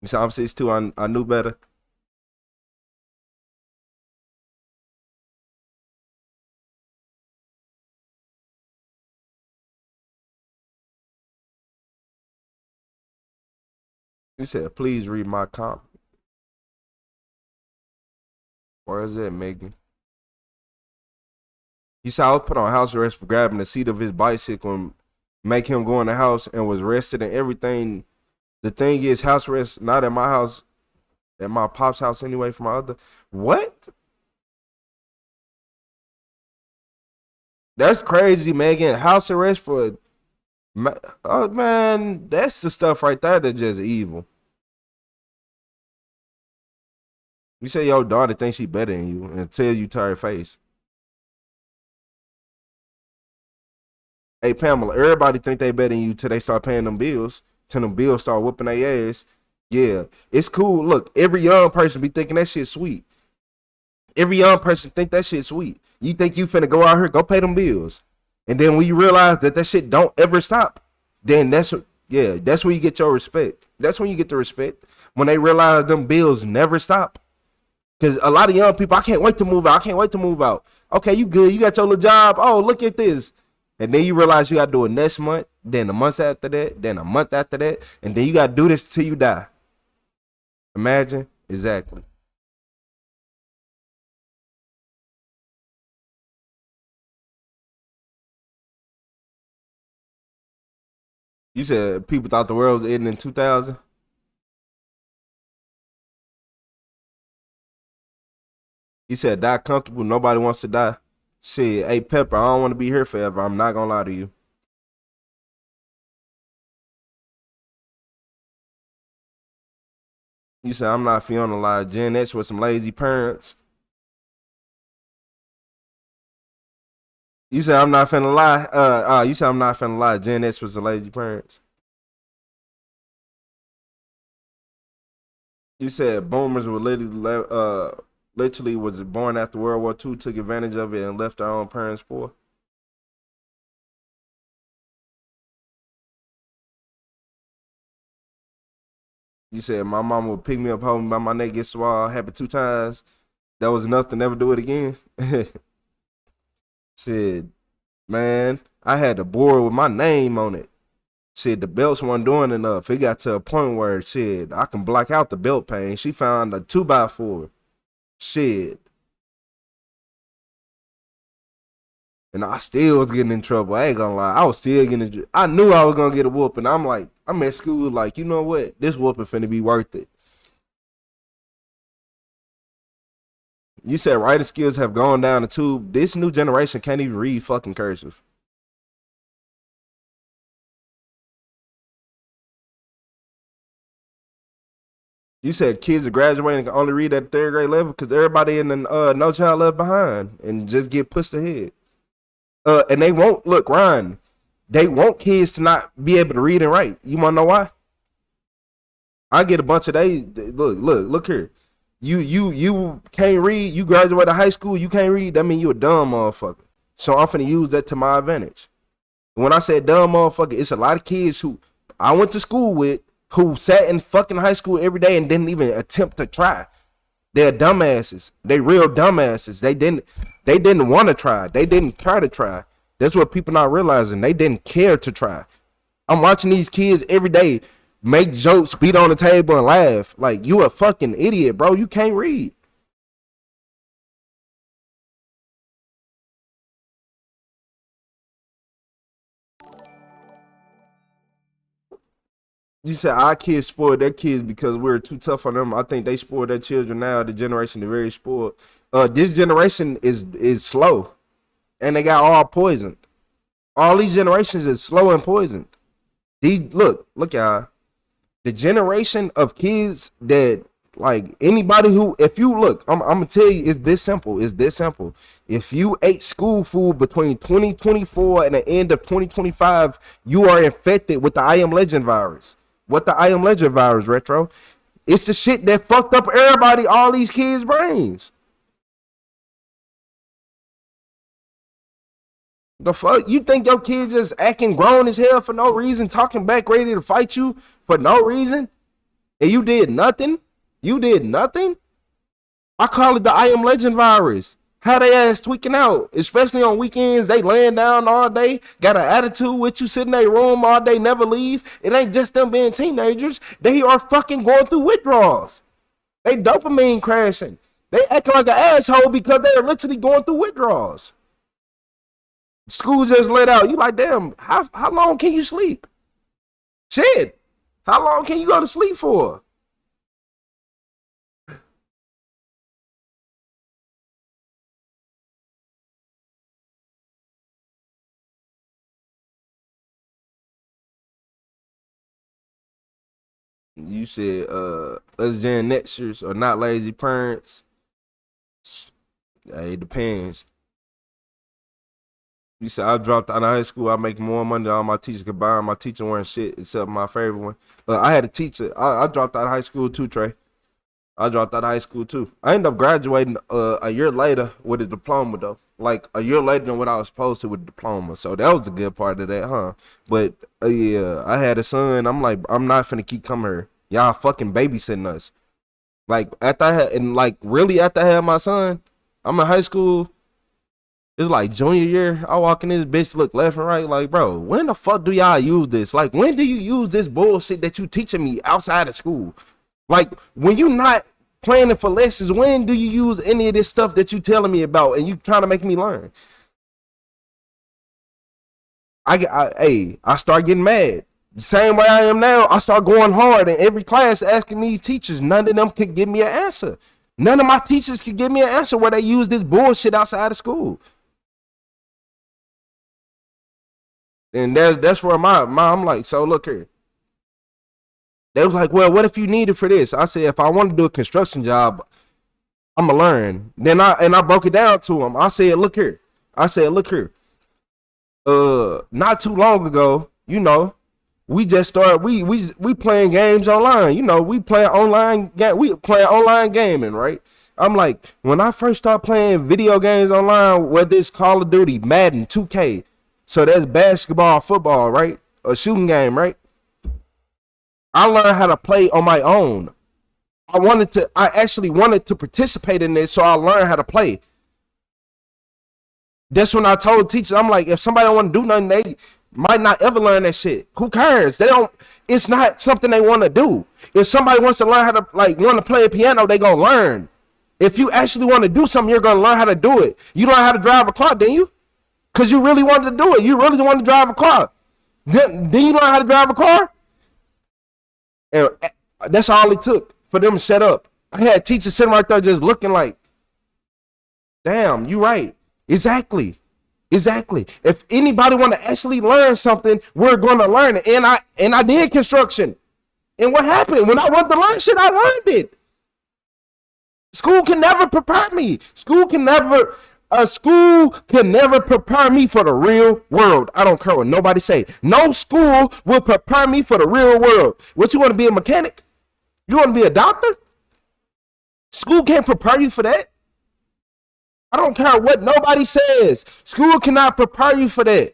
You see, I'm 6'2", I knew better. You said, please read my comment. Where is it, Megan? He said I was put on house arrest for grabbing the seat of his bicycle and make him go in the house and was arrested and everything. The thing is, house arrest not at my house, at my pop's house anyway. For my other, what? That's crazy, Megan. House arrest for, oh man, that's the stuff right there that's just evil. You say your daughter thinks she better than you until you to her face. Hey Pamela, everybody think they better than you till they start paying them bills. Till them bills start whooping their ass. Yeah, it's cool. Look, every young person be thinking that shit sweet. Every young person think that shit sweet. You think you finna go out here, go pay them bills. And then when you realize that shit don't ever stop, then that's when you get your respect. That's when you get the respect. When they realize them bills never stop. Because a lot of young people, I can't wait to move out. I can't wait to move out. Okay, you good. You got your little job. Oh, look at this. And then you realize you got to do it next month, then a month after that, then a month after that, and then you got to do this till you die. Imagine. Exactly. You said people thought the world was ending in 2000? He said, die comfortable. Nobody wants to die. Shit, hey, Pepper, I don't want to be here forever. I'm not going to lie to you. You said, I'm not feeling a lot of Gen X with some lazy parents. You said, I'm not finna lie. You said, I'm not finna lie. Gen X with some lazy parents. You said, boomers were literally was born after World War II, took advantage of it, and left their own parents poor. You said my mama would pick me up, hold me by my neck, get swallowed, happened 2 times. That was enough to never do it again. Shit, man, I had the board with my name on it. Shit, the belts weren't doing enough. It got to a point where, shit, I can block out the belt pain. She found a 2x4. Shit. And I still was getting in trouble. I ain't gonna lie. I was still getting I knew I was gonna get a whooping. I'm like, I'm at school like, you know what? This whooping finna be worth it. You said writing skills have gone down the tube. This new generation can't even read fucking cursive. You said kids are graduating can only read at 3rd grade level because everybody in the No Child Left Behind and just get pushed ahead. And they won't look, Ryan. They want kids to not be able to read and write. You wanna know why? I get a bunch of look here. You can't read. You graduated high school. You can't read. That mean you a dumb motherfucker. So I'm finna use that to my advantage. When I said dumb motherfucker, it's a lot of kids who I went to school with who sat in fucking high school every day and didn't even attempt to try. They're dumbasses. They real dumbasses. They didn't want to try. They didn't try to try. That's what people not realizing. They didn't care to try. I'm watching these kids every day make jokes, beat on the table, and laugh. Like, you a fucking idiot, bro. You can't read. You said our kids spoiled their kids because we're too tough on them. I think they spoiled their children now. The generation is very spoiled. This generation is slow, and they got all poisoned. All these generations is slow and poisoned. Look, y'all. The generation of kids that Like anybody who, if you look, I'm gonna tell you, it's this simple. It's this simple. If you ate school food between 2024 and the end of 2025, you are infected with the I Am Legend virus. What the I Am Legend virus, Retro? It's the shit that fucked up everybody, all these kids' brains. The fuck? You think your kids just acting grown as hell for no reason, talking back, ready to fight you for no reason? And you did nothing? You did nothing? I call it the I Am Legend virus. How they ass tweaking out, especially on weekends. They laying down all day, got an attitude with you, sit in their room all day, never leave. It ain't just them being teenagers. They are fucking going through withdrawals. They dopamine crashing. They acting like an asshole because they are literally going through withdrawals. School just let out. You like, damn, how long can you sleep? Shit. How long can you go to sleep for? You said us Gen Xers are not lazy parents. It depends. You said I dropped out of high school. I make more money than all my teachers combined. My teacher weren't shit except my favorite one. I had a teacher. I dropped out of high school too, Trey. I dropped out of high school too. I ended up graduating a year later with a diploma though. Like a year later than what I was supposed to with a diploma. So that was the good part of that, huh? But yeah, I had a son. I'm like, I'm not finna keep coming here. Y'all fucking babysitting us. Like after I had, and like really after I had my son, I'm in high school. It's like junior year. I walk in this bitch, look left and right, like, bro, when the fuck do y'all use this? Like, when do you use this bullshit that you teaching me outside of school? Like, when you not planning for lessons, when do you use any of this stuff that you telling me about and you trying to make me learn? I start getting mad. The same way I am now, I start going hard in every class asking these teachers. None of them could give me an answer. None of my teachers could give me an answer where they use this bullshit outside of school. And that's where I'm like, so look here. They was like, well, what if you need it for this? I said, if I want to do a construction job, I'm gonna learn. Then I broke it down to them. I said, look here. Not too long ago, you know, we just started. We playing games online. You know, we playing online gaming, right? I'm like, when I first started playing video games online, whether it's Call of Duty, Madden, 2K. So that's basketball, football, right? A shooting game, right? I learned how to play on my own. I actually wanted to participate in this, so I learned how to play. That's when I told teachers, I'm like, if somebody don't want to do nothing, they might not ever learn that shit. Who cares? It's not something they want to do. If somebody wants to learn how to, want to play a piano, they gonna learn. If you actually want to do something, you're gonna learn how to do it. You learn how to drive a car, didn't you? Because you really wanted to do it. You really wanted to drive a car. Then you learn how to drive a car? And that's all it took for them to shut up. I had teachers sitting right there just looking like, damn, you right. Exactly. If anybody want to actually learn something, we're going to learn it. And I did construction. And what happened? When I wanted to learn shit, I learned it. School can never prepare me. School can never prepare me for the real world. I don't care what nobody say. No school will prepare me for the real world. What, you want to be a mechanic? You want to be a doctor? School can't prepare you for that. I don't care what nobody says. School cannot prepare you for that.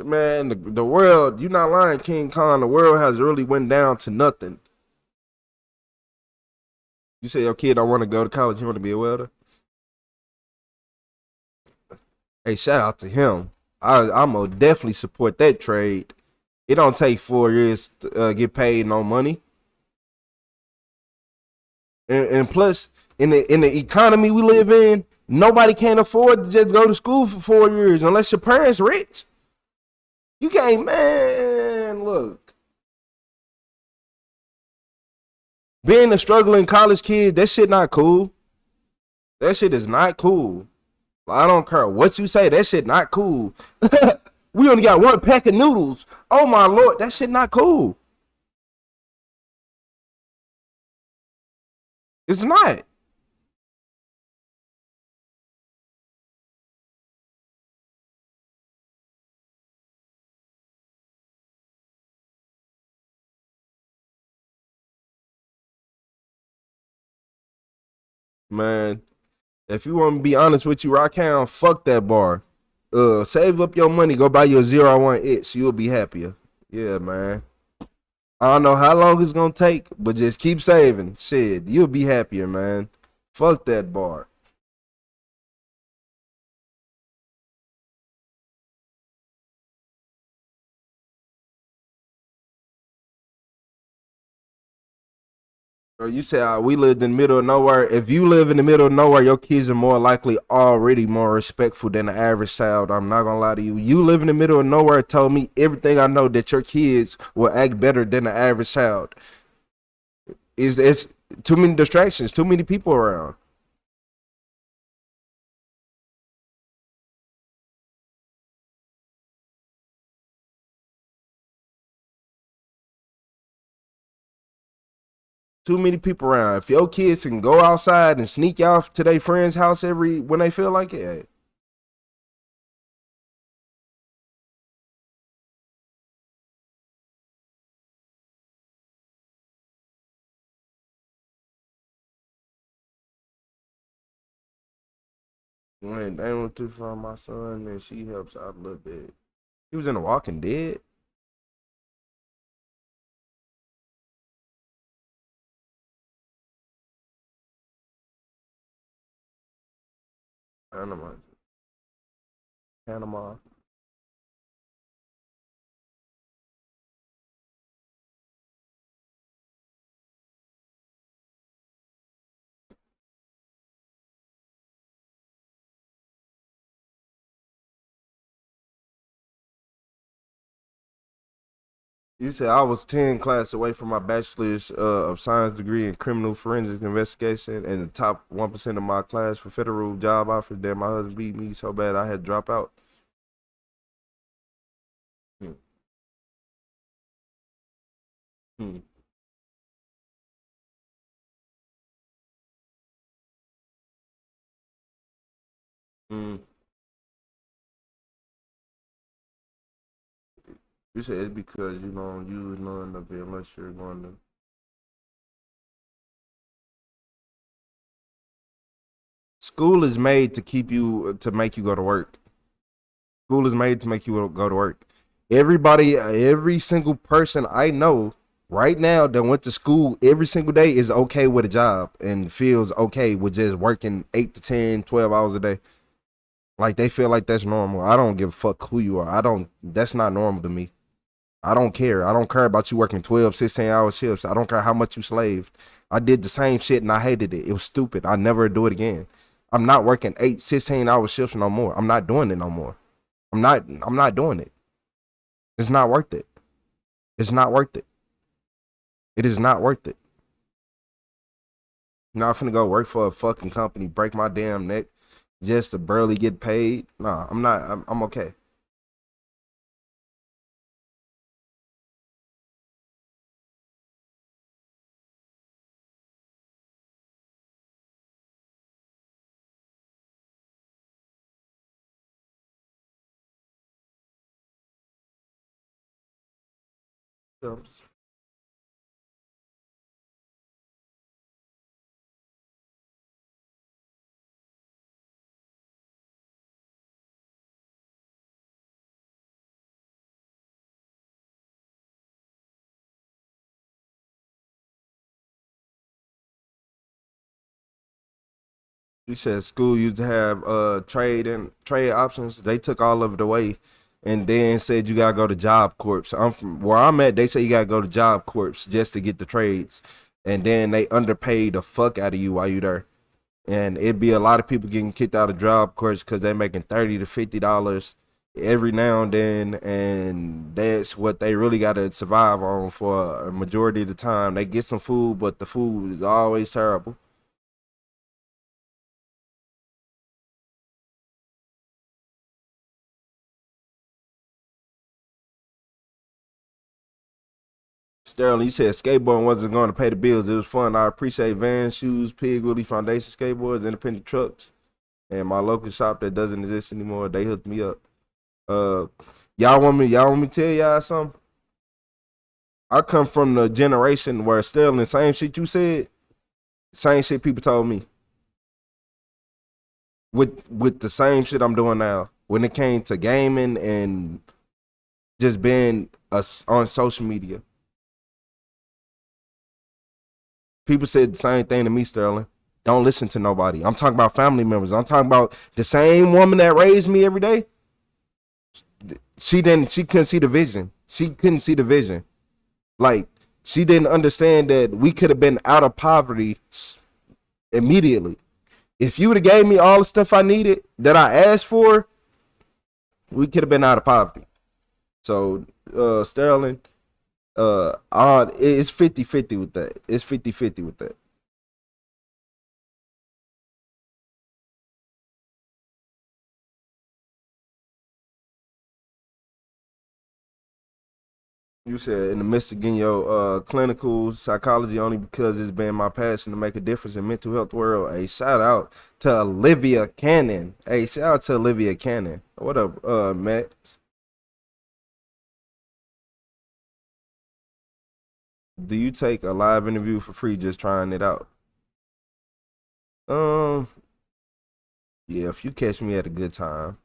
Man, the world, you're not lying, King Kong. The world has really went down to nothing. You say your kid don't want to go to college, you want to be a welder? Hey, shout out to him. I'm gonna definitely support that trade. It don't take 4 years to get paid no money. And plus, in the economy we live in, Nobody can afford to just go to school for 4 years unless your parents rich. You can't, man, look. Being a struggling college kid, that shit not cool. That shit is not cool. I don't care what you say, that shit not cool. We only got one pack of noodles. Oh my Lord, that shit not cool. It's not. Man, if you want to be honest with you, Rakan, fuck that bar. Save up your money, go buy your 01 itch. You'll be happier. Yeah, man. I don't know how long it's gonna take, but just keep saving. Shit, you'll be happier, man. Fuck that bar. Bro, you said we lived in the middle of nowhere. If you live in the middle of nowhere, your kids are more likely already more respectful than the average child. I'm not gonna lie to you. You live in the middle of nowhere told me everything I know that your kids will act better than the average child. It's too many distractions, too many people around. Too many people around. If your kids can go outside and sneak off to their friend's house when they feel like it. When they went to find my son and she helps out a little bit. He was in The Walking Dead. Panama. You said I was 10 class away from my bachelor's of science degree in criminal forensics investigation and the top 1% of my class for federal job offers. Then my husband beat me so bad I had to drop out. Hmm. Hmm. Hmm. You said it's because you don't use none of it unless you're going to. School is made to keep you to make you go to work. School is made to make you go to work. Everybody, every single person I know right now that went to school every single day is okay with a job and feels okay with just working 8 to 10, 12 hours a day. Like they feel like that's normal. I don't give a fuck who you are. That's not normal to me. I don't care. I don't care about you working 12, 16-hour shifts. I don't care how much you slaved. I did the same shit and I hated it. It was stupid. I never do it again. I'm not working 8, 16-hour shifts no more. I'm not doing it no more. I'm not doing it. It's not worth it. It's not worth it. It is not worth it. Now I'm finna go work for a fucking company, break my damn neck just to barely get paid. Nah, I'm not. I'm okay. You said school used to have trade options. They took all of it away and then said you gotta go to Job Corps. I'm from where I'm at, they say you gotta go to Job Corps just to get the trades. And then they underpay the fuck out of you while you there. And it'd be a lot of people getting kicked out of job course because they're making $30 to $50 every now and then, and that's what they really got to survive on for a majority of the time. They get some food, but the food is always terrible. Sterling, you said skateboarding wasn't going to pay the bills. It was fun. I appreciate Vans, shoes, Pig Willie Foundation skateboards, independent trucks, and my local shop that doesn't exist anymore. They hooked me up. Y'all want me to tell y'all something? I come from the generation where Sterling, same shit you said, same shit people told me. With the same shit I'm doing now. When it came to gaming and just being on social media. People said the same thing to me, Sterling. Don't listen to nobody. I'm talking about family members. I'm talking about the same woman that raised me every day. She couldn't see the vision. She couldn't see the vision. Like, she didn't understand that we could have been out of poverty immediately. If you would have gave me all the stuff I needed that I asked for, we could have been out of poverty. So, Sterling, it's 50-50 with that. It's 50-50 with that. You said in the midst of getting your clinical psychology only because it's been my passion to make a difference in mental health world. A shout out to Olivia Cannon. Hey, shout out to Olivia Cannon. What up, Max? Do you take a live interview for free just trying it out? Yeah, if you catch me at a good time.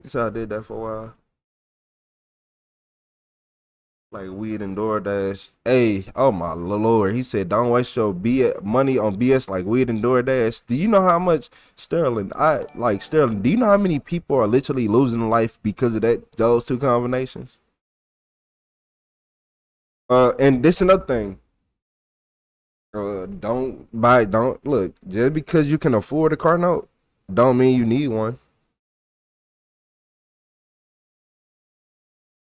So I did that for a while. Like weed and DoorDash. Hey, oh my lord. He said, don't waste your money on BS like weed and DoorDash. Do you know how much, Sterling, do you know how many people are literally losing life because of those two combinations? And this another thing. Don't look, just because you can afford a car note, don't mean you need one.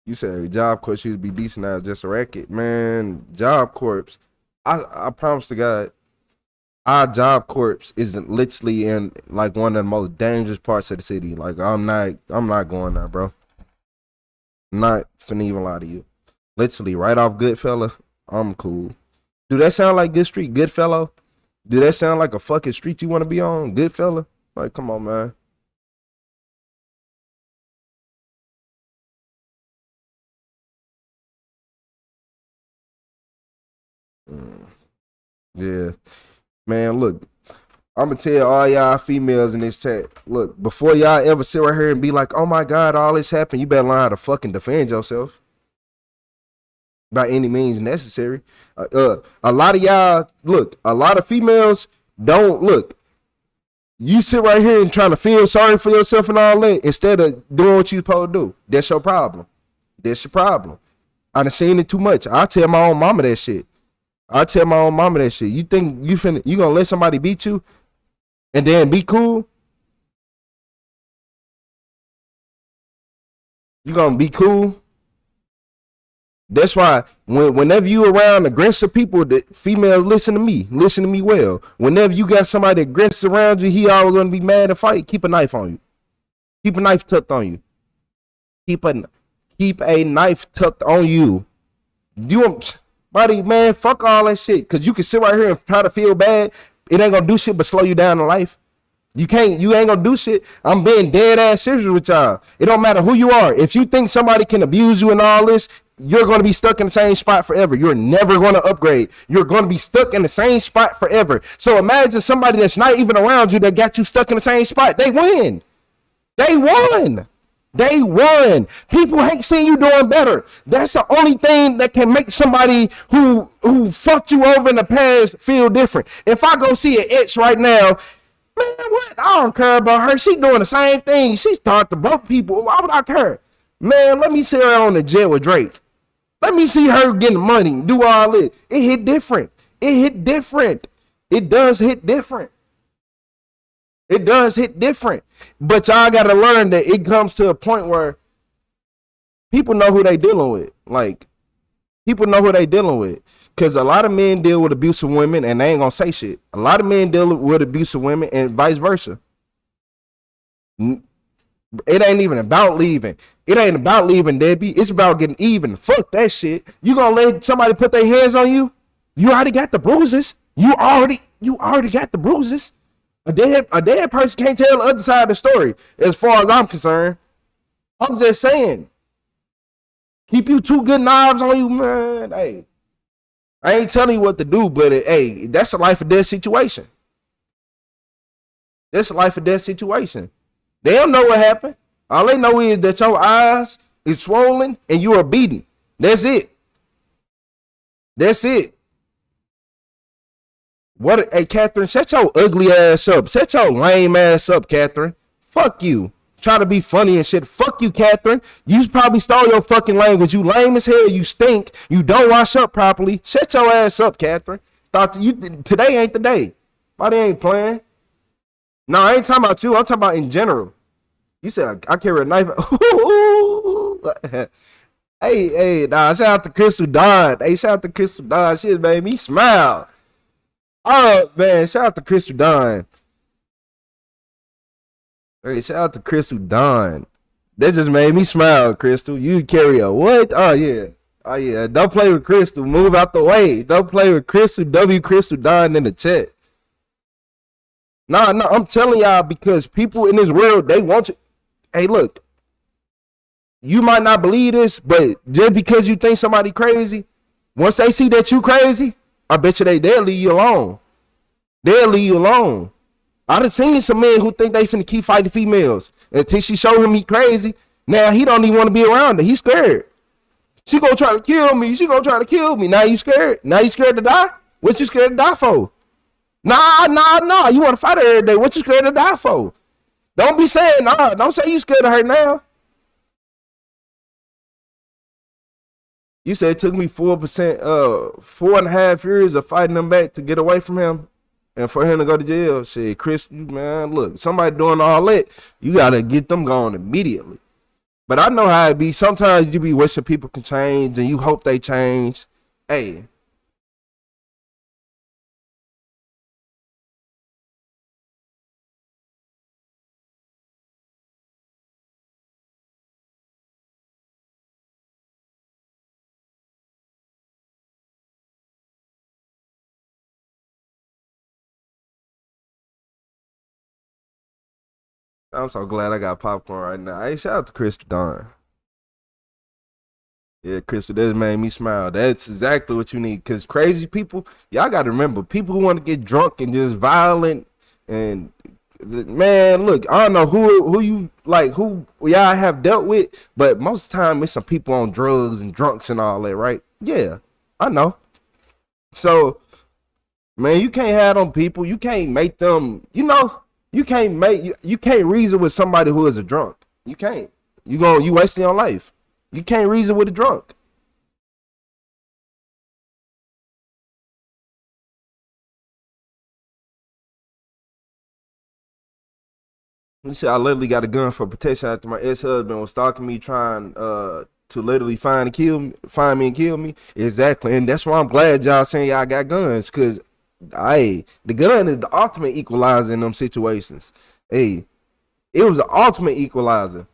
You said Job Corps used to be decent as just a racket. Man, Job Corps, I promise to God, our Job Corps isn't literally in like one of the most dangerous parts of the city. Like I'm not going there, bro. I'm not finna even lie to you. Literally, right off Goodfella, I'm cool. Do that sound like good street, Goodfellow? Do that sound like a fucking street you want to be on, Goodfella? Like, come on, man. Yeah, man, look, I'm gonna tell all y'all females in this chat, look, before y'all ever sit right here and be like, oh my God, all this happened, you better learn how to fucking defend yourself by any means necessary. A lot of y'all, look, a lot of females don't look. You sit right here and trying to feel sorry for yourself and all that instead of doing what you supposed to do. That's your problem. That's your problem. I done seen it too much. I tell my own mama that shit. You think you gonna let somebody beat you and then be cool? You gonna be cool? That's why whenever you around aggressive people, the females listen to me well. Whenever you got somebody aggressive around you, he always gonna be mad and fight. Keep a knife on you. Keep a knife tucked on you. Keep a knife tucked on you. Buddy, man, fuck all that shit. Cause you can sit right here and try to feel bad. It ain't gonna do shit but slow you down in life. You ain't gonna do shit. I'm being dead ass serious with y'all. It don't matter who you are. If you think somebody can abuse you and all this, you're gonna be stuck in the same spot forever. You're never gonna upgrade. You're gonna be stuck in the same spot forever. So imagine somebody that's not even around you that got you stuck in the same spot. They win. They won. People hate seeing you doing better. That's the only thing that can make somebody who fucked you over in the past feel different. If I go see an ex right now, man, what? I don't care about her. She doing the same thing. She's talking to both people. Why would I care? Man, let me see her on the jet with Drake. Let me see her getting money, do all it. It hit different. It hit different. It does hit different. It does hit different. But y'all got to learn that it comes to a point where people know who they dealing with. Like, people know who they dealing with. Because a lot of men deal with abusive women and they ain't going to say shit. A lot of men deal with abusive women and vice versa. It ain't even about leaving. It ain't about leaving, Debbie. It's about getting even. Fuck that shit. You gonna let somebody put their hands on you? You already got the bruises. You already got the bruises. A dead person can't tell the other side of the story, as far as I'm concerned. I'm just saying. Keep you two good knives on you, man. Hey, I ain't telling you what to do, but hey, that's a life or death situation. That's a life or death situation. They don't know what happened. All they know is that your eyes is swollen and you are beaten. That's it. That's it. What? Hey, Catherine, shut your ugly ass up. Shut your lame ass up, Catherine. Fuck you. Try to be funny and shit. Fuck you, Catherine. You probably stole your fucking language. You lame as hell. You stink. You don't wash up properly. Shut your ass up, Catherine. Thought you today ain't the day. Why they ain't playing? No, I ain't talking about you. I'm talking about in general. You said I carry a knife. Hey, nah, shout out to Crystal Dawn. Hey, shout out to Crystal Dawn. She just made me smile. Oh, man, shout out to Crystal Dawn. Hey, shout out to Crystal Dawn. That just made me smile, Crystal. You carry a what? Oh, yeah. Oh, yeah. Don't play with Crystal. Move out the way. Don't play with Crystal. Crystal Dawn in the chat. Nah, I'm telling y'all because people in this world, they want you. Hey, look, you might not believe this, but just because you think somebody crazy, once they see that you crazy, I bet you they'll leave you alone. They'll leave you alone. I done seen some men who think they finna keep fighting females until she show him he crazy. Now he don't even want to be around her. He's scared. She gonna try to kill me. She gonna try to kill me. Now you scared? Now you scared to die? What you scared to die for? Nah. You want to fight her every day. What you scared to die for? Don't be saying nah. Don't say you scared of her now. You said it took me 4.5 years of fighting him back to get away from him and for him to go to jail. Shit, Chris, man, look, somebody doing all that, you gotta get them going immediately. But I know how it be. Sometimes you be wishing people can change and you hope they change. Hey. I'm so glad I got popcorn right now. Hey, shout out to Crystal Dawn. Yeah, Crystal, that made me smile. That's exactly what you need. Because crazy people, y'all got to remember, people who want to get drunk and just violent and, man, look, I don't know who you, like, who y'all have dealt with, but most of the time it's some people on drugs and drunks and all that, right? Yeah, I know. So, man, you can't have them people. You can't make them, you can't reason with somebody who is a drunk. You can't. You wasting your life. You can't reason with a drunk. You see, I literally got a gun for protection after my ex-husband was stalking me, trying to literally find me and kill me. Exactly, and that's why I'm glad y'all saying y'all got guns, cause the gun is the ultimate equalizer in them situations. Hey, it was the ultimate equalizer.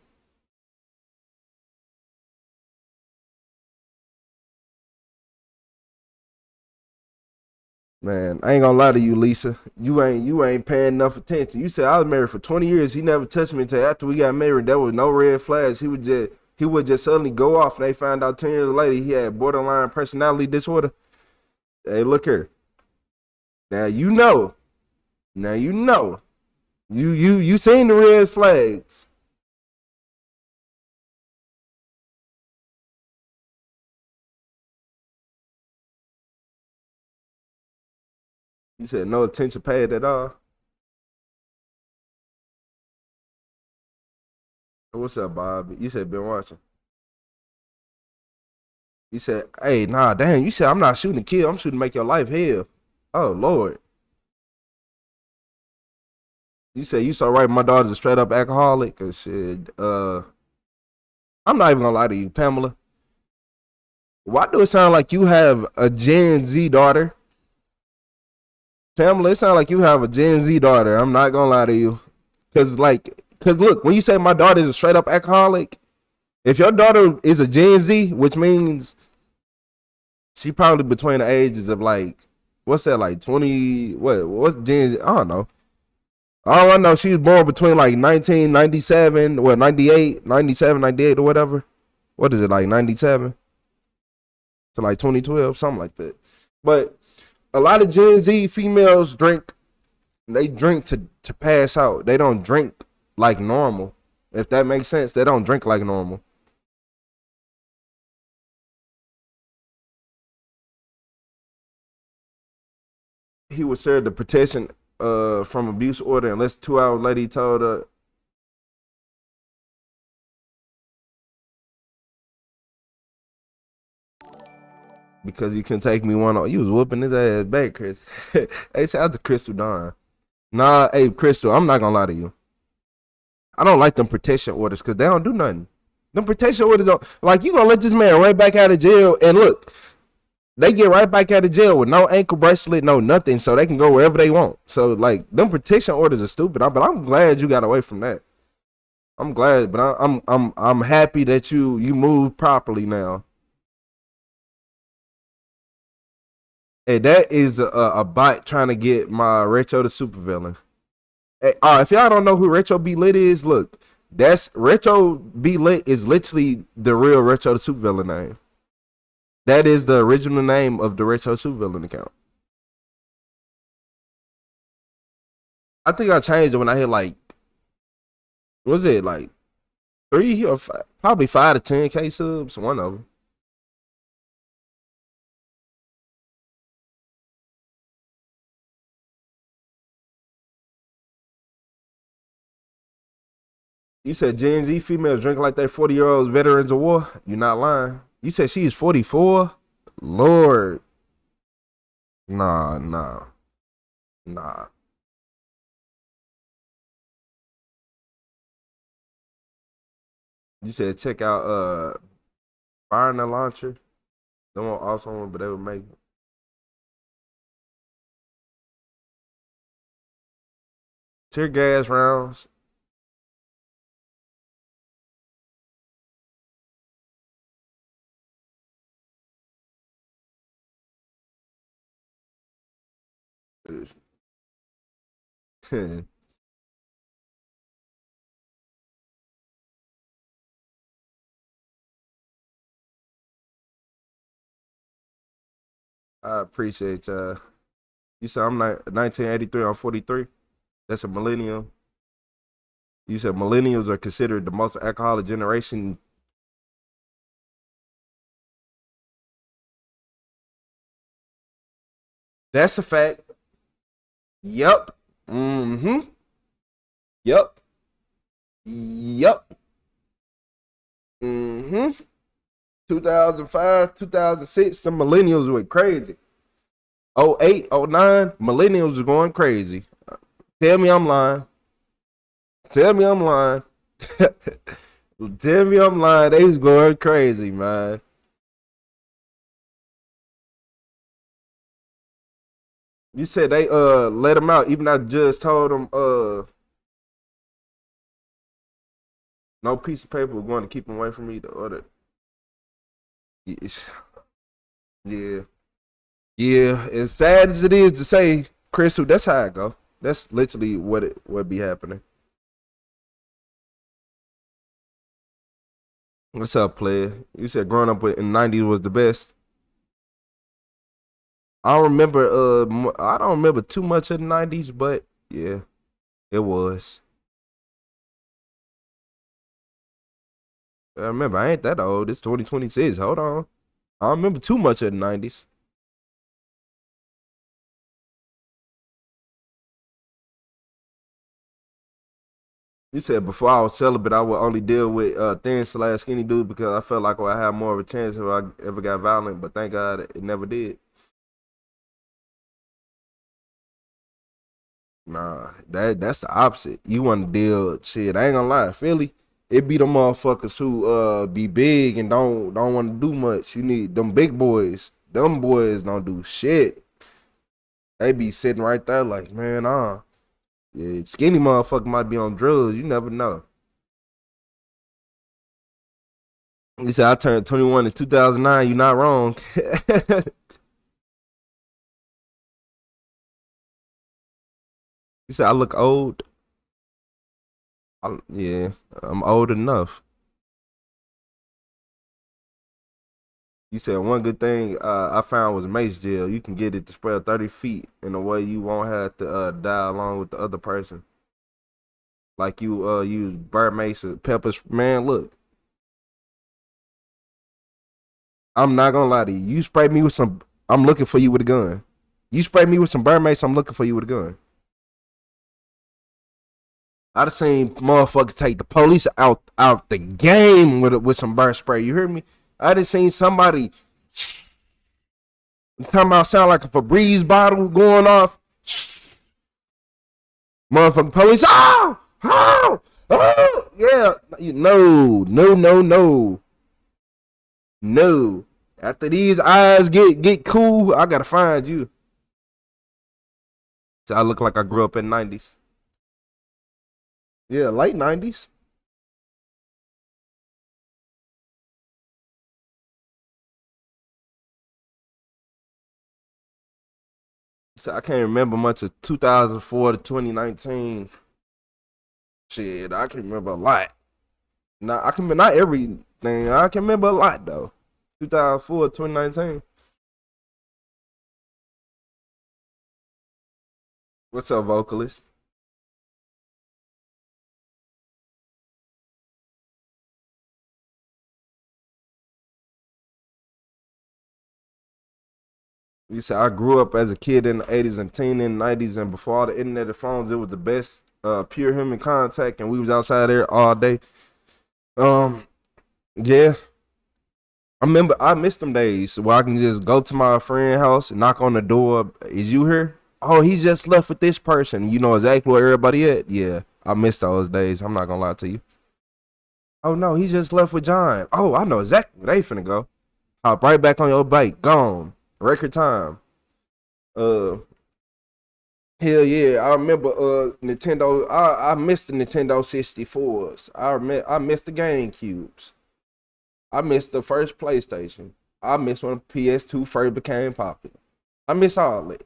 Man, I ain't gonna lie to you, Lisa. You ain't paying enough attention. You said I was married for 20 years. He never touched me until after we got married. There was no red flags. He would just suddenly go off, and they found out 10 years later he had borderline personality disorder. Hey, look here. Now you know. You seen the red flags. You said no attention paid at all. What's up, Bob? You said been watching. You said, hey, nah, damn, you said I'm not shooting to kill, I'm shooting to make your life hell. Oh, Lord. You said you so right, my daughter's a straight up alcoholic. Or shit. I'm not even gonna lie to you, Pamela. Why do it sound like you have a Gen Z daughter? Pamela, it sounds like you have a Gen Z daughter. I'm not gonna lie to you. Cause look, when you say my daughter is a straight up alcoholic, if your daughter is a Gen Z, which means she probably between the ages of like, what's that, like 20, what's Gen Z? I don't know. All I know, she was born between like 1997, 98, 97, 98 or whatever. What is it, like 97 to like 2012, something like that. But a lot of Gen Z females drink, they drink to pass out. They don't drink like normal. If that makes sense, they don't drink like normal. He was served the protection from abuse order unless 2 hours later he told her. Because you can take me one on. You was whooping his ass back, Chris. Hey, shout out to Crystal Dawn. Nah, hey, Crystal, I'm not gonna lie to you. I don't like them protection orders because they don't do nothing. Them protection orders don't, like, you gonna let this man right back out of jail, and look, they get right back out of jail with no ankle bracelet, no nothing, so they can go wherever they want. So like, them protection orders are stupid. But I'm glad you got away from that. I'm glad, but I'm happy that you moved properly now. Hey, that is a bot trying to get my Retro the supervillain. Hey, if y'all don't know who Retro Be Lit is, look, that's Retro Be Lit is literally the real Retro the supervillain name. That is the original name of the Retro supervillain account. I think I changed it when I hit like, what was it, like 3 or 5, probably 5 to 10K subs, one of them. You said Gen Z females drink like they're 40-year-olds veterans of war. You're not lying. You said she is 44? Lord. Nah. You said check out firing the launcher. They won't also one, but they would make it. Tear gas rounds. I appreciate y'all. You said I'm 1983, I'm 43. That's a millennial. You said millennials are considered the most alcoholic generation. That's a fact. Yep. Mm-hmm. Yep. Mm-hmm. 2005, 2006, the millennials went crazy. 08, 09, millennials are going crazy. Tell me I'm lying. Tell me I'm lying. Tell me I'm lying. They was going crazy, man. You said they let him out, even though the judge told them no piece of paper was going to keep him away from me to order. Yeah. Yeah. As sad as it is to say, Crystal, that's how I go. That's literally what be happening. What's up, player? You said growing up in the 90s was the best. I don't remember too much of the 90s, but yeah, it was. I remember I ain't that old. It's 2026. Hold on. I don't remember too much of the 90s. You said before I was celibate, I would only deal with thin/skinny dudes because I felt like I had more of a chance if I ever got violent. But thank God it never did. Nah, that's the opposite. You want to deal shit. I ain't gonna lie, Philly. It be the motherfuckers who be big and don't want to do much. You need them big boys. Them boys don't do shit. They be sitting right there like, man, yeah, skinny motherfucker might be on drugs. You never know. You said I turned 21 in 2009. You not wrong. You said I look old. Yeah, I'm old enough. You said one good thing I found was mace gel. You can get it to spread 30 feet in a way you won't have to die along with the other person. Like you use bird mace or peppers. Man, look. I'm not gonna lie to you. You spray me with some, I'm looking for you with a gun. You spray me with some bird mace, I'm looking for you with a gun. I done seen motherfuckers take the police out the game with some bird spray. You hear me? I done seen somebody I'm talking about sound like a Febreze bottle going off. Motherfucking police. Oh! Oh! Oh! Yeah. No. After these eyes get cool, I gotta find you. So I look like I grew up in 90s. Yeah, late 90s. So I can't remember much of 2004 to 2019. Shit, I can remember a lot. I can not everything. I can remember a lot though. 2004 to 2019. What's up, vocalist? You said I grew up as a kid in the 80s and teen in the 90s, and before all the internet and phones, it was the best pure human contact, and we was outside there all day. Yeah. I missed them days where I can just go to my friend's house and knock on the door. Is you here? Oh, he just left with this person. You know exactly where everybody at? Yeah, I missed those days. I'm not gonna lie to you. Oh no, he just left with John. Oh, I know exactly where they finna go. Hop right back on your bike. Gone. Record time. Hell yeah. I remember Nintendo. I missed the Nintendo 64s. I missed the GameCubes. I missed the first PlayStation. I missed when PS2 first became popular. I miss all it.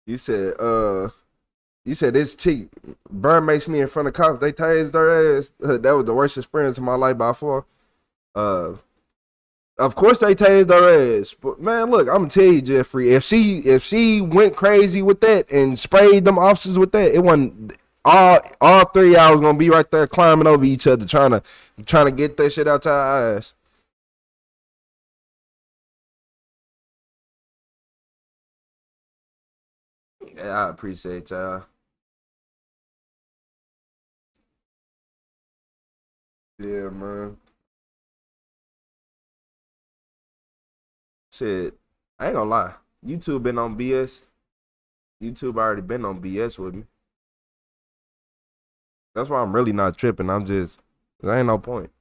You said this chick burn makes me in front of cops. They tased their ass. That was the worst experience of my life by far. Of course they tased their ass. But man, look, I'm gonna tell you, Jeffrey, if she went crazy with that and sprayed them officers with that, it wasn't all three hours gonna be right there climbing over each other trying to get that shit out your eyes. Yeah, I appreciate y'all. Yeah, man. Shit, I ain't gonna lie. YouTube been on BS. YouTube already been on BS with me. That's why I'm really not tripping. There ain't no point.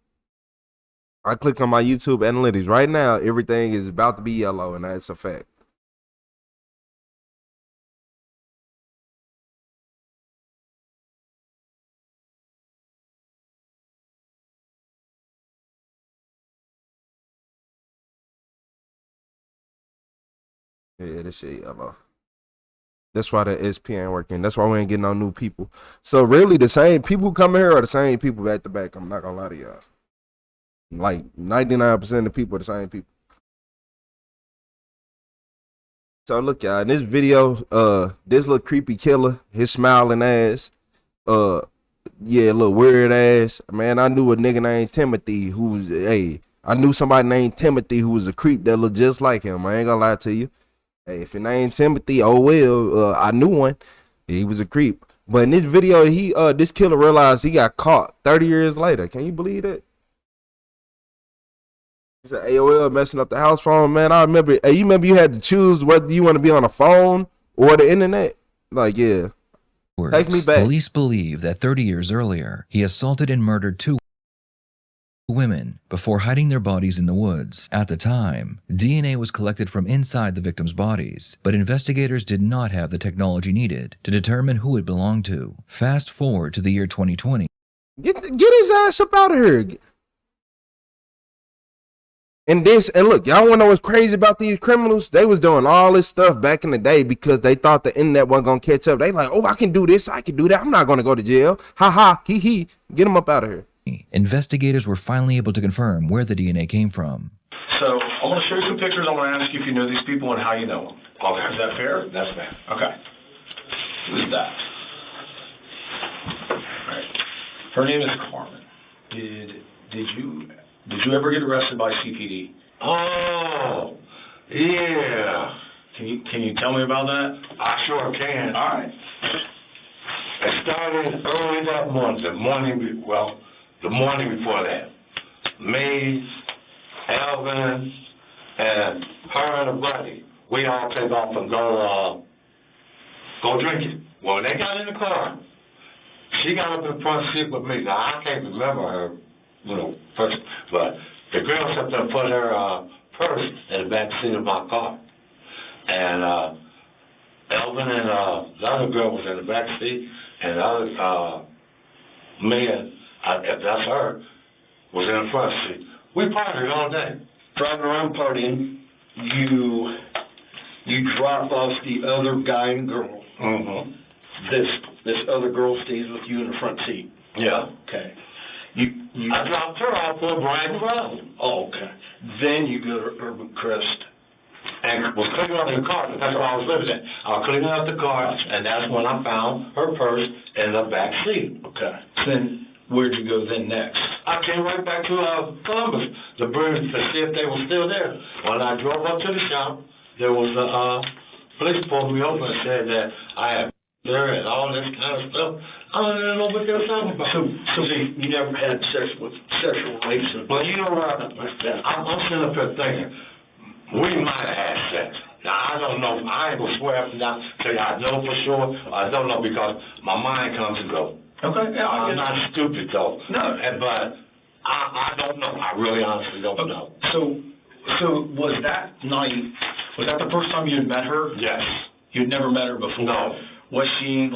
I click on my YouTube analytics right now. Everything is about to be yellow, and that's a fact. Yeah, this shit yellow. That's why the SP ain't working. That's why we ain't getting no new people. So really, the same people coming here are the same people back to back. I'm not gonna lie to y'all. Like 99% of the people are the same people. So look, y'all, in this video, this little creepy killer, his smiling ass, yeah, little weird ass, man, I knew a nigga named Timothy I knew somebody named Timothy who was a creep that looked just like him. I ain't gonna lie to you. Hey, if your name Timothy, oh well, I knew one. He was a creep. But in this video, this killer realized he got caught 30 years later. Can you believe that? He said AOL messing up the house phone, man. I remember. Hey, you remember you had to choose whether you want to be on a phone or the internet? Like, yeah. Take me back. Police believe that 30 years earlier, he assaulted and murdered 2 women before hiding their bodies in the woods. At the time, DNA was collected from inside the victims' bodies, but investigators did not have the technology needed to determine who it belonged to. Fast forward to the year 2020. Get his ass up out of here. And look, y'all wanna know what's crazy about these criminals? They was doing all this stuff back in the day because they thought the internet wasn't gonna catch up. They like, oh, I can do this, I can do that. I'm not gonna go to jail. Ha ha, hee hee. Get them up out of here. Investigators were finally able to confirm where the DNA came from. So I want to show you some pictures. I want to ask you if you know these people and how you know them. Okay. Is that fair? That's fair. Okay. Who's that? All right. Her name is Carmen. Did you ever get arrested by CPD? Oh, yeah. Can you tell me about that? I sure can. All right. It started early that morning, the morning before that. Me, Alvin, and her and a buddy, we all take off and go drinking. Well, when they got in the car, she got up in the front seat with me. Now, I can't remember her, first, but the girl sat there and put her purse in the back seat of my car. And Elvin and the other girl was in the back seat, and the other, me and, if that's her, was in the front seat. We partied all day. Driving around partying, you drop off the other guy and girl. Mm-hmm. This other girl stays with you in the front seat. Yeah. Okay. I dropped her off for a brand road. Oh, okay. Then you go to Urban Crest. And was cleaning up the car. That's where I was living at. I was cleaning up the car, and that's when I found her purse in the back seat. Okay. Then where'd you go then next? I came right back to Columbus to see if they were still there. When I drove up to the shop, there was a police pulled me over and said that I had there and all this kind of stuff. I don't even know what they were talking about. So you never had sexual relations? Well, you know what? I'm sitting up here thinking, we might have had sex. Now, I don't know. I ain't going to swear up and down, tell you I know for sure. I don't know because my mind comes and goes. Okay. Yeah, I'm not stupid, though. No. But I don't know. I really honestly don't know. So was that night, was that the first time you had met her? Yes. You'd never met her before? No. Was she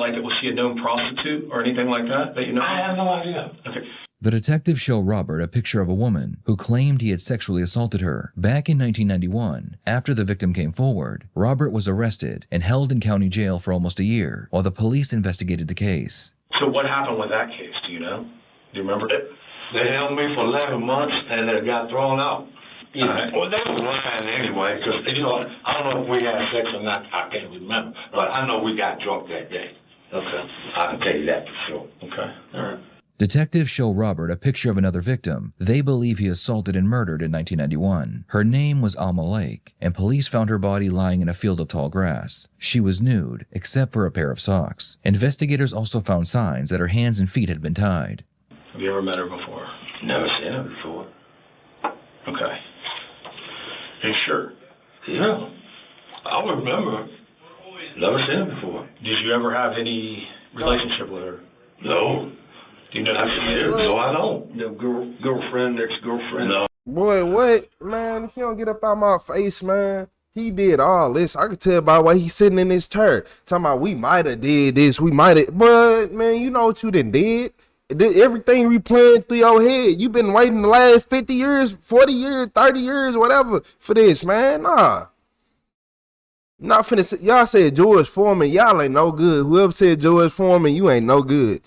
a known prostitute or anything like that you know? I have no idea. Okay. The detectives show Robert a picture of a woman who claimed he had sexually assaulted her. Back in 1991, after the victim came forward, Robert was arrested and held in county jail for almost a year while the police investigated the case. So what happened with that case, do you know? Do you remember it? They held me for 11 months and it got thrown out. Yeah. Well, they were lying anyway, because, I don't know if we had sex or not, I can't remember, but I know we got drunk that day. Okay. I can tell you that for sure. Okay. All right. Detectives show Robert a picture of another victim they believe he assaulted and murdered in 1991. Her name was Alma Lake, and police found her body lying in a field of tall grass. She was nude, except for a pair of socks. Investigators also found signs that her hands and feet had been tied. Have you ever met her before? Never seen her before. Okay. You sure? Yeah. I remember. Never seen her before. Did you ever have any relationship with her? No. Do you know who she is? No, I don't. No girlfriend, ex-girlfriend? No. Boy, what? Man, if you don't get up out my face, man. He did all this. I could tell by the way he's sitting in his chair. Talking about we might have did this, we might have. But, man, you know what you done did? Everything replaying through your head. You been waiting the last 50 years, 40 years, 30 years, whatever for this, man. Nah. Not finna. Y'all said George Foreman. Y'all ain't no good. Whoever said George Foreman, you ain't no good.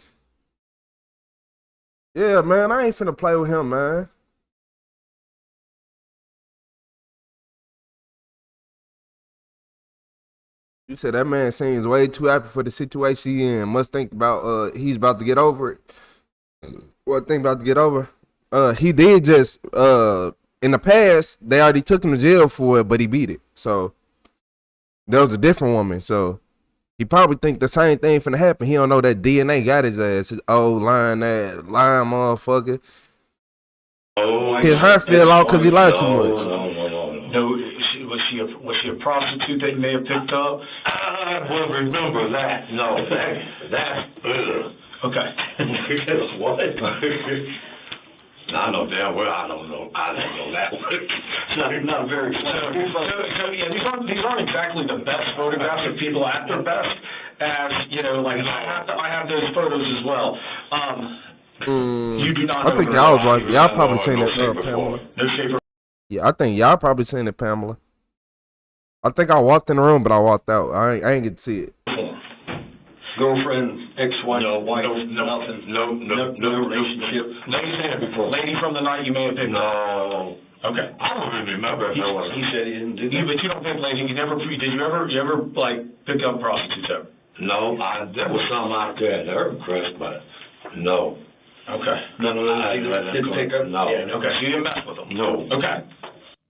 Yeah, man, I ain't finna play with him, man. You said that man seems way too happy for the situation he in. Must think about he's about to get over it. What thing about to get over? He did just in the past they already took him to jail for it, but he beat it. So that was a different woman. So he probably think the same thing finna happen. He don't know that DNA got his ass. His old lying motherfucker. His heart fell out because he lied too much. No, was she a prostitute that you may have picked up? I will remember that. No, that's okay. What? I know damn well I don't know that one. not very clear. So yeah, these aren't exactly the best photographs of people at their best. As you know, like I have those photos as well. You do not. I think y'all was right. Y'all probably seen that, Pamela. No shape. Yeah, I think y'all probably seen it, Pamela. I think I walked in the room, but I walked out. I ain't get to see it. Girlfriend, ex-wife, wife, nothing. No relationship. Lady from the night you may have picked up. No. Okay. I don't even remember if there was. He said he didn't do that. But you don't pick lady. Did you ever like pick up prostitutes ever? No, there was some out there at Herb but no. Okay. No, didn't pick up? No. Yeah, okay, so you didn't mess with them? No. Okay.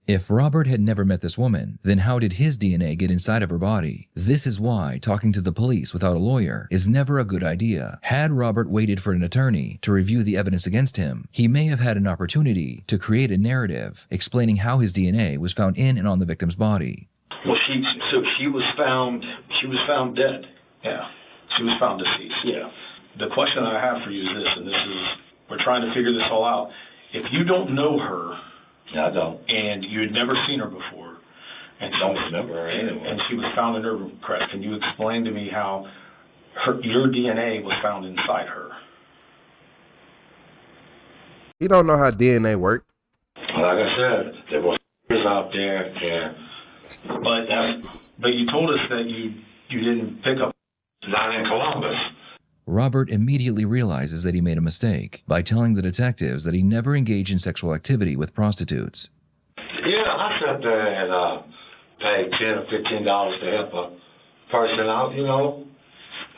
If Robert had never met this woman, then how did his DNA get inside of her body? This is why talking to the police without a lawyer is never a good idea. Had Robert waited for an attorney to review the evidence against him, he may have had an opportunity to create a narrative explaining how his DNA was found in and on the victim's body. Well, she was found dead. Yeah. She was found deceased. Yeah. The question I have for you is this, and we're trying to figure this all out. If you don't know her, I don't. And you had never seen her before, and don't remember her anyway. And she was found in her crest. Can you explain to me how your DNA was found inside her? You don't know how DNA works. Like I said, there were out there, but you told us that you didn't pick up. Not in Columbus. Robert immediately realizes that he made a mistake by telling the detectives that he never engaged in sexual activity with prostitutes. Yeah, I sat there and paid $10 or $15 to help a person out, you know.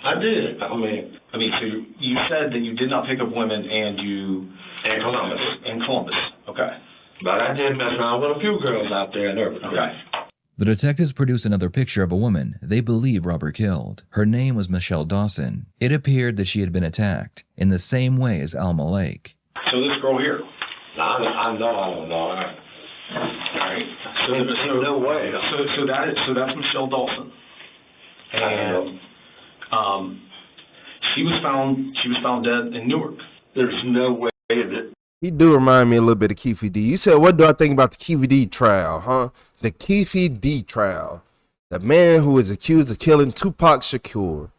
I did. I mean, so you said that you did not pick up women in Columbus. In Columbus, okay. But I did mess around with a few girls out there and everything. Okay. The detectives produce another picture of a woman they believe Robert killed. Her name was Michelle Dawson. It appeared that she had been attacked in the same way as Alma Lake. So this girl here. I know. All right. So no way. So that's Michelle Dawson. And she was found dead in Newark. There's no way that. He do remind me a little bit of Keefe D. You said, what do I think about the Keefe D trial, huh? The Keefe D trial. The man who is accused of killing Tupac Shakur.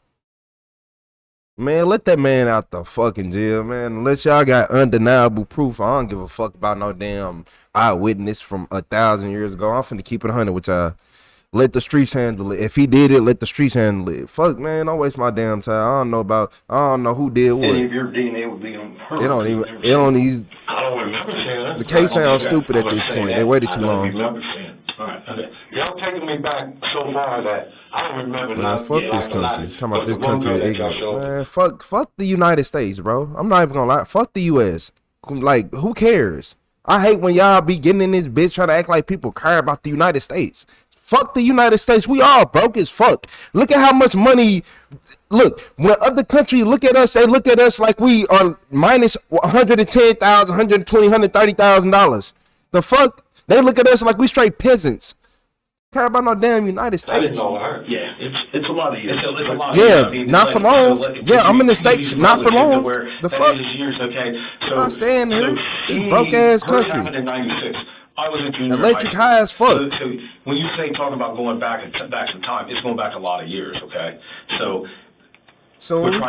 Man, let that man out the fucking jail, man. Unless y'all got undeniable proof, I don't give a fuck about no damn eyewitness from 1,000 years ago. I'm finna keep it 100 with y'all. Let the streets handle it. If he did it, let the streets handle it. Fuck, man, don't waste my damn time. I don't know who did what. Any of your DNA would be on her. I don't remember seeing that. The case sounds stupid at this point. They waited too long. All right, okay. Y'all taking me back so far that I don't remember. Man, fuck this country. Talking about this country ignorant. Man, fuck the United States, bro. I'm not even gonna lie. Fuck the U.S. Like, who cares? I hate when y'all be getting in this bitch trying to act like people care about the United States. Fuck the United States. We all broke as fuck. Look at how much money. Look, when other countries look at us, they look at us like we are minus $110,000, $120,000, $130,000. The fuck? They look at us like we straight peasants. Care about no damn United States. I didn't know her. Yeah, it's a lot of years. It's a lot yeah, of years. not for long. Yeah, I'm in the States, not for long. The fuck? Years, okay. So, I'm staying here. This broke ass country. Happened in '96. I was in junior electric high as fuck. So when you say talking about going back some time, it's going back a lot of years, okay? So soon.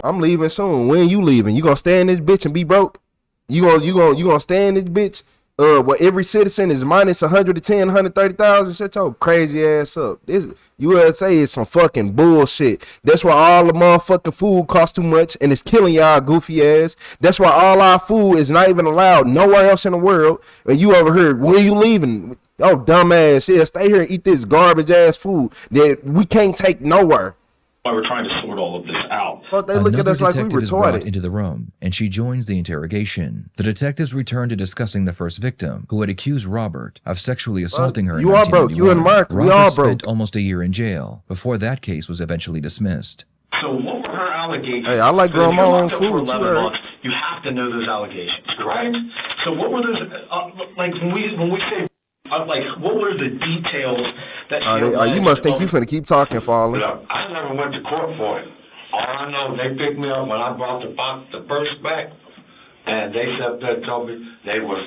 I'm leaving soon. When you leaving? You gonna stay in this bitch and be broke? You gonna stay in this bitch? Where every citizen is minus 110, 130,000. Shut your crazy ass up. This USA is some fucking bullshit. That's why all the motherfucking food costs too much and it's killing y'all goofy ass. That's why all our food is not even allowed nowhere else in the world. And you over here, when you leaving? Oh, dumbass. Yeah, stay here and eat this garbage ass food that we can't take nowhere. Why we're trying to sort all of this out. But they look at Another us like we detective is brought retarded. into the room, and she joins the interrogation. The detectives return to discussing the first victim, who had accused Robert of sexually assaulting her. You are broke. You and Mark, we all spent broke. almost a year in jail before that case was eventually dismissed. So what were her allegations? Hey, I like So growing if my you're own locked up food, for too, 11 Eric. months, you have to know those allegations, correct? So what were those? Like when we say like what were the details that? You must think you finna keep talking, Falling. Look, I never went to court for it. All I know, they picked me up when I brought the purse back, and they sat there and told me they was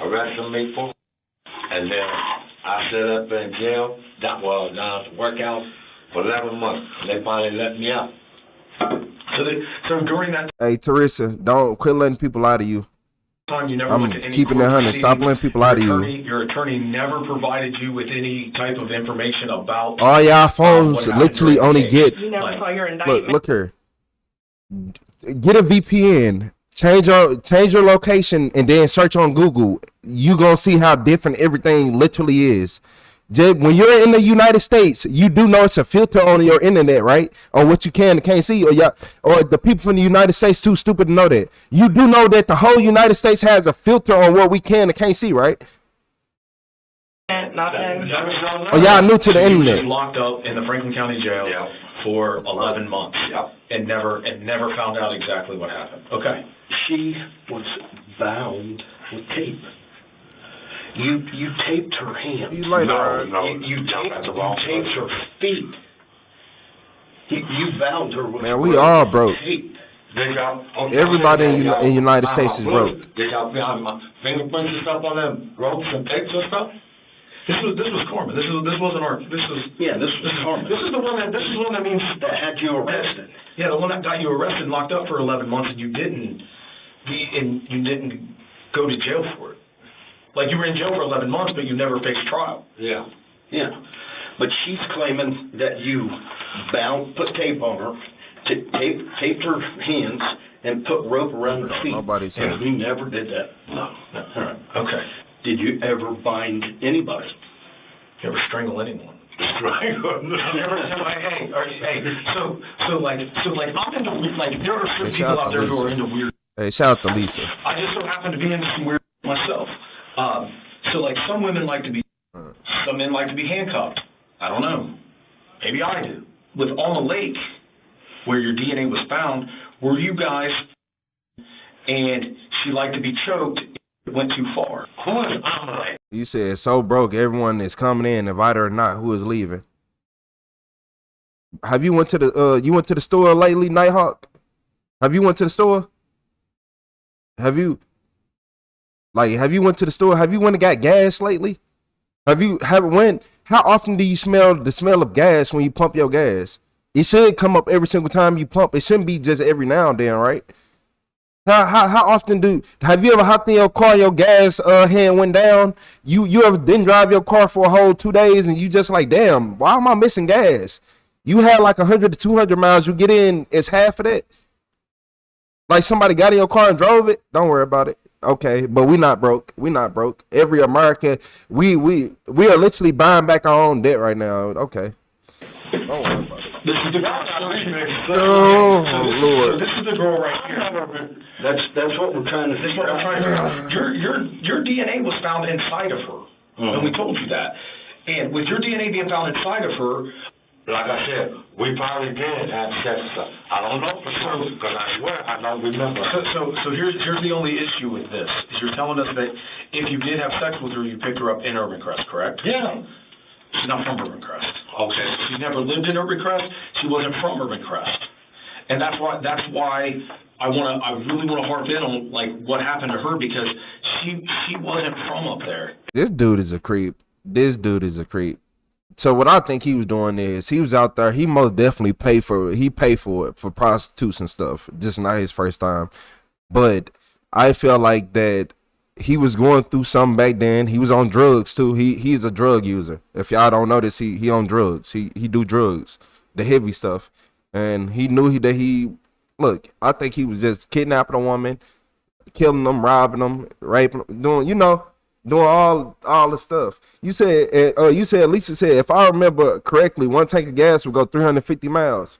arresting me for it. And then I sat up in jail. That was down at the workout for 11 months. They finally let me out. So during that Hey, Teresa, don't quit letting people lie to you. time, you never I'm went to any keeping court it 100. Stop proceedings. letting people lie to you. Your attorney never provided you with any type of information about. All y'all what phones happened literally during the only case. get. You never saw your indictment. Look here. Get a VPN. Change your location and then search on Google. You gonna see how different everything literally is. When you're in the United States, you do know it's a filter on your internet, right? On what you can and can't see, or the people from the United States too stupid to know that. You do know that the whole United States has a filter on what we can and can't see, right? Oh, y'all new to the So you were internet. just locked up in the Franklin County Jail for 11 months and never found out exactly what happened. Okay. She was bound with tape. You taped her hands. You like you taped her feet. You bound her with Man, we all broke. tape. Everybody in the United States is broke. They got behind my fingerprints and stuff on them ropes and tapes and stuff. This was Carmen. This wasn't our. This is Carmen. This is the one that means that had you arrested. Yeah, the one that got you arrested and locked up for 11 months, and you didn't go to jail for it. Like you were in jail for 11 months, but you never faced trial. Yeah. But she's claiming that you put tape on her, taped her hands, and put rope around her feet. Nobody said. And you never did that. No. All right. Okay. Did you ever bind anybody? You ever strangle anyone? Strangle? So like I'm into like there are certain people out there who are into weird. Hey, shout out to Lisa. I just so happen to be into some weird myself. So like some women like to be, some men like to be handcuffed. I don't know. Maybe I do. With On the Lake, where your DNA was found, were you guys, and she liked to be choked, it went too far. Who is On the Lake? You said so broke. Everyone is coming in, invited or not. Who is leaving? Have you went to the store lately, Nighthawk? Have you went to the store? Have you went to the store? Have you went and got gas lately? How often do you smell the smell of gas when you pump your gas? It should come up every single time you pump. It shouldn't be just every now and then, right? How often have you ever hopped in your car, your gas hand went down? You ever didn't drive your car for a whole 2 days and you just like, damn, why am I missing gas? You had like 100 to 200 miles. You get in, it's half of that. Like somebody got in your car and drove it. Don't worry about it. Okay, but we not broke. We not broke. Every American, we are literally buying back our own debt right now. Okay. Don't worry about it. This is the Oh, Lord. This is the girl right here. That's what we're trying to figure out. Your DNA was found inside of her, and we told you that. And with your DNA being found inside of her, like I said, we probably did have sex stuff. I don't know for sure, because I swear I don't remember. So here's the only issue with this. Is you're telling us that if you did have sex with her, you picked her up in Urban Crest, correct? Yeah. She's not from Urban Crest. Okay. She's never lived in Urban Crest. She wasn't from Urban Crest. And that's why I really want to harp in on like what happened to her, because she wasn't from up there. This dude is a creep. So what I think he was doing is he was out there. He most definitely paid for it for prostitutes and stuff. Just not his first time. But I feel like that he was going through something back then. He was on drugs too. He's a drug user. If y'all don't know this, he on drugs. He do drugs, the heavy stuff. And he knew look, I think he was just kidnapping a woman, killing them, robbing them, raping them, doing doing all the stuff. You said Lisa said, if I remember correctly, 1 tank of gas would go 350 miles.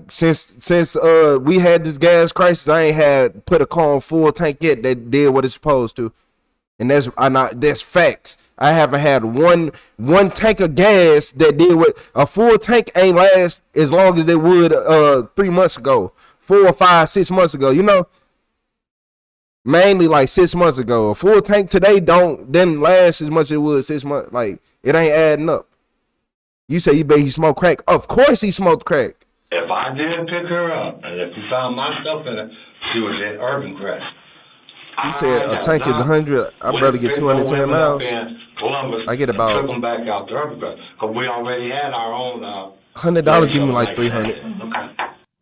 Since we had this gas crisis, I ain't had put a car on full tank yet that did what it's supposed to, and that's facts. I haven't had one tank of gas that did what a full tank ain't last as long as they would 3 months ago, 4 or 5, 6 months ago. You know, mainly like 6 months ago. A full tank today didn't last as much as it would 6 months. Like, it ain't adding up. You say you bet he smoked crack. Of course he smoked crack. If I didn't pick her up, and if you found my stuff in it, she was at Urban Crest. You said a tank is 100. I'd rather get 210 miles. I get about. Took them back out to Urban Crest because we already had our own. $100 give me like 300.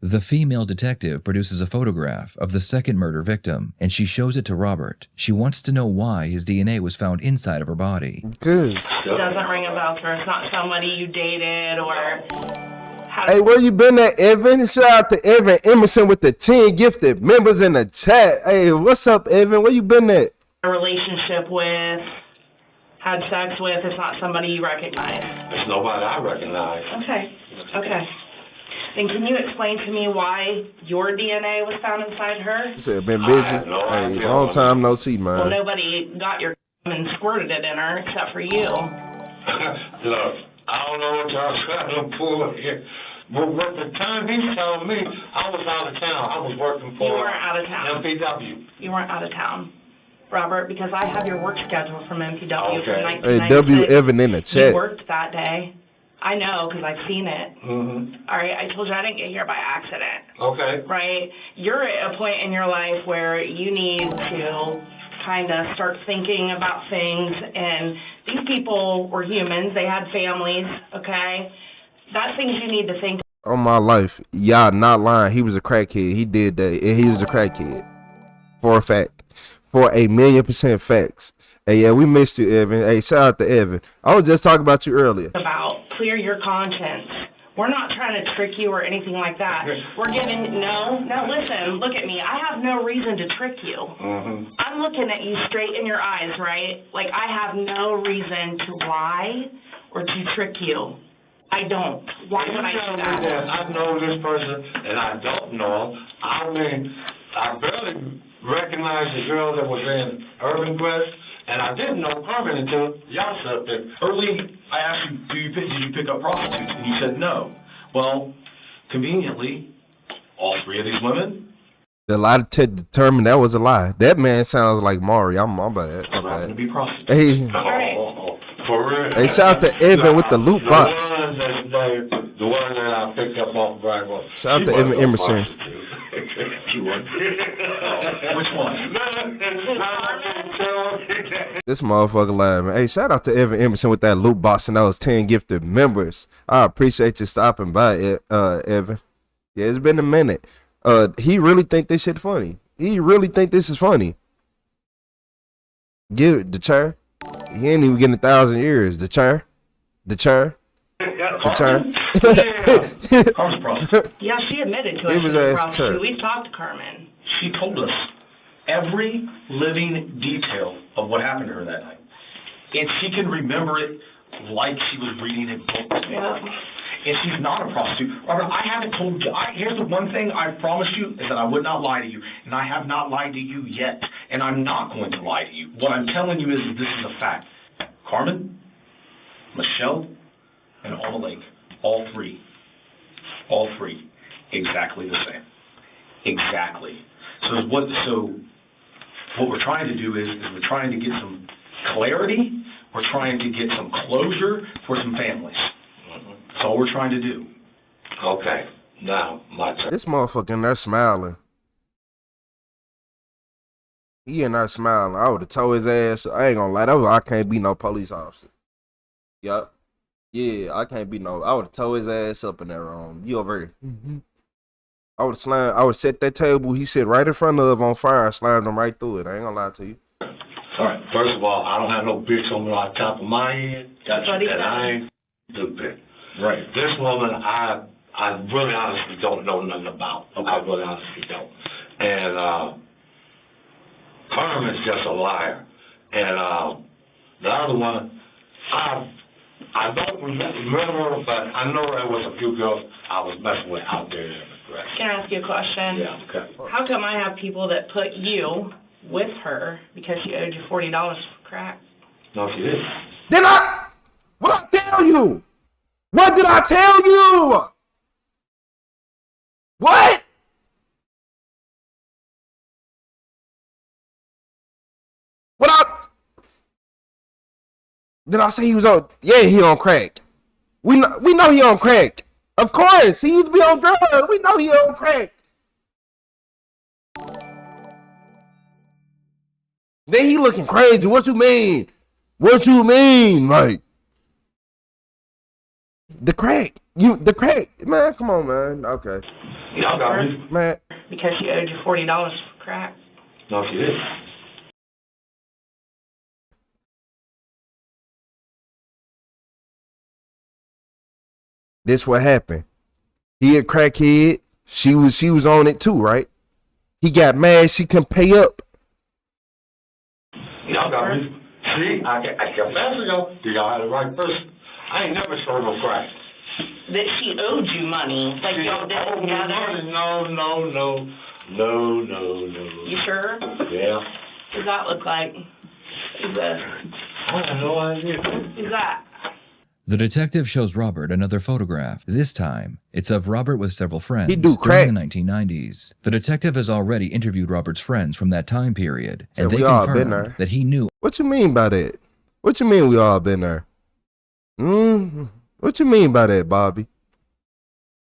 The female detective produces a photograph of the second murder victim, and she shows it to Robert. She wants to know why his DNA was found inside of her body. Cause it doesn't ring a bell for it's not somebody you dated or. Hey, where you been at, Evan? Shout out to Evan Emerson with the 10 gifted members in the chat. Hey, what's up, Evan? Where you been at? A relationship with, had sex with, it's not somebody you recognize. It's nobody I recognize. Okay. And can you explain to me why your DNA was found inside her? You said been busy. Hey, long time no see, man. Well, nobody got your and squirted it in her except for you. Look, I don't know what y'all trying to pull here. But at the time he's telling me, I was out of town. I was working for You weren't out of town. MPW. You weren't out of town, Robert, because I have your work schedule from MPW from Hey, 1996. W Evan in the chat. You worked that day. I know, because I've seen it. Mm-hmm. All right, I told you I didn't get here by accident. Okay. Right? You're at a point in your life where you need to kind of start thinking about things, and these people were humans. They had families, okay? That's things you need to think. On my life, y'all not lying. He was a crackhead. He did that, and he was a crackhead. For a fact. For 1,000,000% facts. Hey, yeah, we missed you, Evan. Hey, shout out to Evan. I was just talking about you earlier. About clear your conscience. We're not trying to trick you or anything like that. We're giving, no, listen, look at me. I have no reason to trick you. Mm-hmm. I'm looking at you straight in your eyes, right? Like, I have no reason to lie or to trick you. I don't. Why would I do that? I know this person and I don't know him. I mean, I barely recognized the girl that was in Urban Quest, and I didn't know Carmen until y'all said that. Early, I asked you, did you pick up prostitutes? And you said no. Well, conveniently, all 3 of these women. The lie to determine that was a lie. That man sounds like Maury. I'm bad. To be prostitutes. Hey. For real. Hey, shout out to Evan with the loot box. The one that I picked up off Bragg. Shout out to Evan Emerson. Which one? This motherfucker live, man. Hey, shout out to Evan Emerson with that loot box and those 10 gifted members. I appreciate you stopping by, Evan. Yeah, it's been a minute. He really think this shit funny. He really think this is funny. Give it the chair. He ain't even getting 1,000 years. The chair. Carmen's prostitute. Yeah, she admitted to it. Give his ass a chair. We've talked to Carmen. She told us every living detail of what happened to her that night. And she can remember it like she was reading a book. Yeah. And she's not a prostitute. Robert, I haven't told you. Here's the one thing I promised you is that I would not lie to you. And I have not lied to you yet. And I'm not going to lie to you. What I'm telling you is this is a fact. Carmen, Michelle, and Alma Lake, all three, exactly the same. Exactly. So what we're trying to do is we're trying to get some clarity. We're trying to get some closure for some families. That's all we're trying to do. Okay. Now, my turn. This motherfucker in there smiling. He in there smiling. I would have told his ass. I ain't gonna lie. I can't be no police officer. Yup. Yeah, I can't be no. I would have told his ass up in that room. You over here. Mm-hmm. I would set that table he sit right in front of on fire. I slammed him right through it. I ain't gonna lie to you. All right. First of all, I don't have no bitch on the top of my head. And I ain't stupid. Right. This woman, I really honestly don't know nothing about. Okay. I really honestly don't. And her Carmen's just a liar. And the other one, I don't remember, but I know there was a few girls I was messing with out there in the grass. Can I ask you a question? Yeah, okay. How come I have people that put you with her because she owed you $40 for crack? No, she didn't. Did I? What did I tell you? What did I tell you? What? What I? Did I say he was on? Yeah, he on crack. We know he on crack. Of course, he used to be on drugs. We know he on crack. Then he looking crazy. What you mean? What you mean? Like the crack. The crack. Man, come on, man. Okay. Y'all got me. Man. Because she owed you $40 for crack. No, she didn't. This what happened. He a crackhead. She was on it too, right? He got mad. She couldn't pay up. Y'all got me. See, I kept asking y'all. Do y'all have the right person? I ain't never sold no crack. That she owed you money. Like y'all did it together? No. You sure? Yeah. What does that look like? Who's this? I have no idea. Who's that? The detective shows Robert another photograph. This time, it's of Robert with several friends He do crack. during the 1990s. The detective has already interviewed Robert's friends from that time period, and Yeah, they we all been confirmed there. that he knew. What you mean by that? What you mean we all been there? What you mean by that, Bobby?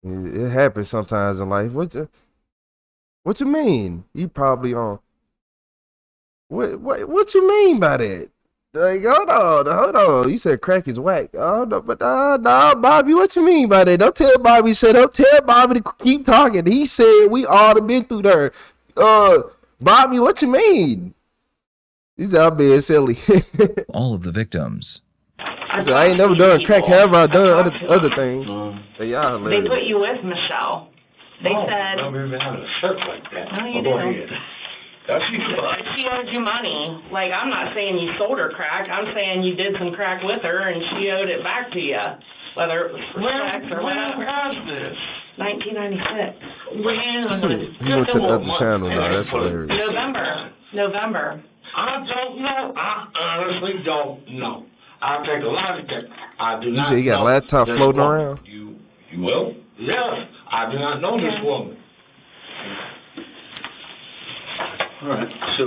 It happens sometimes in life. What you mean? You probably on. What you mean by that? Like, hold on. You said crack is whack. Oh no, but no, Bobby. What you mean by that? Don't tell Bobby. Don't tell Bobby to keep talking. He said we all have been through there. Bobby, what you mean? He said I'm being silly. All of the victims. He said I ain't never done crack. However, I done other things. But y'all They hilarious. put you with Michelle. They said. I never even had a shirt like that. No, you Go didn't. ahead. That's She owed you money. Like, I'm not saying you sold her crack. I'm saying you did some crack with her and she owed it back to you. Whether it was for sex or whatever. When was this? 1996. He went to the other channel now. That's hilarious. November. I don't know. I honestly don't know. I'll take a lot of that. I do You not said he got a know laptop this floating woman. around? You will? Yes. I do not know this woman. All right. So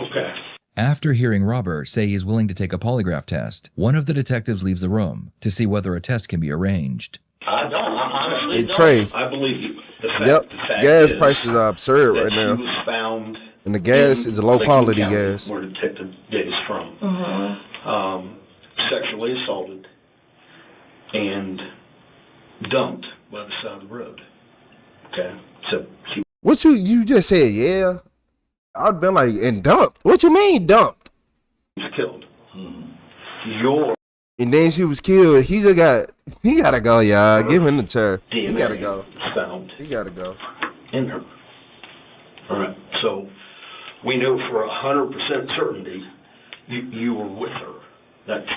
okay. After hearing Robert say he's willing to take a polygraph test, one of the detectives leaves the room to see whether a test can be arranged. I don't. I honestly don't. Trey. I believe you. Yep. The fact Gas is prices are absurd that right now. She was found And the gas is a low quality gas. Where Detective Davis from. Sexually assaulted and dumped by the side of the road. Okay. So she What you just said? Yeah. I'd been like, and dumped. What you mean dumped? was killed. Your And then she was killed. He gotta go, y'all. Give him the chair. He DNA gotta go. was found He gotta go. in her. All right. So we know for 100% certainty you were with her. That's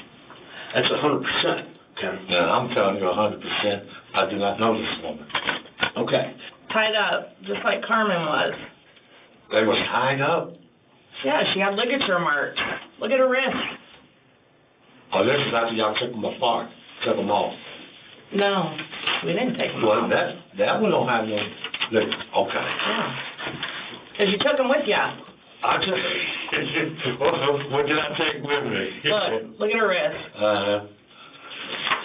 100%. Okay. Now I'm telling you 100%. I do not know this woman. Okay. Tied up, just like Carmen was. They was tied up. Yeah, she had ligature marks. Look at her wrist. Oh, this is after y'all took them apart, took them off. No, we didn't take them Well, off. that one don't have no. Okay. Yeah. Because you took them with you. I just. What did I take with me? Look at her wrist.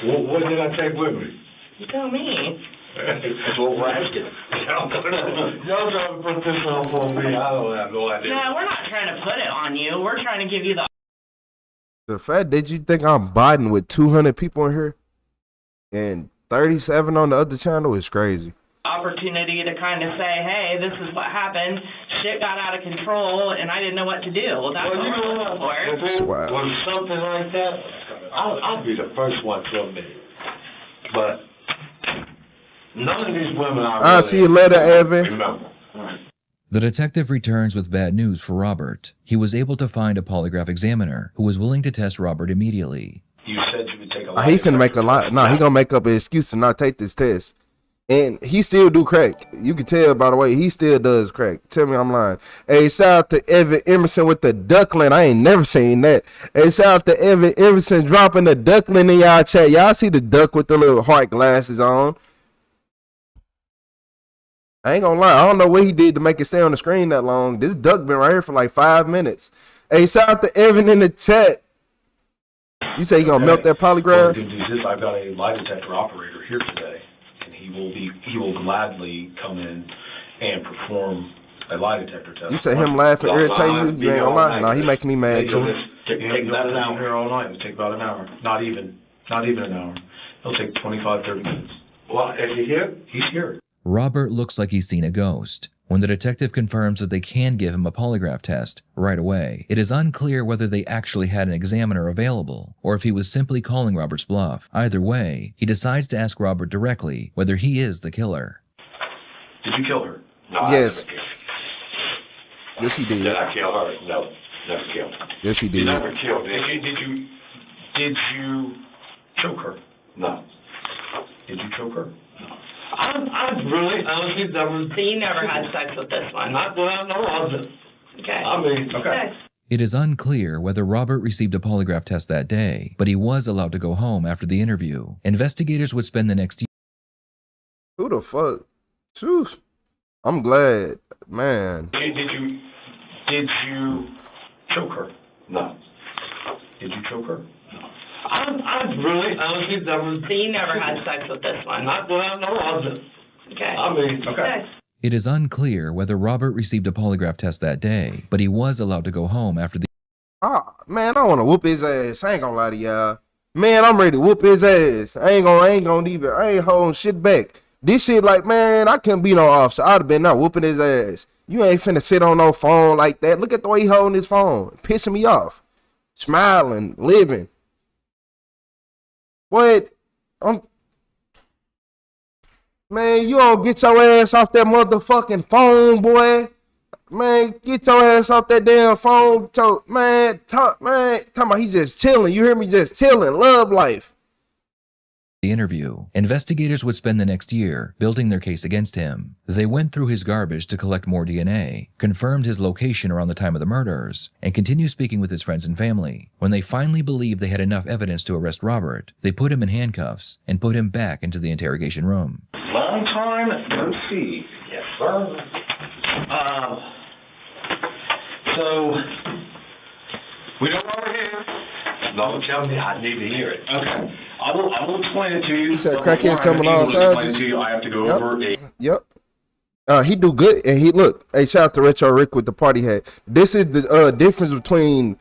What did I take with me? You tell me. That's what we're asking. Y'all trying to put this on for me. I don't have no idea. No, we're not trying to put it on you. We're trying to give you The fact that you think I'm biting with 200 people in here and 37 on the other channel is crazy. opportunity to kind of say, hey, this is what happened. Shit got out of control, and I didn't know what to do. That's what we're looking for. If it was something like that, I'll be the first one to admit it. But none of these women I'll see you later, Evan. Remember. The detective returns with bad news for Robert. He was able to find a polygraph examiner who was willing to test Robert immediately. You said you would take a He finna make a lot. Nah, he gonna make up an excuse to not take this test. And he still do crack. You can tell by the way he still does crack. Tell me I'm lying. Hey, shout out to Evan Emerson with the duckling. I ain't never seen that. Hey, shout out to Evan Emerson dropping the duckling in y'all chat. Y'all see the duck with the little heart glasses on. I ain't gonna lie. I don't know what he did to make it stay on the screen that long. This duck been right here for like 5 minutes. Hey, shout out to Evan in the chat. You say you gonna melt that Well, polygraph? the good news is I've got a lie detector operator here today, and he will gladly come in and perform a lie detector test. You say him laughing irritating you? You ain't gonna lie? Nah, he making me mad too. Take about an hour here all night. It'll take about an hour. Not even an hour. It'll take 25, 30 minutes. Well, is he here? He's here. Robert looks like he's seen a ghost. When the detective confirms that they can give him a polygraph test right away, it is unclear whether they actually had an examiner available or if he was simply calling Robert's bluff. Either way, he decides to ask Robert directly whether he is the killer. Did you kill her? No, Yes. I never killed her. Yes, he did. Did I kill her? No, never killed her. Yes, he You did. never killed her. Did you choke her? No. Did you choke her? I really, honestly, never. So you never had sex with this one? Not that I know of. Okay. I mean, okay. It is unclear whether Robert received a polygraph test that day, but he was allowed to go home after the interview. Investigators would spend the next year. Who the fuck? Phew. I'm glad, man. Did you choke her? No. Did you choke her? I really, honestly, never. So you never had sex with this one? Not that I know of. Okay. I mean, okay. It is unclear whether Robert received a polygraph test that day, but he was allowed to go home after the. Man, I want to whoop his ass. I ain't gonna lie to y'all. Man, I'm ready to whoop his ass. I ain't holding shit back. This shit like, man, I couldn't be no officer. I'd have been out whooping his ass. You ain't finna sit on no phone like that. Look at the way he holding his phone. Pissing me off. Smiling, living. What? Man, you don't get your ass off that motherfucking phone, boy. Man, get your ass off that damn phone. Talking about he just chilling. You hear me? Just chilling. Love life. The interview. Investigators would spend the next year building their case against him. They went through his garbage to collect more DNA, confirmed his location around the time of the murders, and continued speaking with his friends and family. When they finally believed they had enough evidence to arrest Robert, they put him in handcuffs and put him back into the interrogation room. Long time no see. Yes, sir. So, we don't know we're here. No, tell me. I need to hear it. Okay. I will explain it to you. He said but crackheads before I coming am all able to explain sizes. it to you, I have to go over a... Yep. He do good, and he look. Hey, shout out to Retro Rick with the party hat. This is the difference between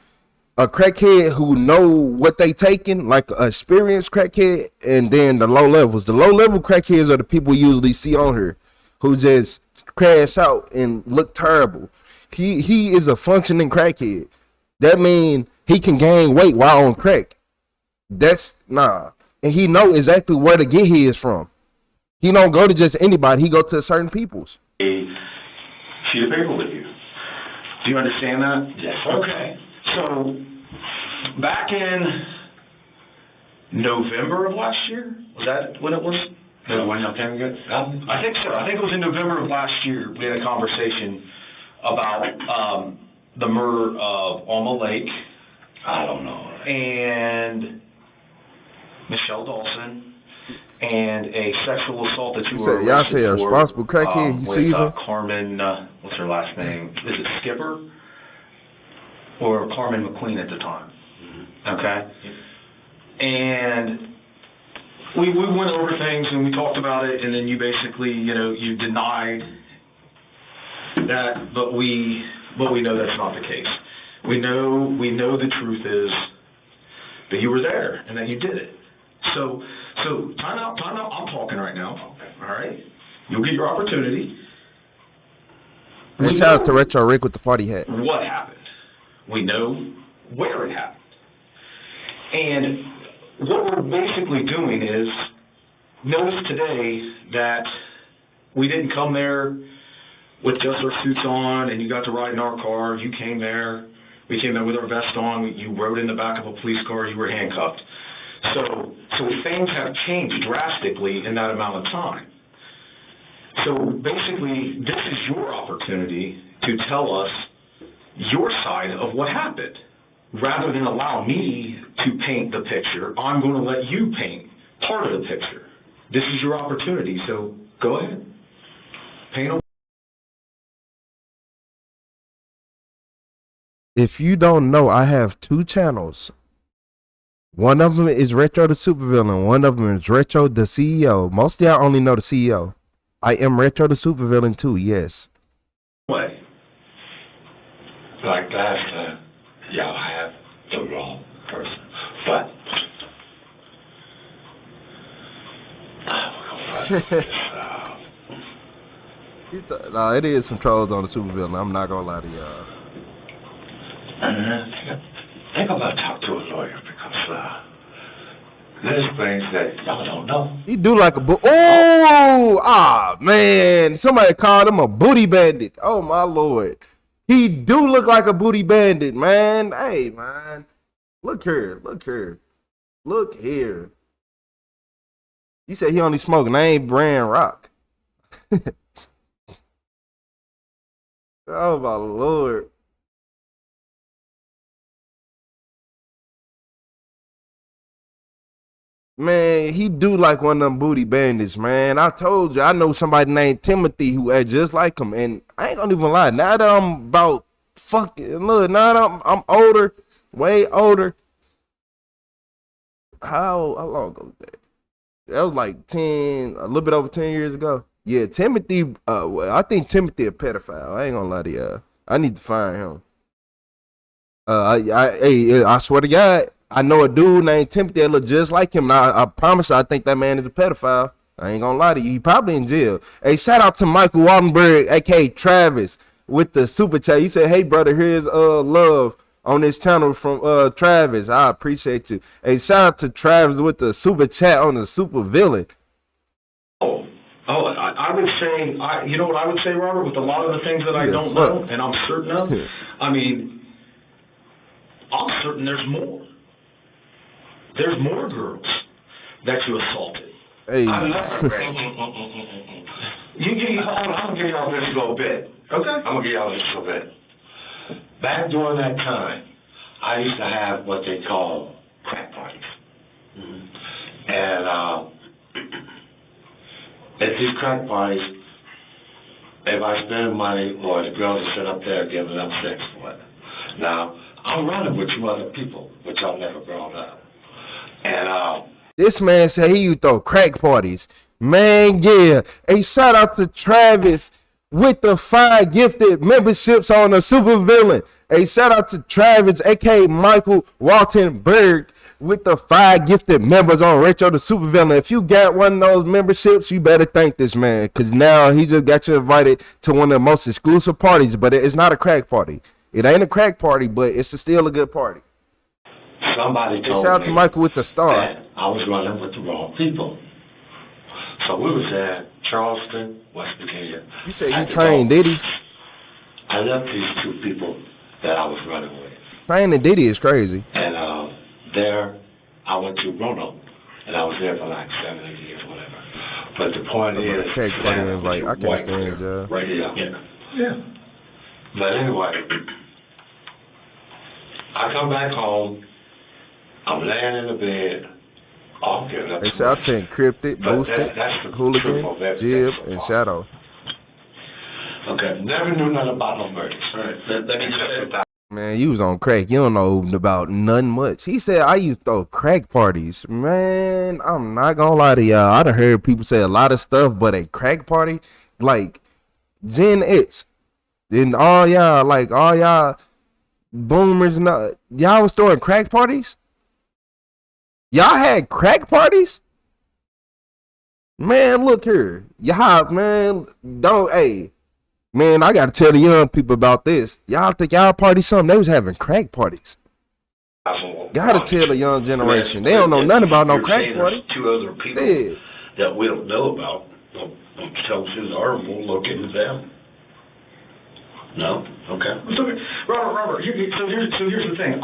a crackhead who know what they taking, like a experienced crackhead, and then the low levels. The low level crackheads are the people we usually see on here, who just crash out and look terrible. He is a functioning crackhead. That mean he can gain weight while on crack. That's nah. And he know exactly where to get his from. He don't go to just anybody. He go to certain peoples. a sheet of paper with you. Do you understand that? Yes. Okay. So, back in November of last year, was that when it was? When y'all came again? I think so. I think it was in November of last year. We had a conversation about the murder of Alma Lake. I don't know. And Michelle Dawson. And a sexual assault that you were said, y'all say a arrested for, responsible crackhead, you with season? Carmen, what's her last name? Is it Skipper? Or Carmen McQueen at the time. Okay? And we went over things and we talked about it, and then you basically, you denied that, but we know that's not the case. We know the truth is that you were there and that you did it. So time out, I'm talking right now. All right? You'll get your opportunity. And shout out to Retro Rick with the party hat. What happened? We know where it happened. And what we're basically doing is notice today that we didn't come there with just our suits on, and you got to ride in our car. You came there. We came there with our vest on. You rode in the back of a police car. You were handcuffed. So things have changed drastically in that amount of time. So basically, this is your opportunity to tell us your side of what happened. Rather than allow me to paint the picture, I'm going to let you paint part of the picture. This is your opportunity, so go ahead. Paint a. If you don't know, I have 2 channels. One of them is Retro the Supervillain. One of them is Retro the CEO. Most of y'all only know the CEO. I am Retro the Supervillain too, yes. Way. Like last time, y'all have the wrong person. But No, it is some trolls on the Supervillain. I'm not gonna lie to y'all. I think I'm gonna talk to a lawyer because there's things that y'all don't know. He do like a man. Somebody called him a booty bandit. Oh my lord. He do look like a booty bandit, man. Hey man. Look here. You said he only smoking. I ain't brand rock. Oh my lord. Man, he do like one of them booty bandits, man. I told you, I know somebody named Timothy who act just like him. And I ain't gonna even lie. Now that I'm about now that I'm older, way older. How long ago was that? That was like 10, a little bit over 10 years ago. Yeah, Timothy, I think Timothy a pedophile. I ain't gonna lie to y'all. I need to find him. I swear to God, I know a dude named Timothy that look just like him. And I promise you, I think that man is a pedophile. I ain't gonna lie to you. He probably in jail. Hey, shout out to Michael Waldenberg, aka Travis, with the super chat. He said, "Hey brother, here's love on this channel from Travis. I appreciate you." Hey, shout out to Travis with the super chat on the super villain. I would say, you know what I would say, Robert, with a lot of the things that I don't know and I'm certain of. I mean, I'm certain there's more. There's more girls that you assaulted. Hey. I'm gonna give y'all this little bit. Okay. I'm gonna give y'all this little bit. Back during that time, I used to have what they call crack parties. Mm-hmm. And at these crack parties, if I spend money or the girls are sit up there giving up sex for it. Now, I'm running with 2 other people, which I'll never brought up. And this man said he would throw crack parties. Man, yeah. Hey, shout out to Travis with the 5 gifted memberships on the super villain. Hey, shout out to Travis, aka Michael Waltenberg, with the 5 gifted members on Retro the Super Villain. If you got one of those memberships, you better thank this man, because now he just got you invited to one of the most exclusive parties. But it's not a crack party. It ain't a crack party, but it's still a good party. Somebody told shout out to Michael with the star. I was running with the wrong people. So we was at Charleston, West Virginia. You said you trained Diddy? I left these 2 people that I was running with. Training Diddy is crazy. And there, I went to Roanoke, and I was there for like 7 or 8 years, whatever. But the point is, crack party invite. I can't stand y'all. Right here. Yeah. But anyway, I come back home. I'm laying in the bed. I'm getting up. They say I'll take Encrypted, Boosted, Hooligan, Jib, and Shadow. Okay, never knew nothing about no murders. Right. Let me just say. Man, you was on crack. You don't know about nothing much. He said I used to throw crack parties. Man, I'm not gonna lie to y'all. I done heard people say a lot of stuff, but a crack party, like Gen X, and all y'all boomers, and y'all was throwing crack parties. Y'all had crack parties? Man, look here. Y'all, man, man, I gotta tell the young people about this. Y'all think y'all party something? They was having crack parties. Gotta tell the young generation. They don't know nothing about no crack party. 2 other people that we don't know about. I'm telling you, we'll look into them. No? Okay. It's okay. Robert, so here's the thing.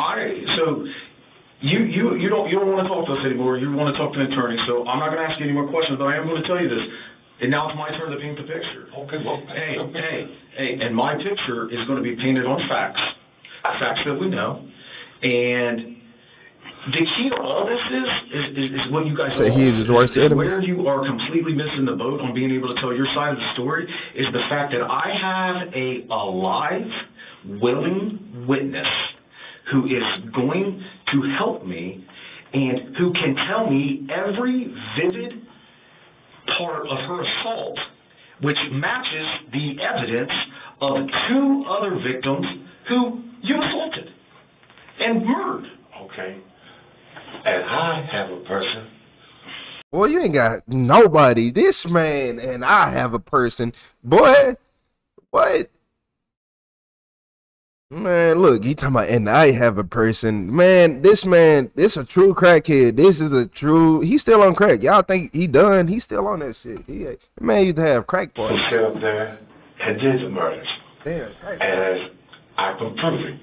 You don't want to talk to us anymore. You want to talk to an attorney, so I'm not going to ask you any more questions, but I am going to tell you this. And now it's my turn to paint the picture. Okay, well, Hey, and my picture is going to be painted on facts that we know. And the key to all this is when you guys say he's his worst enemy. Where you are completely missing the boat on being able to tell your side of the story is the fact that I have a live, willing witness who is going to help me and who can tell me every vivid part of her assault, which matches the evidence of 2 other victims who you assaulted and murdered. Okay. And I have a person. Boy, you ain't got nobody. This man and I have a person. Boy, what? Man, look, he talking about, and I have a person. Man, this a true crackhead. This is a true, he's still on crack. Y'all think he done? He's still on that shit. The man used to have crack parties. Who sit up there and did the murders. Damn, and I can prove it.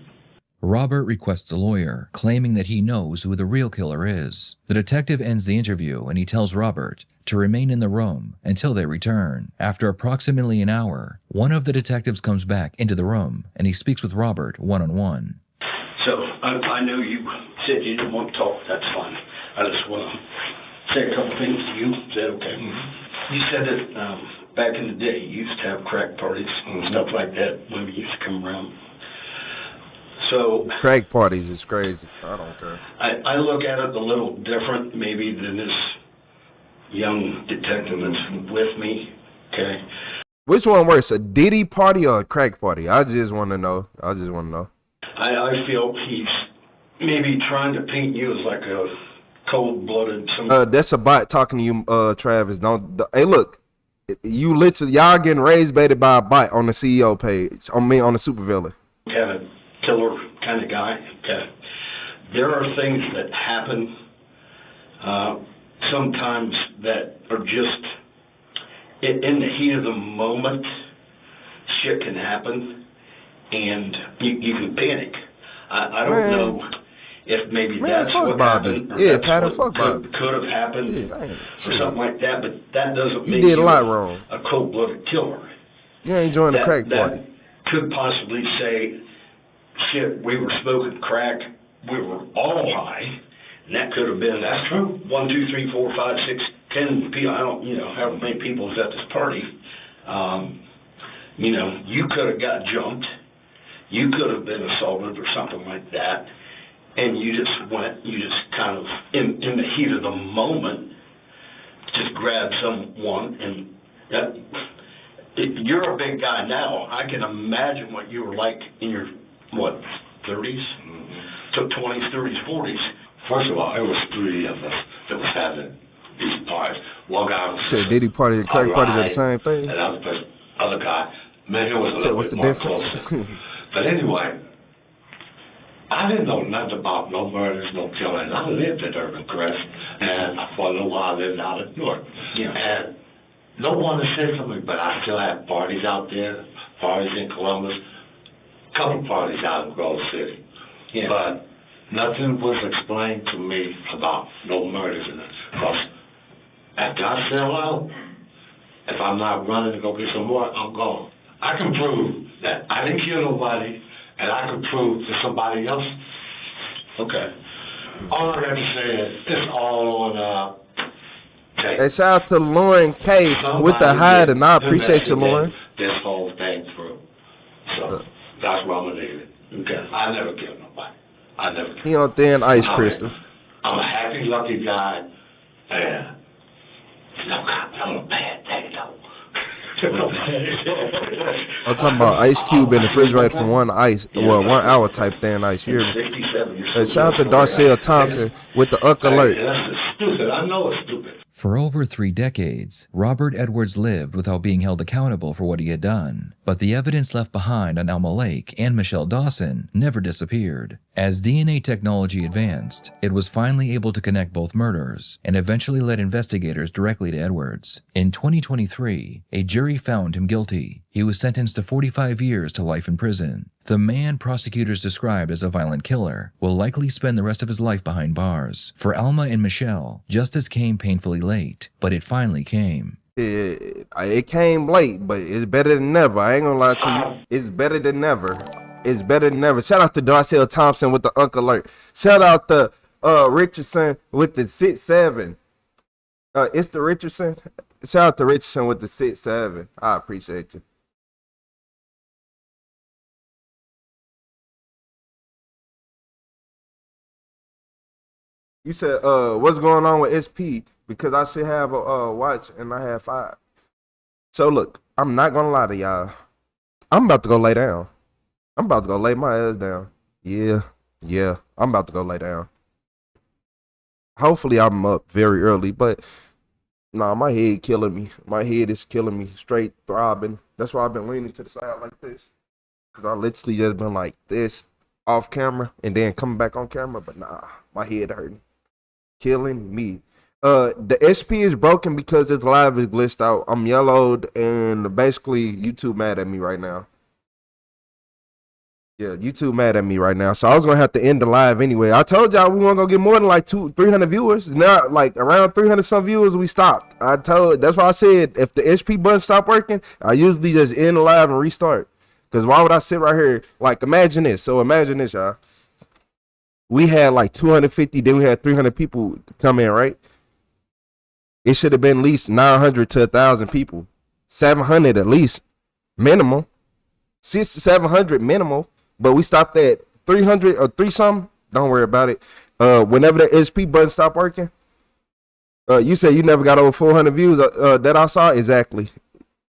Robert requests a lawyer, claiming that he knows who the real killer is. The detective ends the interview and he tells Robert to remain in the room until they return. After approximately an hour, one of the detectives comes back into the room and he speaks with Robert one-on-one. So, I know you said you didn't want to talk. That's fine. I just want to say a couple things to you. Is that okay? Mm-hmm. You said that back in the day you used to have crack parties and stuff like that. Women used to come around. So crack parties is crazy. I don't care. I look at it a little different maybe than this young detective that's with me. Okay. Which one worse, a Diddy party or a crack party? I just want to know. I I feel he's maybe trying to paint you as like a cold-blooded. That's a bot talking to you, Travis. Hey, look, you literally y'all getting raised baited by a bot on the CEO page. On the supervillain. Kind of killer kind of guy. Okay. There are things that happen sometimes that are just in the heat of the moment. Shit can happen, and you can panic. I don't know if maybe that's what happened. Yeah, Patton, fuck Bobby. Could have happened or something like that, but that doesn't you make did you a lot wrong. A cold-blooded killer. You ain't joined the crack party. Could possibly say, shit, we were smoking crack, we were all high, and that could have been, that's true, 1, 2, 3, 4, 5, 6, 10 people, I don't, however many people was at this party. You could have got jumped, you could have been assaulted or something like that, and you just kind of, in the heat of the moment, just grabbed someone, and you're a big guy now. I can imagine what you were like in your 30s? So 20s, 30s, 40s. First of all, it was 3 of us that was having these parties. One guy was said Diddy party and crack parties are the same thing. And other guy, man, it was a little what's bit the more difference? closer. But anyway, I didn't know nothing about no murders, no killing. I lived at Urban Crest, and for a little while I lived out at North. Yeah. And no one has said something, but I still had parties out there, parties in Columbus. Couple parties out in Grove City. Yeah. But nothing was explained to me about no murders in it. Because after I sell out, if I'm not running to go get some more, I'm gone. I can prove that I didn't kill nobody, and I can prove to somebody else. Okay. All I got to say is it's all on tape. Hey, shout out to Lauren K with the hide, and I appreciate you, Lauren. This whole thing through. So that's why I'm gonna leave it. Okay. I never killed nobody. I never killed. He on thin ice, Crystal. I'm a happy, lucky guy, and I'm a bad day though. I'm talking about Ice Cube in the refrigerator from 1 hour type thin ice. You hear me? Hey, shout out to Darcel Thompson with the alert. That's stupid. I know it's stupid. For over 3 decades, Robert Edwards lived without being held accountable for what he had done. But the evidence left behind on Alma Lake and Michelle Dawson never disappeared. As DNA technology advanced, it was finally able to connect both murders and eventually led investigators directly to Edwards. In 2023, a jury found him guilty, He was sentenced to 45 years to life in prison. The man prosecutors described as a violent killer will likely spend the rest of his life behind bars. For Alma and Michelle, justice came painfully late, but it finally came. It came late, but it's better than never. I ain't gonna lie to you. It's better than never. It's better than never. Shout out to Darcel Thompson with the Uncle Alert. Shout out to Richardson with the 6-7. It's the Richardson. Shout out to Richardson with the 6-7. I appreciate you. You said, what's going on with SP? Because I should have a watch and I have 5. So look, I'm not gonna lie to y'all. I'm about to go lay down. I'm about to go lay my ass down. Yeah. I'm about to go lay down. Hopefully I'm up very early, but nah, my head killing me. My head is killing me, straight throbbing. That's why I've been leaning to the side like this. Cause I literally just been like this off camera and then coming back on camera, but nah, my head hurting. Killing me. The SP is broken because its live is glitched out. I'm yellowed and basically YouTube mad at me right now. Yeah, YouTube mad at me right now. So I was gonna have to end the live anyway. I told y'all we weren't gonna get more than like 300 viewers. Now like around 300 some viewers we stopped. That's why I said if the SP button stop working, I usually just end the live and restart. Cause why would I sit right here? Like imagine this. So imagine this, y'all. We had like 250, then we had 300 people come in, right? It should have been at least 900 to 1,000 people. 700 at least, minimum. 700 minimal. But we stopped at 300 or 3 something. Don't worry about it. Whenever the SP button stopped working, you said you never got over 400 views that I saw. Exactly.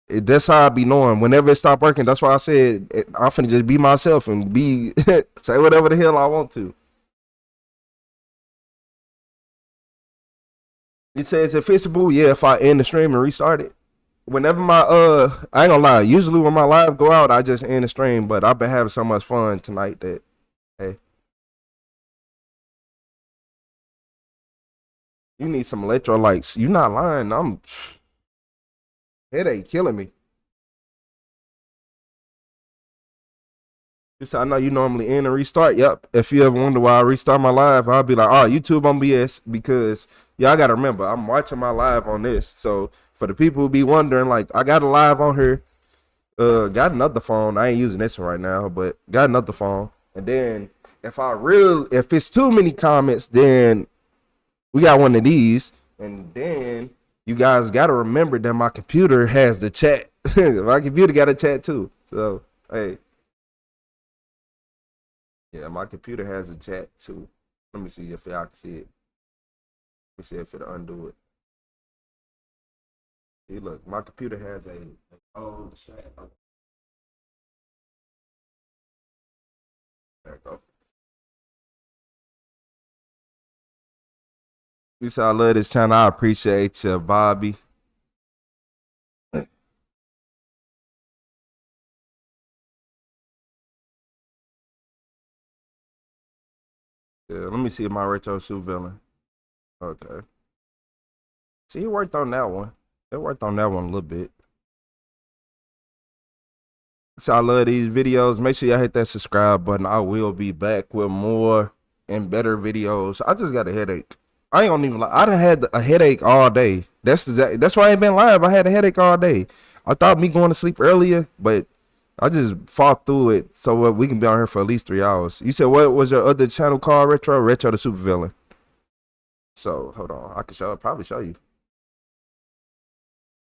That's how I be knowing. Whenever it stopped working, that's why I said I'm finna just be myself and be say whatever the hell I want to. It says if it's fixable, yeah, if I end the stream and restart it. Whenever my I ain't gonna lie, usually when my live go out, I just end the stream, but I've been having so much fun tonight that hey. You need some electrolytes. You not lying. Headache killing me. Just I know you normally end and restart. Yep. If you ever wonder why I restart my live, I'll be like, oh, YouTube on BS because y'all gotta remember I'm watching my live on this. So for the people who be wondering, like I got a live on here, got another phone. I ain't using this one right now, but got another phone. And then if it's too many comments, then we got one of these. And then you guys gotta remember that my computer has the chat. My computer got a chat too. So hey. Yeah, my computer has a chat too. Let me see if y'all can see it. Let me see if it'll undo it. See, look, my computer has a old chat. There we go. You say I love this channel. I appreciate you, Bobby. Yeah, let me see my retro suit villain. Okay. See, it worked on that one. It worked on that one a little bit. So I love these videos. Make sure y'all hit that subscribe button. I will be back with more and better videos. I just got a headache. I ain't gonna even lie. I done had a headache all day. That's why I ain't been live. I had a headache all day. I thought me going to sleep earlier, but I just fought through it so we can be on here for at least 3 hours. You said what was your other channel called? Retro the Supervillain. So hold on, I can probably show you.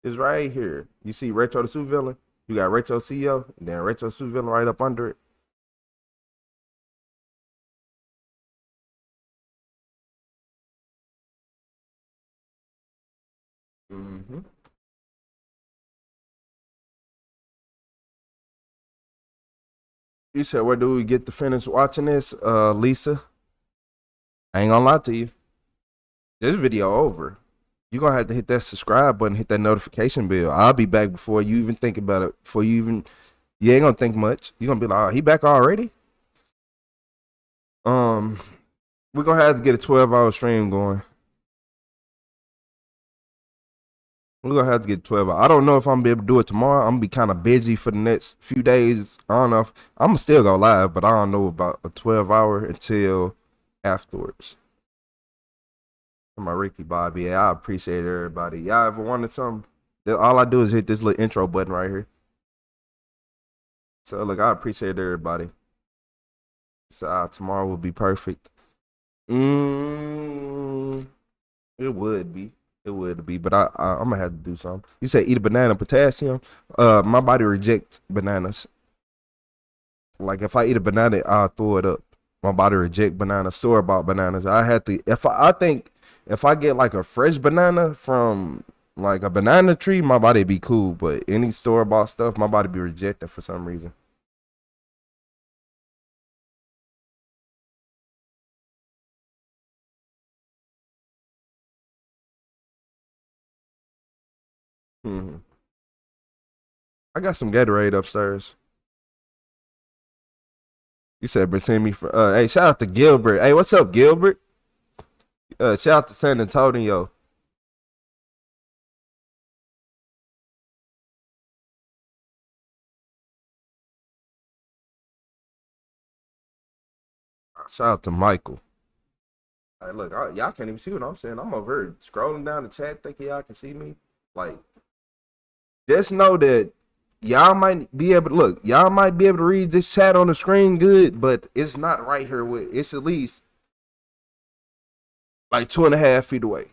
It's right here. You see Retro the Supervillain. You got RetroTheCeo, and then Retro Supervillain right up under it. Mm-hmm. You said, where do we get to finish watching this, Lisa? I ain't gonna lie to you. This video over. You're gonna have to hit that subscribe button, hit that notification bell. I'll be back before you even think about it. You ain't gonna think much. You're gonna be like, oh, he back already? We're gonna have to get a 12-hour stream going. We're gonna have to get 12 hours. I don't know if I'm gonna be able to do it tomorrow. I'm gonna be kind of busy for the next few days. I don't know if I'm gonna still go live, but I don't know about a 12-hour until afterwards. My Ricky Bobby, yeah, I appreciate everybody. Y'all ever wanted something? All I do is hit this little intro button right here. So look, I appreciate everybody. So tomorrow will be perfect. It would be. It would be, but I'm gonna have to do something. You said eat a banana, potassium. My body rejects bananas. Like if I eat a banana, I'll throw it up. My body reject bananas, store-bought bananas. I had to. I think if I get like a fresh banana from like a banana tree, my body be cool. But any store-bought stuff, my body be rejected for some reason. I got some Gatorade upstairs. You said, "But send me for." Hey, shout out to Gilbert. Hey, what's up, Gilbert? Shout out to San Antonio. Shout out to Michael. Hey, look, y'all can't even see what I'm saying. I'm over here scrolling down the chat, thinking y'all can see me. Like, just know that y'all might be able to look. Y'all might be able to read this chat on the screen good, but it's not right here. It's at least like 2.5 feet away,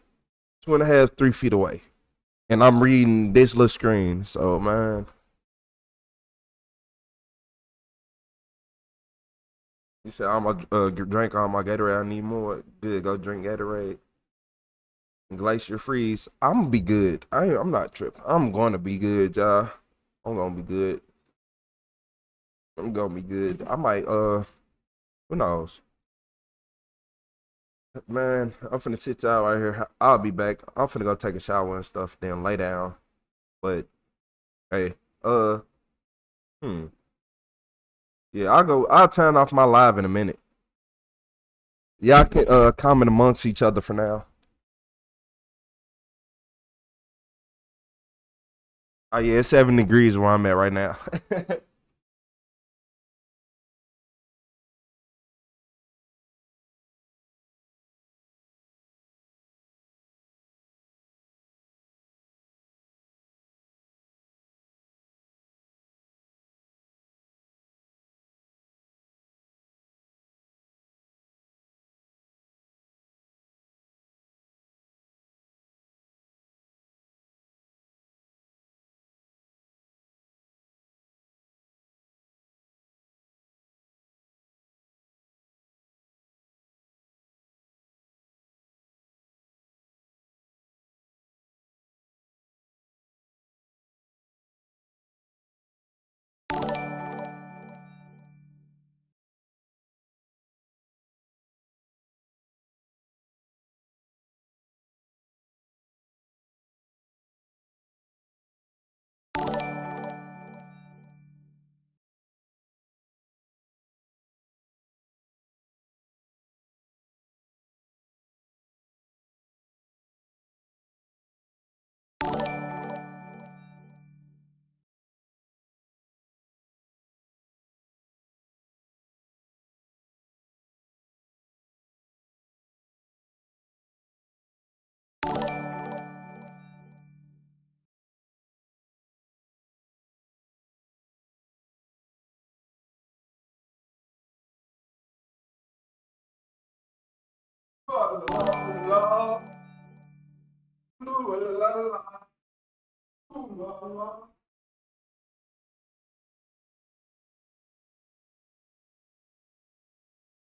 2.5, 3 feet away, and I'm reading this little screen. So, man. You said I'm gonna drink all my Gatorade. I need more. Good, go drink Gatorade. Glacier freeze. I'm gonna be good. I'm not tripping. I'm gonna be good, y'all. I'm gonna be good. I'm gonna be good. I might who knows? Man, I'm finna sit y'all right here. I'll be back. I'm finna go take a shower and stuff, then lay down. But hey, yeah, I'll turn off my live in a minute. Y'all can comment amongst each other for now. Oh yeah, it's 7 degrees where I'm at right now.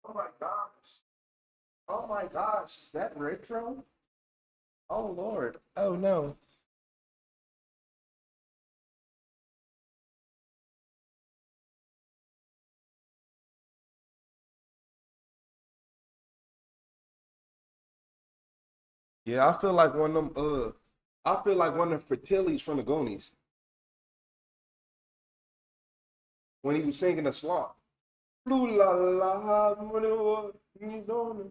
Oh my gosh. Oh my gosh. Is that retro? Oh Lord. Oh no. Yeah, I feel like one of them I feel like one of the Fratellis from the Goonies. When he was singing the slop. Blue la la, you know.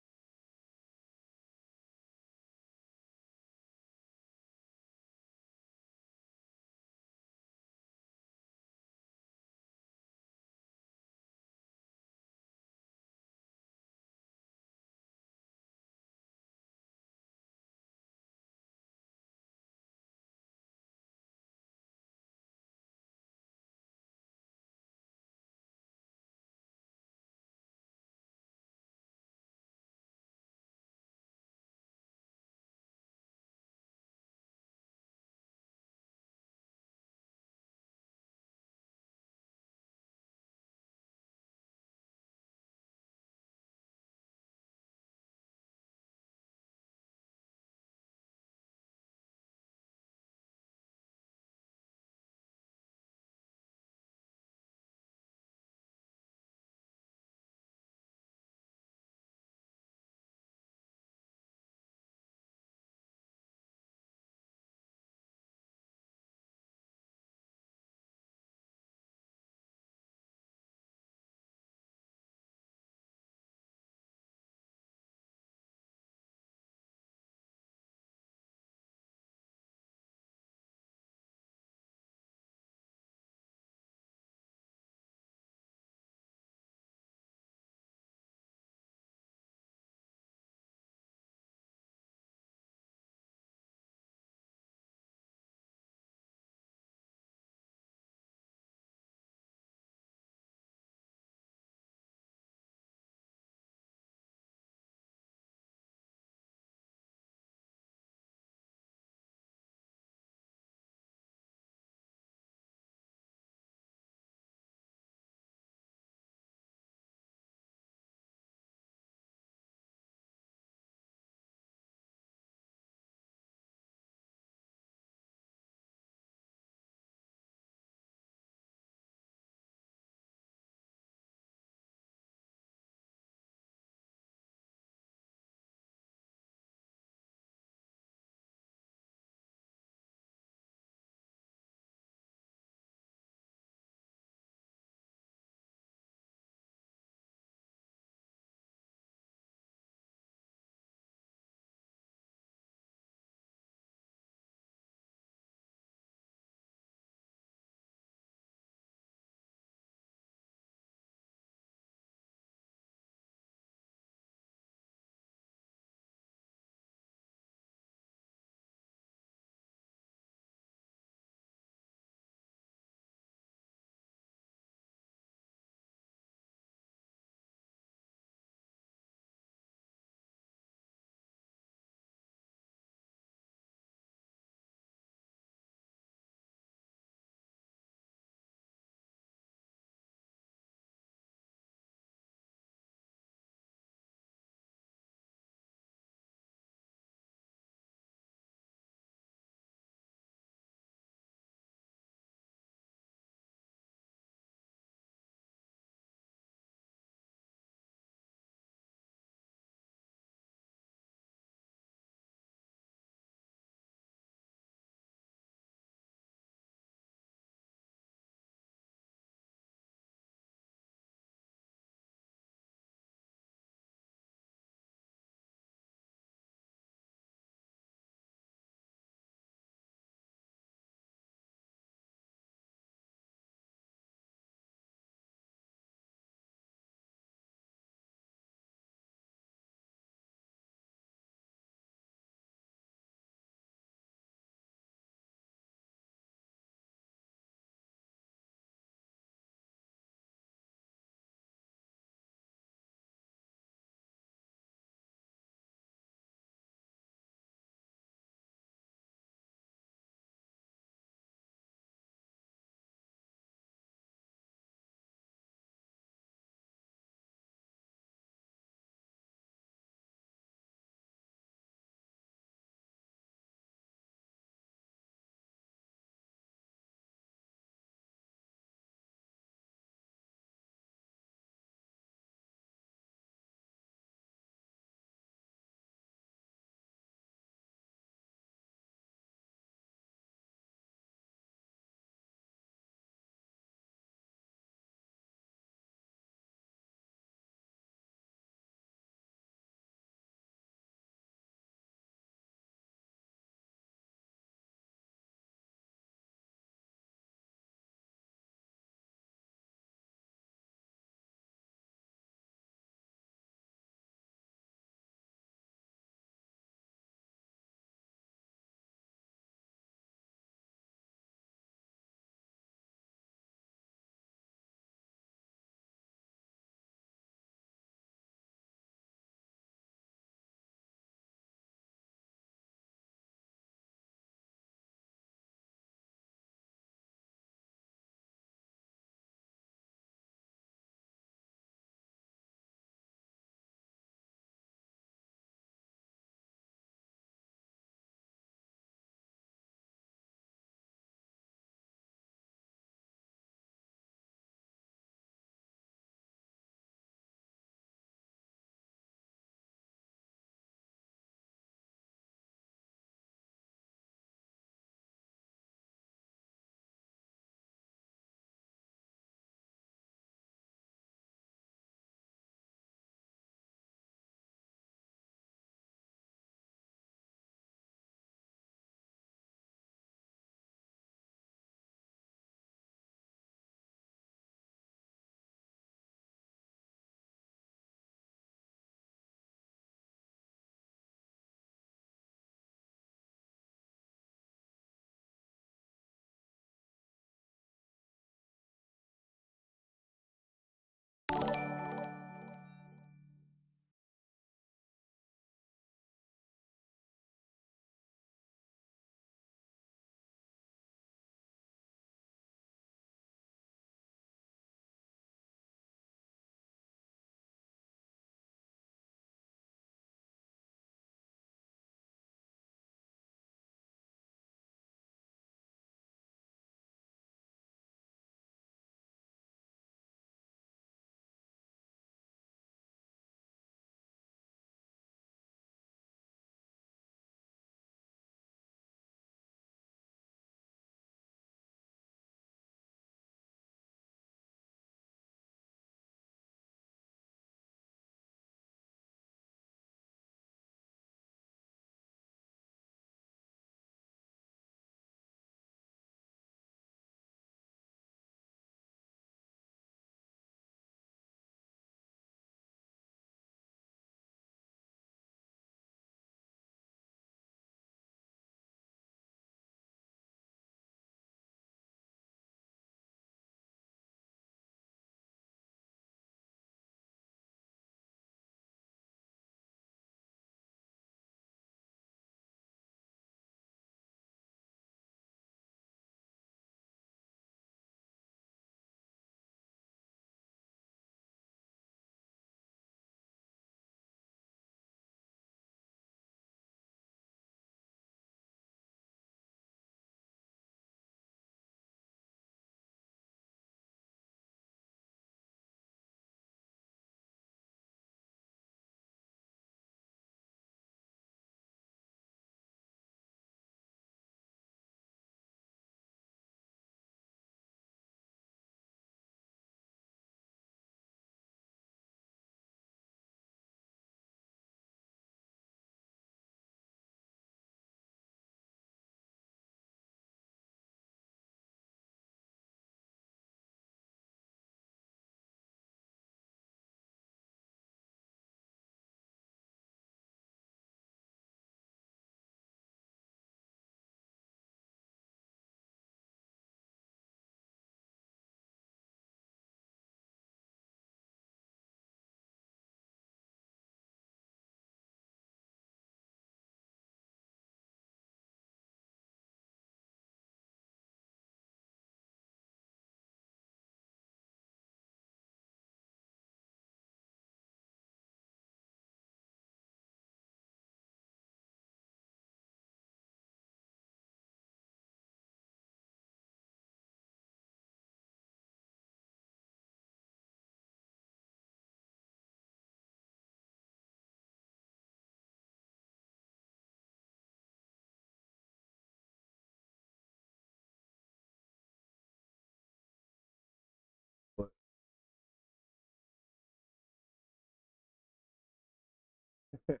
What's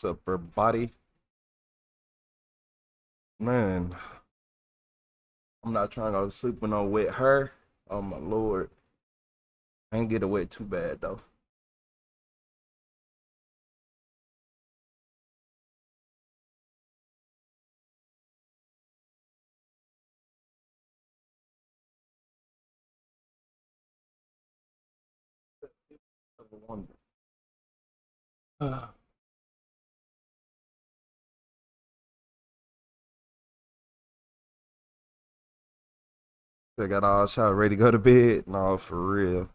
up, everybody? Man, I'm not trying to go to sleep with no wet hair. Oh my lord. I ain't get it wet too bad though. I got all shot ready to go to bed. No, for real.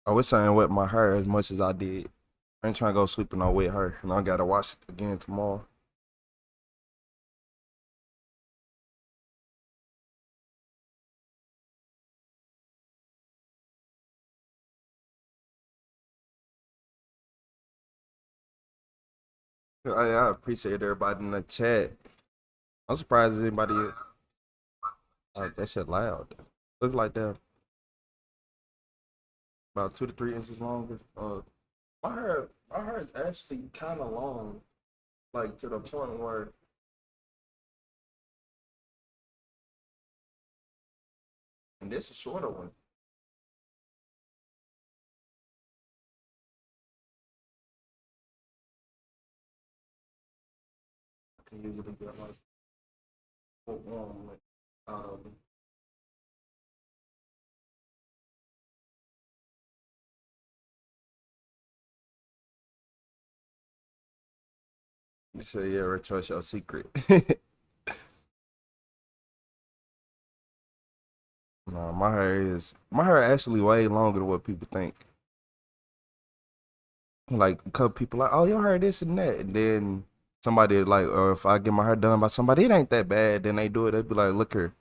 I wish I ain't wet my hair as much as I did. I ain't trying to go sleep with no wet hair, and I gotta wash it again tomorrow. I appreciate everybody in the chat. I'm surprised anybody. That shit loud. Looks like that. About 2 to 3 inches longer. My hair is actually kind of long, like to the point where. And this is a shorter one. I can usually get like warm like you say yeah, retro your secret. No, my hair actually way longer than what people think. Like a couple people like, oh, your hair this and that, and then somebody like, or if I get my hair done by somebody, it ain't that bad. Then they do it, they'd be like, look here,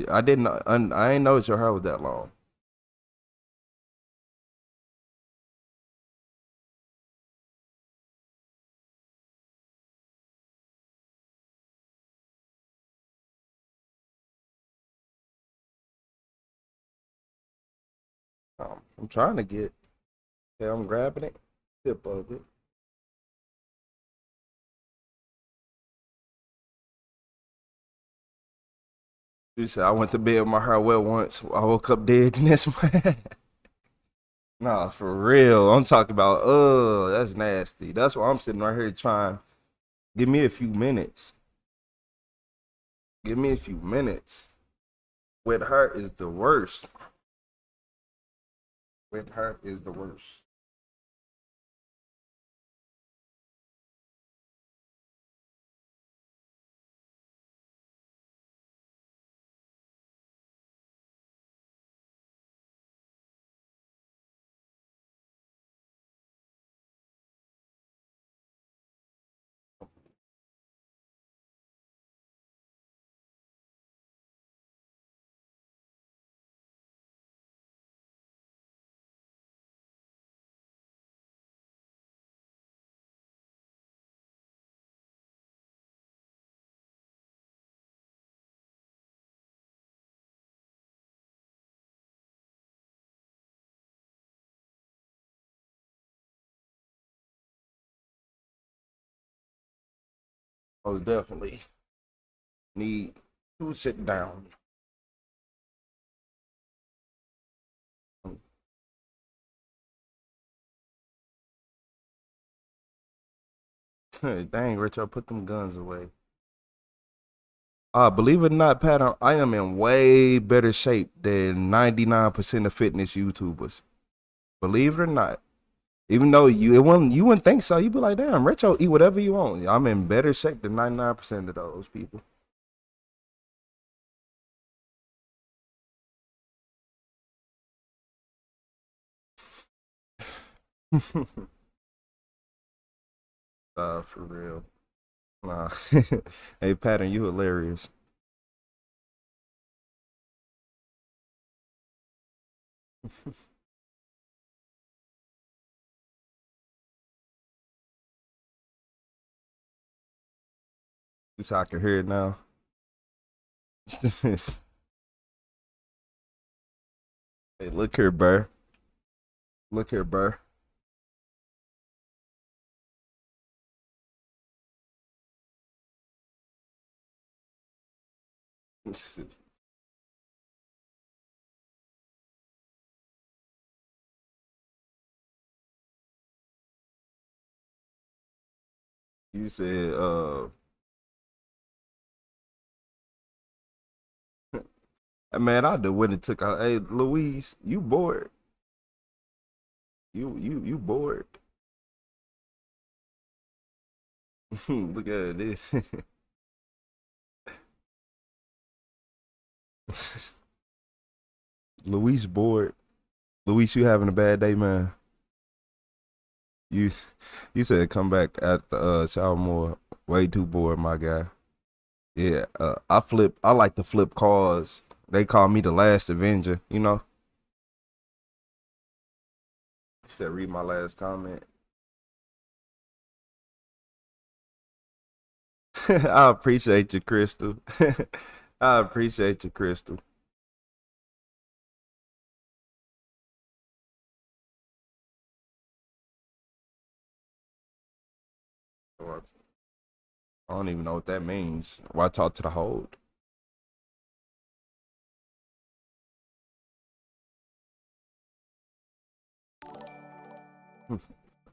I didn't, I ain't noticed your hair was that long. I'm trying to get. Yeah, I'm grabbing it. Tip of it. You said I went to bed with my hair wet once. I woke up dead the next morning. Nah, for real. I'm talking about, that's nasty. That's why I'm sitting right here trying. Give me a few minutes. Give me a few minutes. Wet hair is the worst. Wet hair is the worst. Oh, definitely need to sit down. Dang, Richard, put them guns away. Believe it or not, Pat, I am in way better shape than 99% of fitness YouTubers. Believe it or not. Even though you wouldn't think so. You'd be like, damn, Retro, eat whatever you want. I'm in better shape than 99% of those people. For real. Nah. Hey, Pattern, you hilarious. This how I can hear it now. Hey, look here, Burr. Look here, Burr. You said, man, I done went and took out. Hey, Louise, you bored? You bored? Look at this. Louise bored. Louise, you having a bad day, man? You said come back at the shower more. Way too bored, my guy. Yeah, I like to flip cars. They call me the last Avenger, you know. You said read my last comment. I appreciate you, Crystal. I appreciate you, Crystal. I don't even know what that means. Why talk to the hold?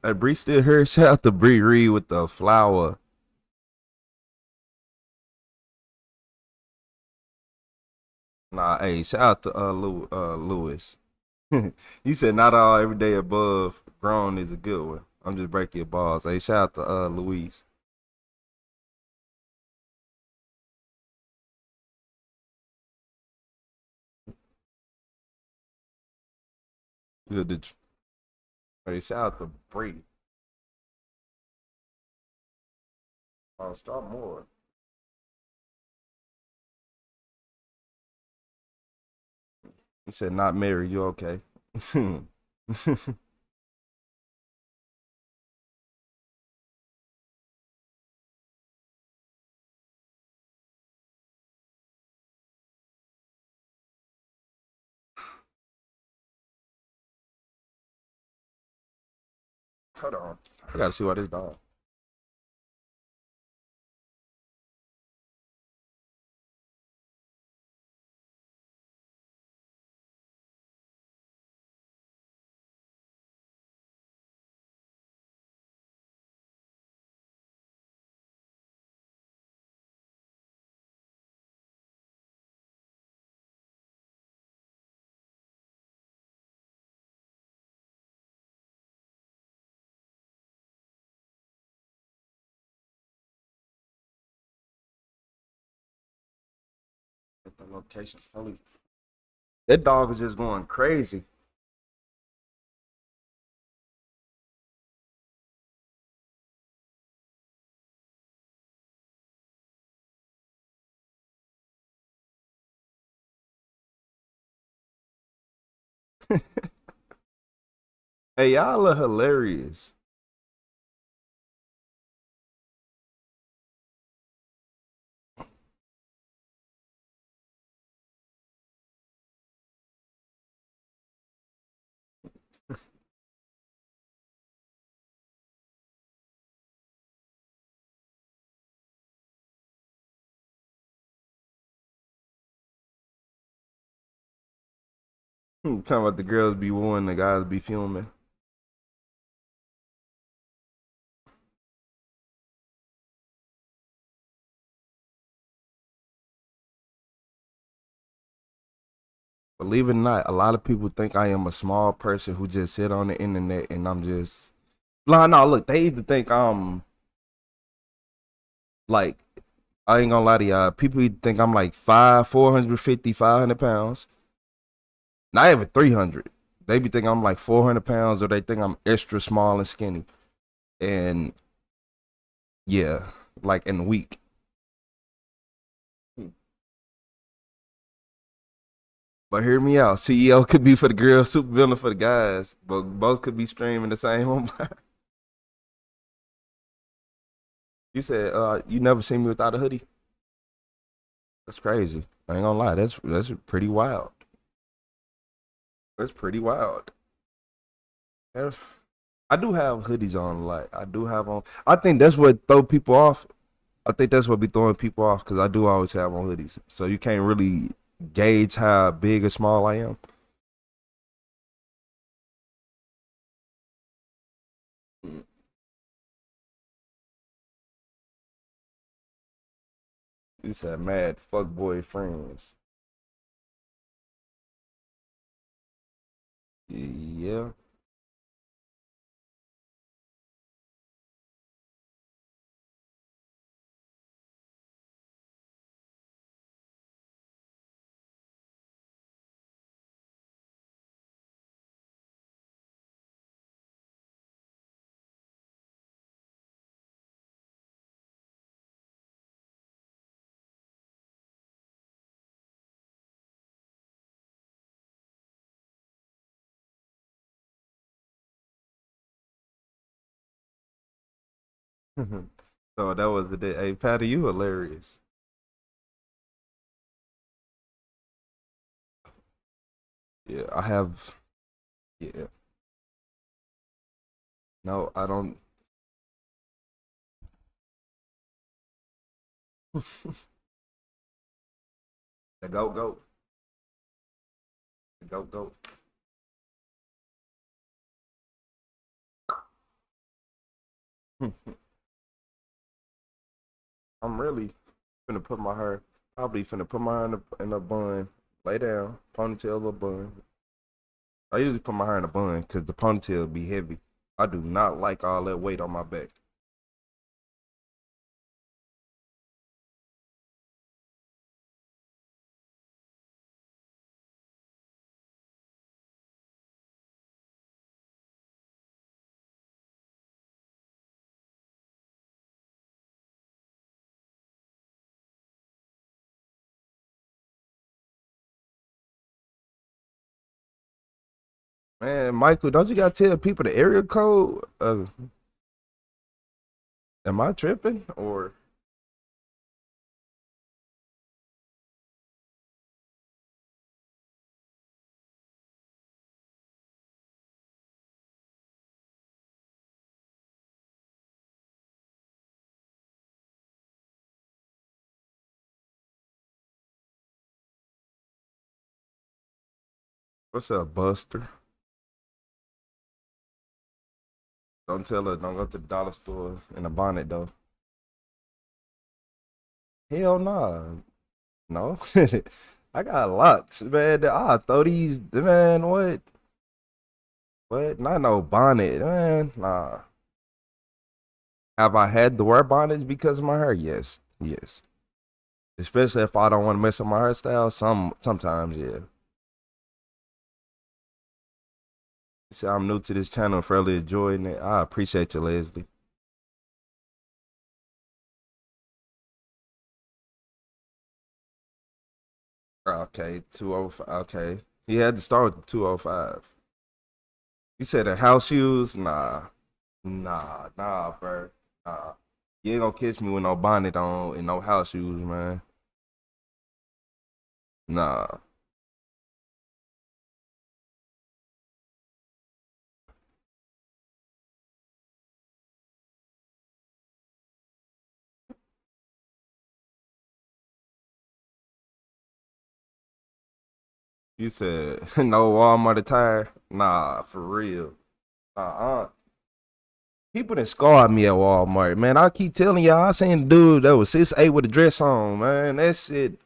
Hey, Bree still here. Shout out to Bree Reed with the flower. Nah, hey, shout out to Lewis. You said not all every day above grown is a good one. I'm just breaking your balls. Hey, shout out to Louise. Hey, shout out to Bree. Oh, start more. He said not married. You okay? Hold on. I gotta see what this dog. The location. That dog is just going crazy. Hey, y'all are hilarious. Talking about the girls be wooing, the guys be filming. Believe it or not, a lot of people think I am a small person who just sit on the internet and I'm just. No, look, they either think I'm like, I ain't gonna lie to y'all. People either think I'm like 450, 500 pounds. Not even 300. They be thinking I'm like 400 pounds, or they think I'm extra small and skinny. And yeah, like in a week. But hear me out. CEO could be for the girls, super villain for the guys, but both could be streaming the same one. You said you never seen me without a hoodie. That's crazy. I ain't gonna lie. That's pretty wild. That's pretty wild. I do have hoodies on. Like I do have on. I think that's what throw people off. I think that's what be throwing people off because I do always have on hoodies. So you can't really gauge how big or small I am. You said mad fuck boy friends. Yeah. So that was the day. Hey, Patty, you hilarious. Yeah, I have. Yeah. No, I don't. The go. The go. I'm really finna put my hair. Probably finna put my hair in a bun. Lay down, ponytail or bun. I usually put my hair in a bun because the ponytail be heavy. I do not like all that weight on my back. Man, Michael, don't you gotta tell people the area code? Am I tripping or what's up, Buster? Don't tell her. Don't go to the dollar store in a bonnet though. Hell nah. No. I got locks, man. I throw these, man. What? What? Not no bonnet, man. Nah. Have I had to wear bonnets because of my hair? Yes. Yes. Especially if I don't want to mess up my hairstyle. Sometimes, yeah. See, I'm new to this channel, fairly enjoying it. I appreciate you, Leslie. Okay, 205. Okay. He had to start with 205. You said the house shoes? Nah. Nah, bro. Nah. You ain't gonna kiss me with no bonnet on and no house shoes, man. Nah. You said no Walmart attire? Nah, for real. Uh-uh. People that scarred me at Walmart, man. I keep telling y'all, I seen a dude that was 6'8" with a dress on, man. That shit,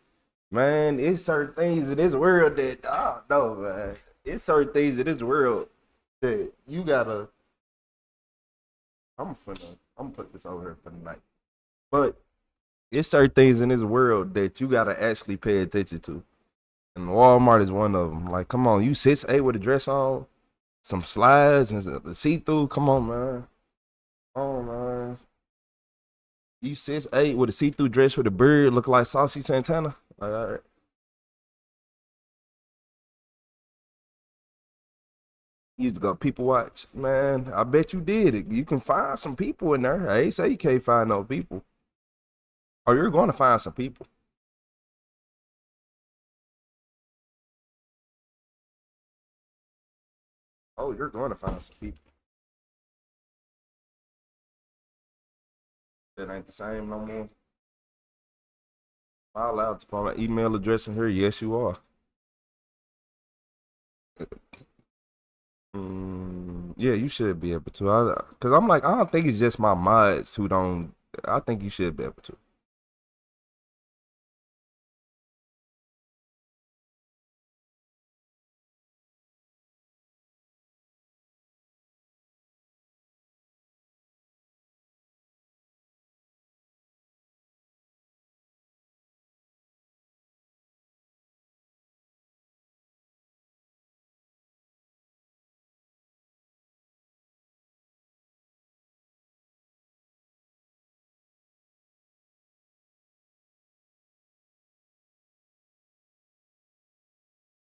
man, it's certain things in this world that I don't know, man. It's certain things in this world that you gotta. I'm gonna put this over here for the night. But it's certain things in this world that you gotta actually pay attention to. And Walmart is one of them. Like, come on, you 6'8" with a dress on, some slides and the see-through. Come on, man. Oh man. You 6'8" with a see-through dress with a beard, look like Saucy Santana. Like, all right. You used to go people watch. Man, I bet you did it. You can find some people in there. I ain't say you can't find no people. Or you're going to find some people. Oh, you're going to find some people. That ain't the same no more. Am I allowed to put my email address in here? Yes, you are. Yeah, you should be able to. Cause I'm like, I don't think it's just my mods who don't. I think you should be able to.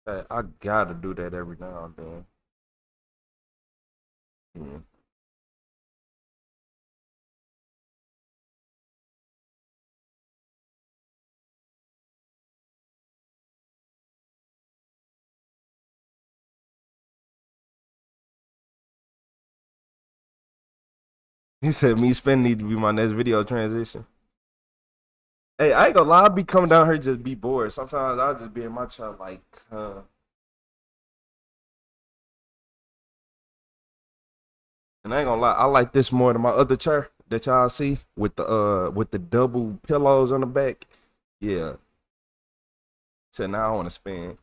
I gotta do that every now and then. Yeah. He said me spend need to be my next video transition. Hey, I ain't gonna lie, I be coming down here just be bored. Sometimes I'll just be in my chat like, and I ain't gonna lie, I like this more than my other chair that y'all see with the double pillows on the back. Yeah. So now I wanna spin.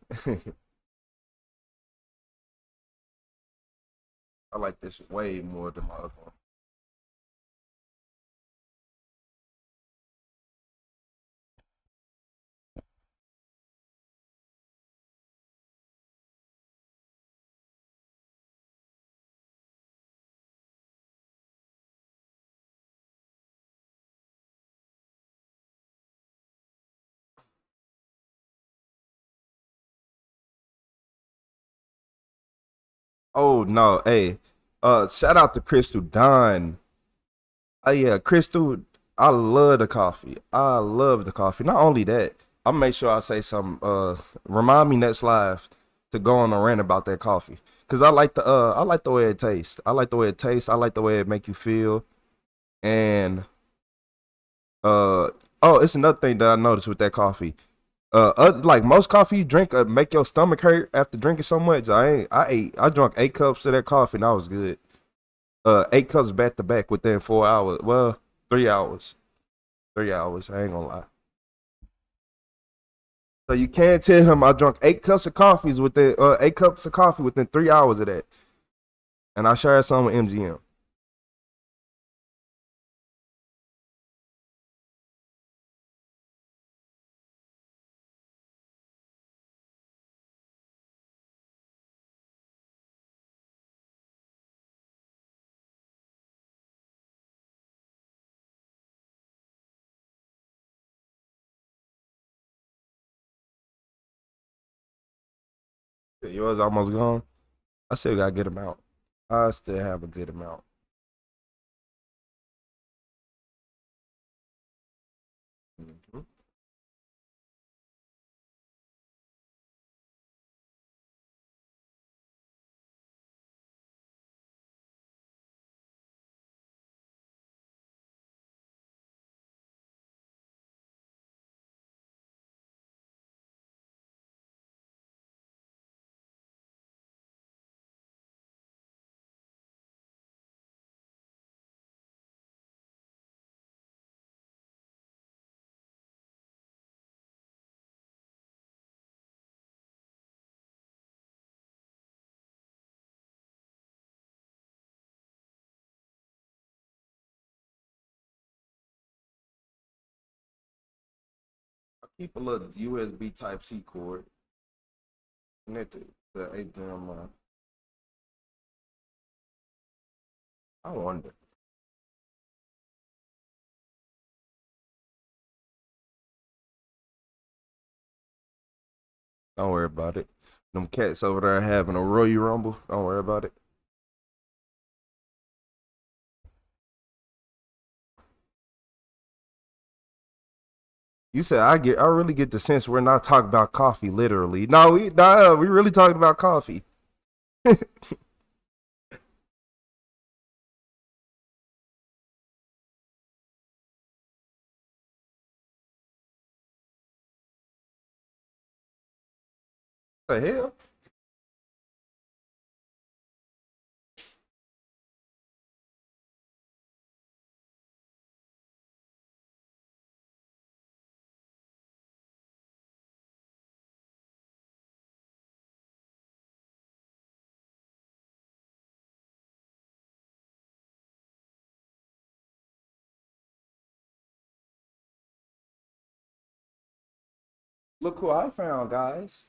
I like this way more than my other one. Oh no, hey. Shout out to Crystal Dunn. Oh yeah, Crystal, I love the coffee. I love the coffee. Not only that, I'll make sure I say something. Remind me next live to go on a rant about that coffee. Cause I like the way it tastes. I like the way it tastes. I like the way it make you feel. And oh, it's another thing that I noticed with that coffee. Like most coffee you drink make your stomach hurt after drinking so much. I drank 8 cups of that coffee and I was good. 8 cups back to back within 4 hours. Well, 3 hours. 3 hours. I ain't gonna lie. So you can't tell him I drunk 8 cups of coffee within 3 hours of that, and I shared some with MGM. Yours almost gone. I still got a good amount. I still have a good amount. Mhm. I keep a little USB Type C cord connected to the HDMI. I wonder. Don't worry about it. Them cats over there having a Royal Rumble. Don't worry about it. You said I really get the sense we're not talking about coffee, literally. No, we really talking about coffee. The hell? Look who I found, guys.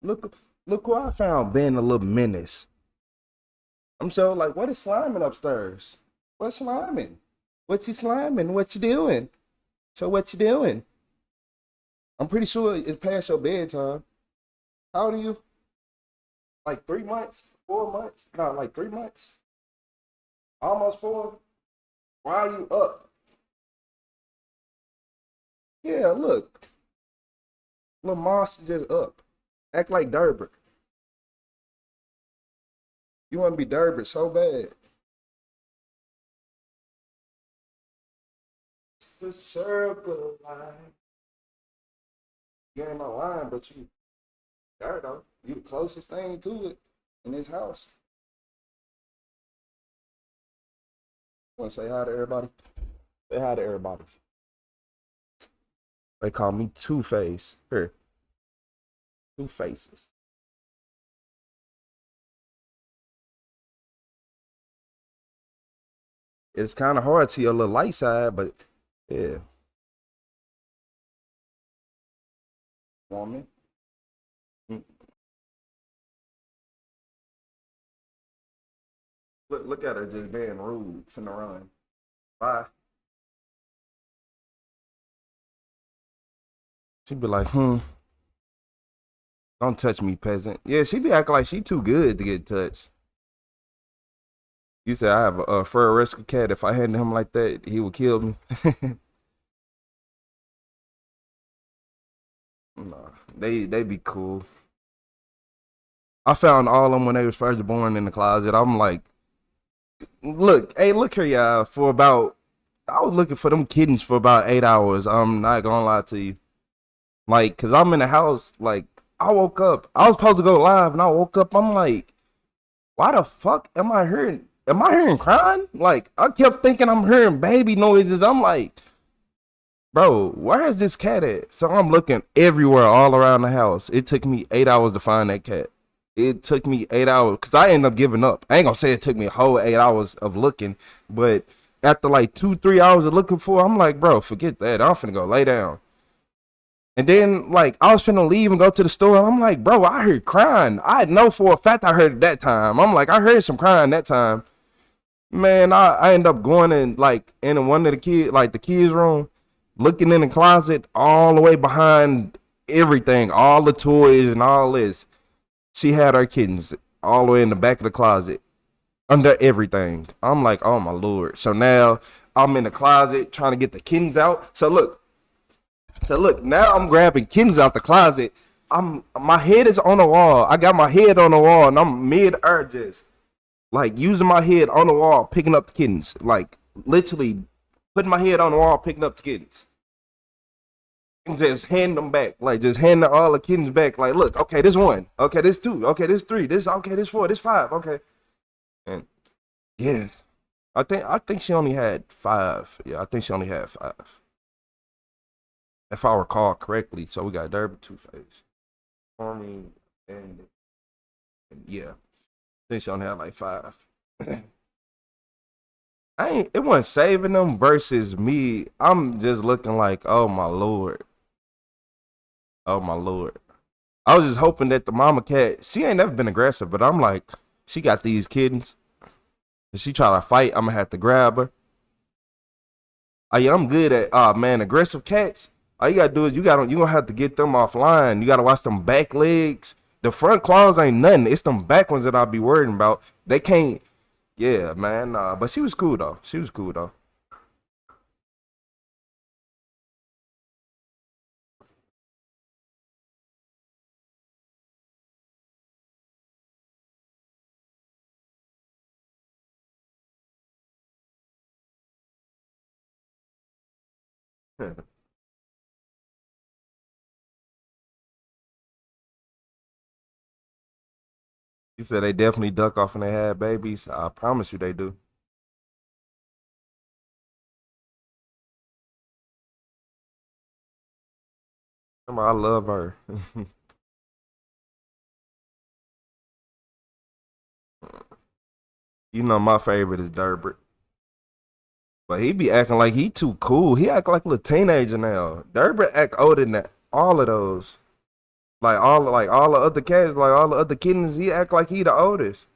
Look who I found being a little menace. I'm so like, what is sliming upstairs? What's sliming? What you sliming? What you doing? So what you doing? I'm pretty sure it's past your bedtime. How old are you? Like 3 months? 4 months? No, like 3 months. Almost 4. Why are you up? Yeah, look. Little monster just up. Act like Durbert. You want to be Durbert so bad. It's the circle line. You ain't my line, but you there though. You the closest thing to it in this house. Want to say hi to everybody? Say hi to everybody. They call me Two-Face. Here. Two faces. It's kind of hard to your little light side, but yeah. Woman. Look at her just being rude, finna run. Bye. She'd be like, don't touch me, peasant. Yeah, she be acting like she too good to get touched. You said I have a fur rescue cat. If I handed him like that, he would kill me. Nah, they be cool. I found all of them when they was first born in the closet. I'm like, look here, y'all. I was looking for them kittens for about 8 hours. I'm not gonna lie to you. Like, cause I'm in the house. Like, I woke up. I was supposed to go live, and I woke up. I'm like, why the fuck am I hearing? Am I hearing crying? Like, I kept thinking I'm hearing baby noises. I'm like, bro, where is this cat at? So I'm looking everywhere, all around the house. It took me 8 hours to find that cat. It took me 8 hours because I ended up giving up. I ain't gonna say it took me a whole 8 hours of looking, but after like 2-3 hours of looking for, I'm like, bro, forget that. I'm finna go lay down. And then, like, I was finna leave and go to the store. And I'm like, bro, I heard crying. I know for a fact I heard it that time. I'm like, I heard some crying that time. Man, I end up going in, like, in one of the kids' room, looking in the closet all the way behind everything, all the toys and all this. She had her kittens all the way in the back of the closet, under everything. I'm like, oh my Lord. So now I'm in the closet trying to get the kittens out. So look, now I'm grabbing kittens out the closet. My head is on the wall. I got my head on the wall and I'm mid-air just like using my head on the wall, picking up the kittens. Like literally putting my head on the wall, picking up the kittens. And just hand them back. Like just hand all the kittens back. Like, look, okay, this 1. Okay, this 2. Okay, this 3. This 4. This 5. Okay. And yeah. I think she only had 5. Yeah, I think she only had 5. If I recall correctly. So we got Derby, Two-Face, Stormy, and yeah. I think she only had like 5. It wasn't saving them versus me. I'm just looking like, oh my Lord. Oh my Lord. I was just hoping that the mama cat, she ain't never been aggressive, but I'm like, she got these kittens. If she try to fight, I'm gonna have to grab her. I'm good at aggressive cats. All you gotta do is you gonna have to get them offline. You gotta watch them back legs. The front claws ain't nothing. It's them back ones that I'll be worrying about. They can't. Yeah, man. But she was cool though. You said they definitely duck off when they had babies. I promise you they do. Remember, I love her. You know my favorite is Durbert. But he be acting like he too cool. He act like a little teenager now. Durbert act older than all of those. Like all the other cats, like all the other kittens, he act like he the oldest.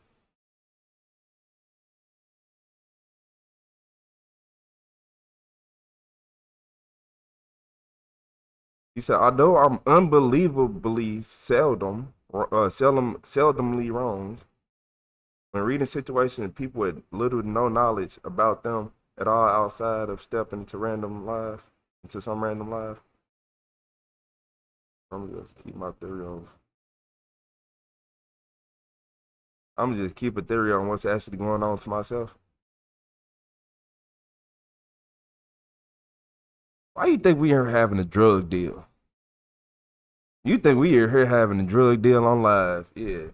He said, although I'm unbelievably seldomly wrong when reading situations of people with little to no knowledge about them at all outside of stepping into some random life. I'm just keep my theory on. I'm just keep a theory on what's actually going on to myself. Why you think we are having a drug deal? You think we are here having a drug deal on live? Yeah.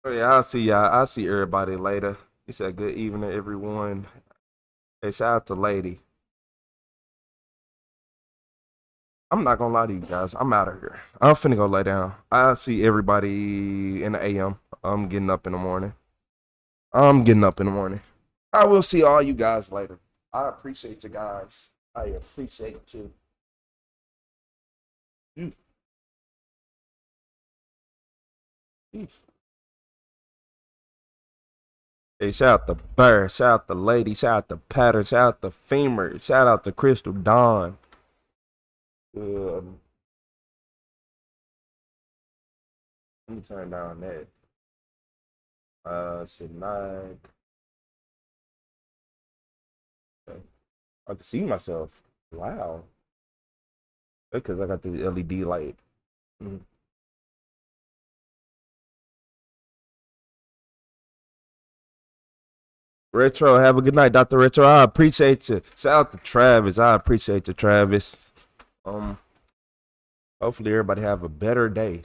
Oh yeah, I'll see y'all. I'll see everybody later. He said, good evening, everyone. Hey, shout out to Lady. I'm not gonna lie to you guys. I'm out of here. I'm finna go lay down. I'll see everybody in the AM. I'm getting up in the morning. I will see all you guys later. I appreciate you guys. I appreciate you. Hey, shout out to Burr, shout out to Lady, shout out to Patter, shout out to Femur, shout out to Crystal Dawn. Let me turn down that. Should not. Okay. I can see myself. Wow. Because I got the LED light. Retro, have a good night, Dr. Retro. I appreciate you. Shout out to Travis. I appreciate you, Travis. Hopefully everybody have a better day.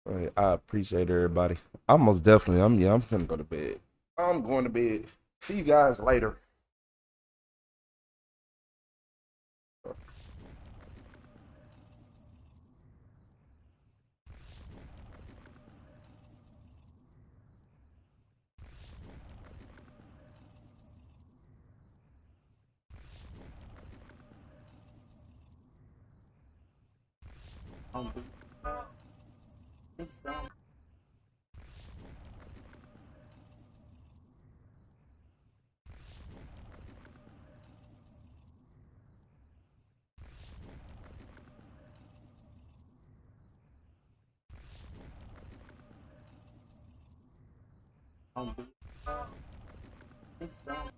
All right, I appreciate everybody. I'm finna go to bed. I'm going to bed. See you guys later. It's done.